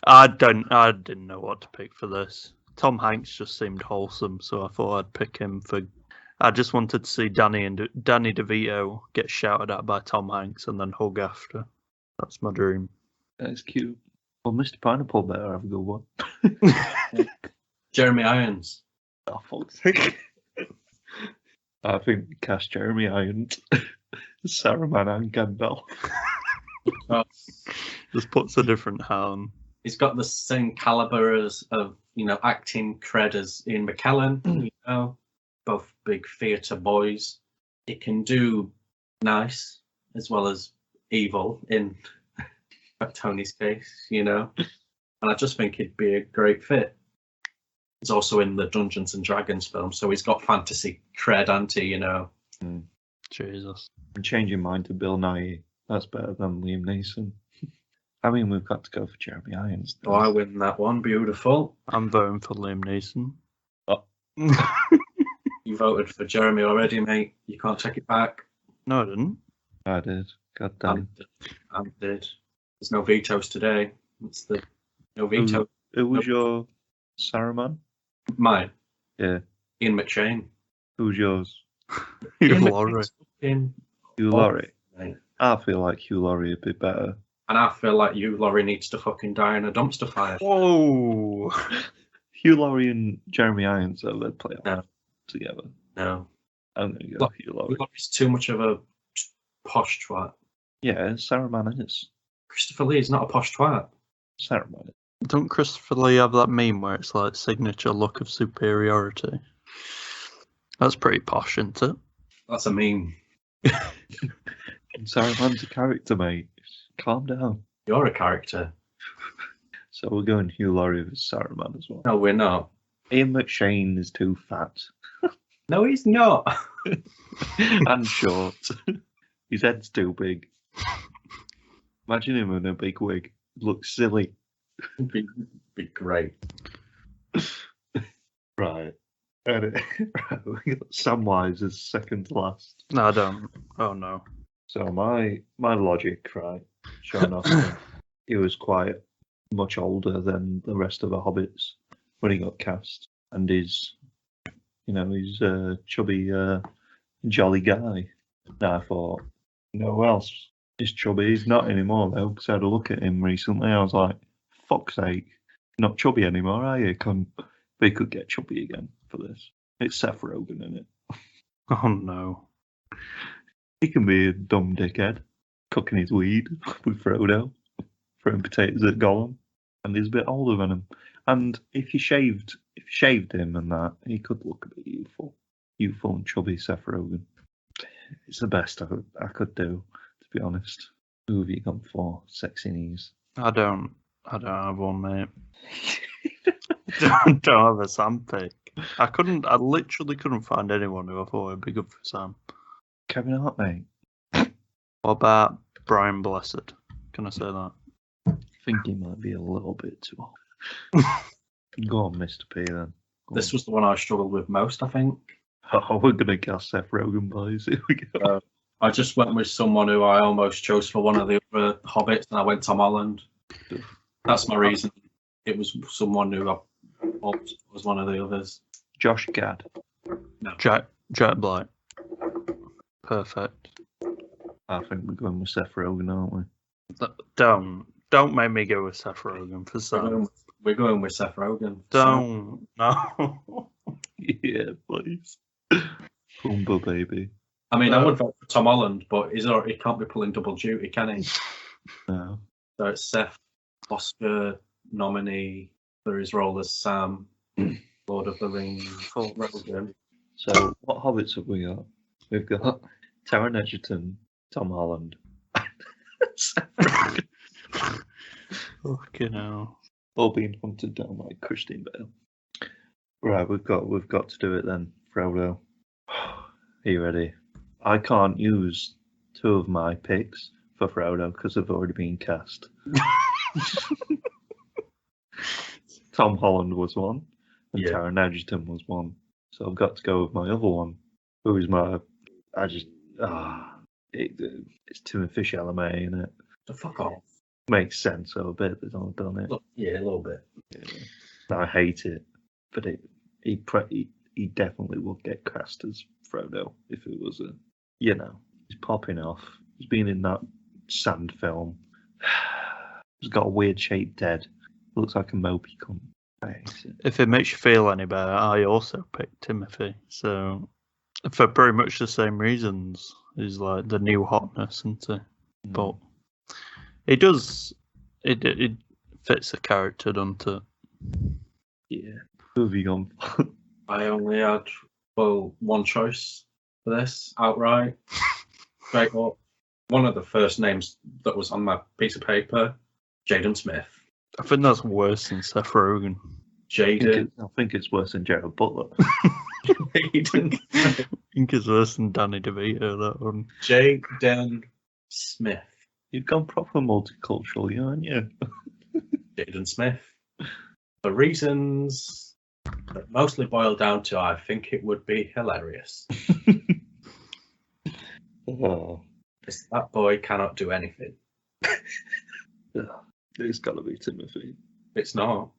D: I didn't know what to pick for this. Tom Hanks just seemed wholesome, so I thought I'd pick him for. I just wanted to see Danny DeVito get shouted at by Tom Hanks and then hug after. That's my dream.
B: That's cute. Well, Mr. Pineapple better have a good one.
C: Jeremy Irons.
B: Oh, fuck's sake. I think we cast Jeremy Irons, Saruman, and Gandalf.
C: Well,
D: Just puts a different hat on.
C: he's got the same caliber of acting cred as Ian McKellen. Both big theatre boys. He can do nice as well as evil in Tony's case, and I just think he'd be a great fit. He's also in the Dungeons and Dragons film, so he's got fantasy cred, hasn't he?
D: Jesus.
B: I'm changing mine to Bill Nighy. That's better than Liam Neeson. I mean, we've got to go for Jeremy Irons.
C: Oh, I win that one. Beautiful.
D: I'm voting for Liam Neeson.
B: Oh.
C: You voted for Jeremy already, mate. You can't take it back.
D: No, I didn't.
B: I did. God damn.
C: I did. There's no vetoes today. It's the no veto.
B: Who was your Saruman?
C: Mine.
B: Yeah.
C: Ian McShane.
B: Who's yours?
D: Hugh
C: Ian
D: Laurie.
C: McShane's fucking
B: Hugh Laurie.
C: mate.
B: I feel like Hugh Laurie would be better.
C: And I feel like you, Laurie, needs to fucking die in a dumpster fire.
D: Whoa!
B: Hugh Laurie and Jeremy Irons, though, they'd play off together.
C: No.
B: I'm going to go Hugh Laurie.
C: Laurie's too much of a posh twat.
B: Yeah, Saruman is.
C: Christopher Lee is not a posh twat.
B: Saruman is.
D: Don't Christopher Lee have that meme where it's like signature look of superiority? That's pretty posh, isn't it?
C: That's a meme.
B: Saruman's a character, mate. Calm down.
C: You're a character.
B: So we're going Hugh Laurie with Saruman as well.
C: No, we're not.
B: Ian McShane is too fat
C: No, he's not.
B: and short. His head's too big. Imagine him in a big wig. Looks silly.
C: be great.
B: Right. Right, we got Samwise as second to last.
D: No, I don't. Oh no.
B: So my logic, right, showing off, he was quite much older than the rest of the hobbits when he got cast, and he's a chubby, jolly guy. Now I thought, who else is chubby? He's not anymore though, because I had a look at him recently. I was like, fuck's sake, not chubby anymore, are you? But he could get chubby again for this. It's Seth Rogen in it.
D: Oh no.
B: He can be a dumb dickhead, cooking his weed with Frodo, throwing potatoes at Gollum, and he's a bit older than him. And if you shaved him and that, he could look a bit youthful and chubby. Seth Rogen. It's the best I could do, to be honest. Who have you gone for? Sexy knees.
D: I don't have one, mate. don't have a Sam pick. I literally couldn't find anyone who I thought would be good for Sam.
B: Kevin Hart, mate.
D: What about Brian Blessed? Can I say that?
B: I think he might be a little bit too old. Go on, Mr. P, then.
C: This was the one I struggled with most, I think.
B: Oh, we're going to cast Seth Rogen, boys. Here we go.
C: I just went with someone who I almost chose for one of the other Hobbits, and I went Tom Holland. That's my reason. It was someone who I hoped was one of the others.
B: Josh Gad.
C: No.
D: Jack Black. Perfect.
B: I think we're going with Seth Rogen, aren't we?
D: Don't make me go with Seth Rogen for Sam.
C: We're going with Seth Rogen.
D: Don't. No.
B: Yeah, please. Humble baby.
C: I mean, I would vote for Tom Holland, but he can't be pulling double duty, can he?
B: No.
C: So it's Seth, Oscar nominee for his role as Sam, Lord of the Rings, Rogen.
B: So, what hobbits have we got? We've got Taron Egerton, Tom Holland, Seth Rogen,
D: Fucking hell.
B: all being hunted down by Christine Bale. Right, we've got to do it then, Frodo. Are you ready? I can't use two of my picks for Frodo because they've already been cast. Tom Holland was one, and
C: Yeah.
B: Taron Egerton was one. So I've got to go with my other one, who is it's Timothy Chalamet, isn't it?
C: So fuck off.
B: Makes sense a bit. They've all done it.
C: Yeah, a little bit.
B: Yeah. I hate it, but he definitely would get cast as Frodo if it was he's popping off. He's been in that sand film. He's got a weird shaped head. Looks like a mopey cunt. I hate it.
D: If it makes you feel any better, I also picked Timothy. So For pretty much the same reasons. He's like the new hotness, isn't he? But it does. It fits the character, doesn't it?
B: Yeah. Who have you gone for?
C: I only had one choice for this outright. Straight up. One of the first names that was on my piece of paper, Jaden Smith.
D: I think that's worse than Seth Rogen.
C: Jaden.
B: I think it's worse than Gerald Butler.
C: Jaden.
D: I think it's worse than Danny DeVito, that one.
C: Jaden Smith.
B: You've gone proper multicultural, haven't you?
C: Jaden Smith. For reasons that mostly boil down to I think it would be hilarious.
B: Oh,
C: Because that boy cannot do anything.
B: it's got to be Timothy.
C: It's not.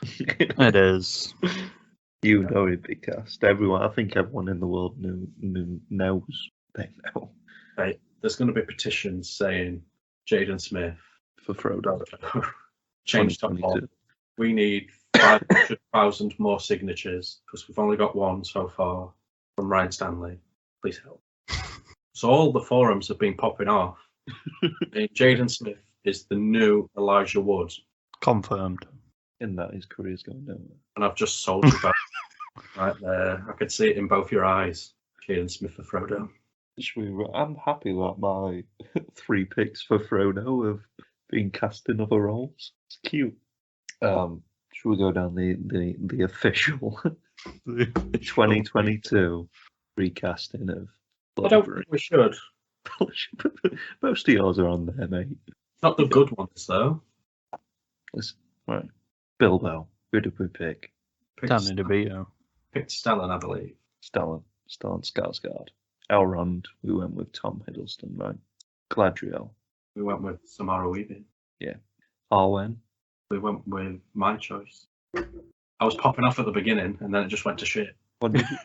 D: It is.
B: You know it'd be cast. Everyone, I think everyone in the world knows. They know.
C: Right. There's going to be petitions saying Jaden Smith
B: For Frodo.
C: change top
B: 2022.
C: We need 500,000 more signatures because we've only got one so far from Ryan Stanley. Please help. So all the forums have been popping off. And Jaden Smith is the new Elijah Wood.
D: Confirmed.
B: In that his career's going nowhere.
C: And I've just sold you both right there. I could see it in both your eyes. Jaden Smith for Frodo.
B: I'm happy that my 3 picks for Frodo have been cast in other roles. It's cute. Should we go down the official 2022 recasting of
C: I don't think we should.
B: Most of yours are on there, mate.
C: Not the good ones, though.
B: Listen, right. Bilbo. Who did we pick?
D: Danny DeVito.
C: Picked Stellan, I believe.
B: Stellan Skarsgård. Elrond, we went with Tom Hiddleston, right? Galadriel.
C: We went with Samara Weaving.
B: Arwen.
C: We went with my choice. I was popping off at the beginning, and then it just went to shit.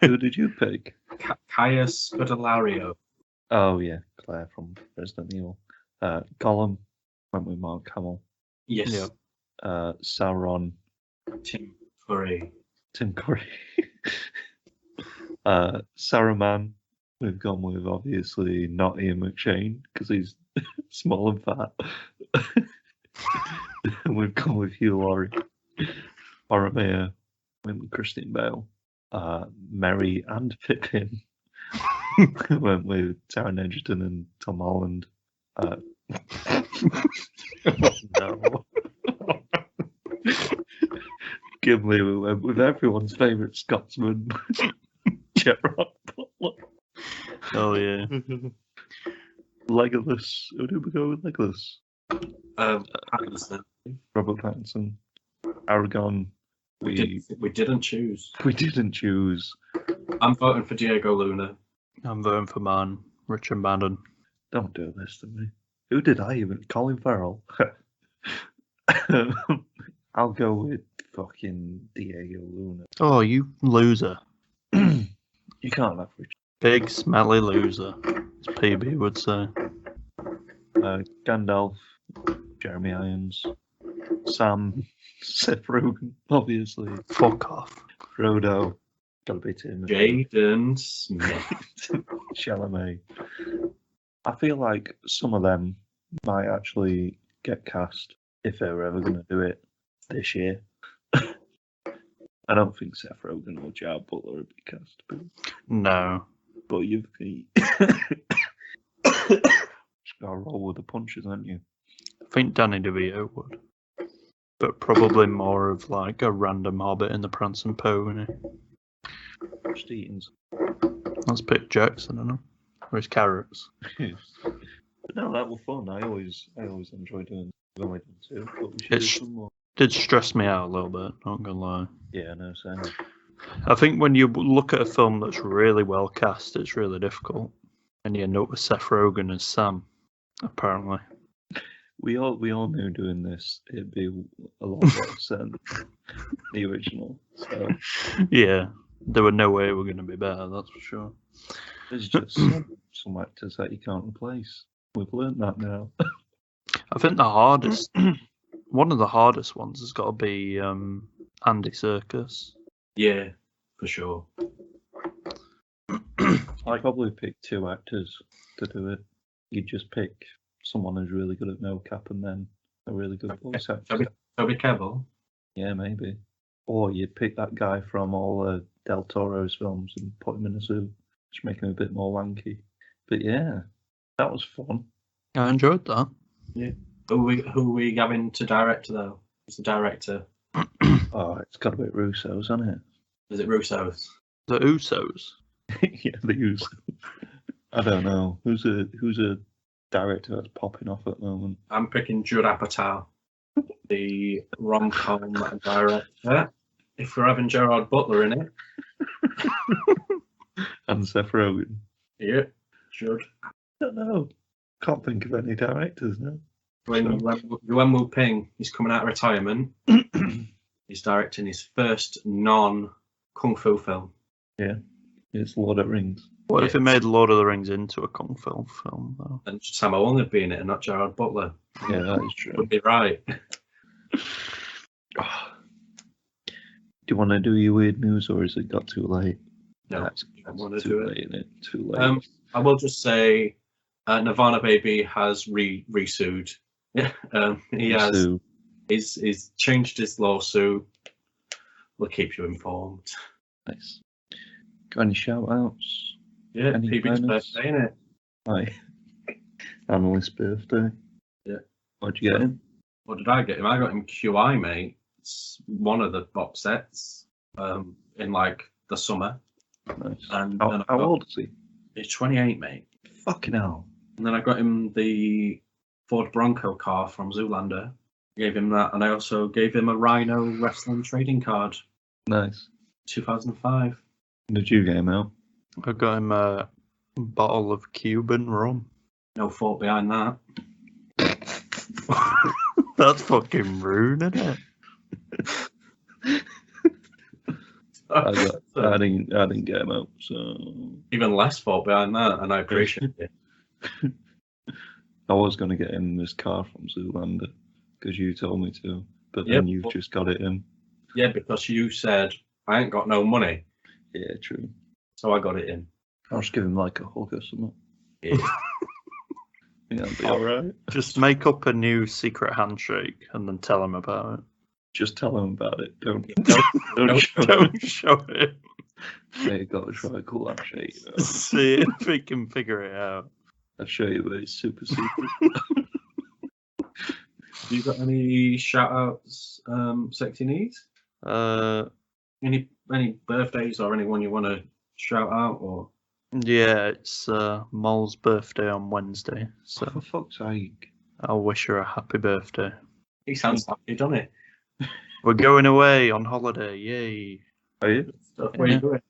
B: Who did you pick?
C: Kaya Scudelario.
B: Oh, yeah. Claire from Resident Evil. Gollum. Went with Mark Hamill.
C: Yes.
D: Yep.
B: Sauron.
C: Tim Curry.
B: Tim Curry. Saruman. We've gone with, obviously, not Ian McShane, because he's small and fat. And we've gone with Hugh Laurie. Boromir. Went with Christine Bale. Merry and Pippin. Went with Taron Egerton and Tom Holland. No. Gimli, we went with everyone's favourite Scotsman, Gerard Butler.
D: Oh, yeah.
B: Legolas. Who did we go with Legolas?
C: Pattinson.
B: Robert Pattinson. Aragorn.
C: We didn't choose.
B: We didn't choose.
C: I'm voting for Diego Luna.
D: I'm voting for mine. Richard Madden.
B: Don't do this to me. Who did I even? Colin Farrell. I'll go with fucking Diego Luna.
D: Oh, you loser.
B: You can't have Richard.
D: Big, smelly loser, as PB would say.
B: Gandalf, Jeremy Irons, Sam, Seth Rogen, obviously.
D: Fuck off.
B: Frodo, gotta be Tim.
C: Jaden Smith.
B: Chalamet. I feel like some of them might actually get cast if they were ever going to do it this year. I don't think Seth Rogen or Gerard Butler would be cast,
D: No.
B: but you've just got to roll with the punches, haven't you?
D: I think Danny DeVito would. But probably more of like a random hobbit in the Prancing Pony.
B: Just Eaton's.
D: Let's pick Jackson, I don't know. Or his carrots.
B: But no, that was fun. I always enjoy doing. We've only done 2, but we should do
D: It's-
B: some more.
D: Did stress me out a little bit, not gonna lie.
B: Yeah, no, same.
D: I think when you look at a film that's really well cast, it's really difficult. And you end up with Seth Rogen as Sam, apparently.
B: We all knew doing this it'd be a lot worse than the original. So
D: Yeah, there were no way we were going to be better, that's for sure.
B: there's just some actors that you can't replace. We've learned that now.
D: I think the hardest, one of the hardest ones has got to be Andy Serkis.
C: Yeah, for sure.
B: I'd probably pick 2 actors to do it. You'd just pick someone who's really good at mocap and then a really good voice actor.
C: Toby Kebbell.
B: Yeah, maybe. Or you'd pick that guy from all Del Toro's films and put him in a suit, just make him a bit more wanky. But yeah, that was fun.
D: I enjoyed that.
C: Yeah. Who are we having to direct though? Who's the director?
B: Oh, it's got to be Russo's, hasn't it?
C: Is it Russo's?
D: The Usos.
B: Yeah, the Usos. I don't know. Who's a director that's popping off at the moment?
C: I'm picking Judd Apatow, the rom-com director. If we're having Gerard Butler in it.
B: And Seth Rogen.
C: Yeah, Judd.
B: I don't know. Can't think of any directors now.
C: Yuan Wu Ping, he's coming out of retirement. He's directing his first non-Kung Fu film.
B: Yeah, it's Lord of the Rings.
D: What if it made Lord of the Rings into a Kung Fu film, though?
C: And Sammo Wong would be in it and not Gerard Butler.
B: Yeah, that is true.
C: Would be right.
B: Do you want to do your weird news or has it got too late?
C: No,
B: That's
C: I want to
B: too
C: do
B: late,
C: it.
B: innit? Too late.
C: I will just say Nirvana Baby has re-sued. Yeah, he has.
B: So,
C: He's changed his lawsuit. We'll keep you informed.
B: nice. Got any shout outs?
C: Yeah,
B: Any
C: PB's
B: bonus?
C: birthday, innit?
B: Hi. Annalyst's birthday.
C: Yeah.
B: What'd you get him?
C: What did I get him? I got him QI, mate. It's one of the box sets in like the summer.
B: Nice.
C: And
B: How,
C: then
B: how old is he?
C: He's 28, mate.
B: Fucking hell.
C: And then I got him the Ford Bronco car from Zoolander. Gave him that, and I also gave him a Rhino wrestling trading card,
B: Nice.
C: 2005.
B: Did you get him out?
D: I got him a bottle of Cuban rum.
C: No fault behind that.
D: That's fucking rude, isn't it?
B: I didn't get him out, so
C: Even less fault behind that, and I appreciate it.
B: I was gonna get him this car from Zoolander because you told me to, but
C: Yep.
B: then you've just got it in.
C: Yeah, because you said I ain't got no money,
B: Yeah, true.
C: so I got it in.
B: I'll just give him like a hug or something.
C: Yeah.
B: Yeah, it'll be alright.
D: Just make up a new secret handshake and then tell him about
B: Just tell him about it. Don't
C: Don't
B: show
D: it.
B: him.
D: Don't show it.
B: Yeah, you got to try a cool handshake. You know?
D: See if he can figure it out.
B: I'll show you, but it's super secret.
C: Have you got any shout outs, Sexy Needs? Any birthdays or anyone you want to shout out? Or
D: Yeah, it's Mol's birthday on Wednesday,
B: For
D: so
B: fuck's sake.
D: I'll wish her a happy birthday.
C: he sounds happy, doesn't it?
D: We're going away on holiday, yay!
B: Are you?
C: So where are you
D: Yeah.
C: going?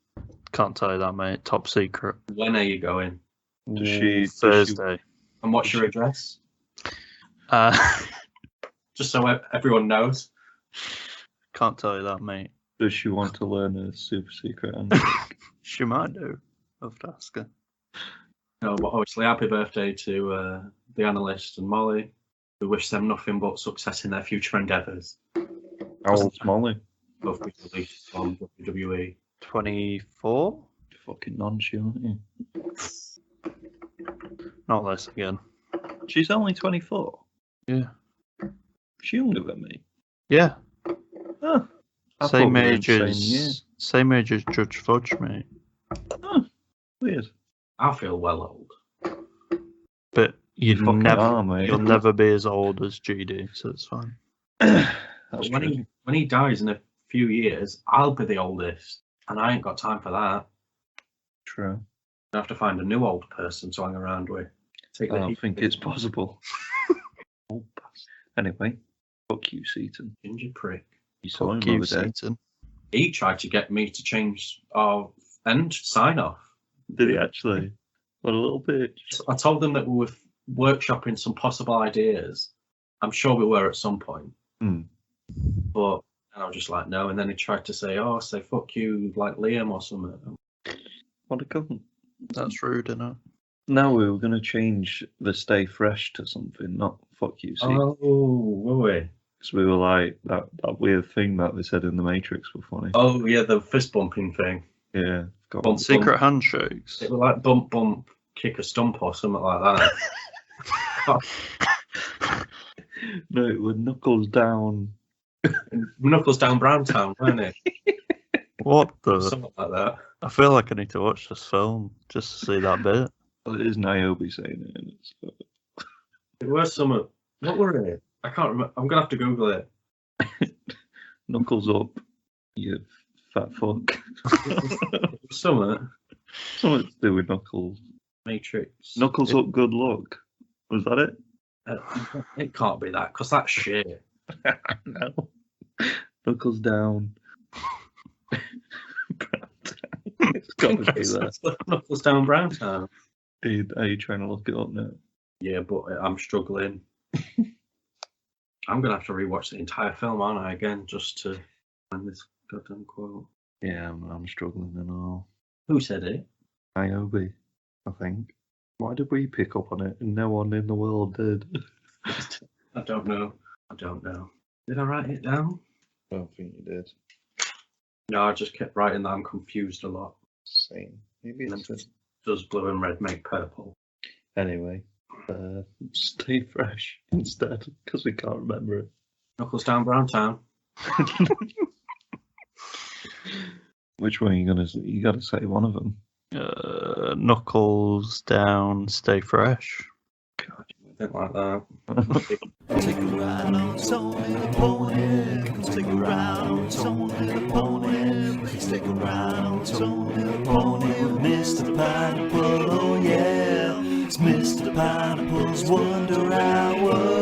D: Can't tell you that, mate. Top secret.
C: When are you going?
B: Does she?
D: Thursday.
C: And what's your address?
D: Uh,
C: Just so everyone knows.
D: can't tell you that, mate.
B: Does she want to learn a super secret handshake?
D: She might do. I'll have to ask her.
C: No, but obviously, happy birthday to the analyst and Molly. We wish them nothing but success in their future endeavours.
B: How old's Molly?
C: Both be released on WWE.
D: 24?
B: Fucking non-she, aren't you?
D: Not this again.
B: She's only 24.
D: Yeah.
B: She's younger than me.
D: Yeah.
B: Oh, I thought
D: Same
B: we were in
D: age
B: the
D: as same age as Judge Fudge, mate.
B: Oh, weird.
C: I feel well old.
D: But
B: You
D: you'd
B: fucking
D: never
B: are, mate.
D: you'll never be as old as GD, so it's fine.
B: That's
C: But when
B: true.
C: he dies in a few years, I'll be the oldest, and I ain't got time for that.
B: True.
C: I have to find a new old person to hang around with. Take
B: I
C: the
B: don't
C: heat.
B: think it's possible. Old bastard. Anyway, fuck you, Seaton.
C: Ginger prick.
B: You saw him
D: Fuck you,
B: the other day.
D: Satan.
C: He tried to get me to change our end sign off.
B: Did he actually? What a little bitch.
C: I told him that we were workshopping some possible ideas. I'm sure we were at some point.
B: Hmm.
C: But I was just like, no. And then he tried to say, oh, say fuck you, like Liam or something.
B: What a cunt.
D: That's rude, isn't it?
B: No, we were going to change the stay fresh to something, not fuck you, Seaton.
C: Oh, were we?
B: Because we were like, that weird thing that they said in The Matrix were funny.
C: Oh, yeah, the fist bumping thing.
B: Yeah. Got
C: Bump,
D: Secret
C: bump.
D: handshakes.
C: It was like bump, bump, kick a stump or something like that.
B: No, it was Knuckles down.
C: Knuckles down Browntown, weren't it?
D: What the?
C: Something like that.
D: I feel like I need to watch this film just to see that bit.
B: Well, it is Niobe saying it. And it's,
C: It was something. What were it? I can't remember. I'm gonna have to Google it.
B: Knuckles up, you fat fuck.
C: It was something.
B: Something to do with Knuckles.
C: Matrix.
B: Knuckles up, good luck. Was that it?
C: It can't be that because that's shit.
B: No. Knuckles down. It's got to be that.
C: Knuckles down Browntown.
B: Are you trying to look it up now?
C: Yeah, but I'm struggling. I'm gonna have to rewatch the entire film, aren't I? Again, just to find this goddamn quote.
B: Yeah, I'm struggling and all.
C: Who said it?
B: Niobe, I think. Why did we pick up on it and no one in the world did?
C: I don't know. Did I write it down?
B: I don't think you did.
C: No, I just kept writing that I'm confused a lot.
B: Same. Maybe it's just...
C: Does blue and red make purple?
B: Anyway, stay fresh instead, because we can't remember it.
C: Knuckles down Browntown.
B: Which one are you gonna say? You gotta say one of them.
D: Knuckles down, stay fresh.
C: God, I don't like that.
A: Take a ride on Tony Pony. Come take a ride on Tony Pony. Please take a ride on Tony Pony with Mr. Pineapple. Oh yeah, it's Mr. Pineapple's Wonder Hour.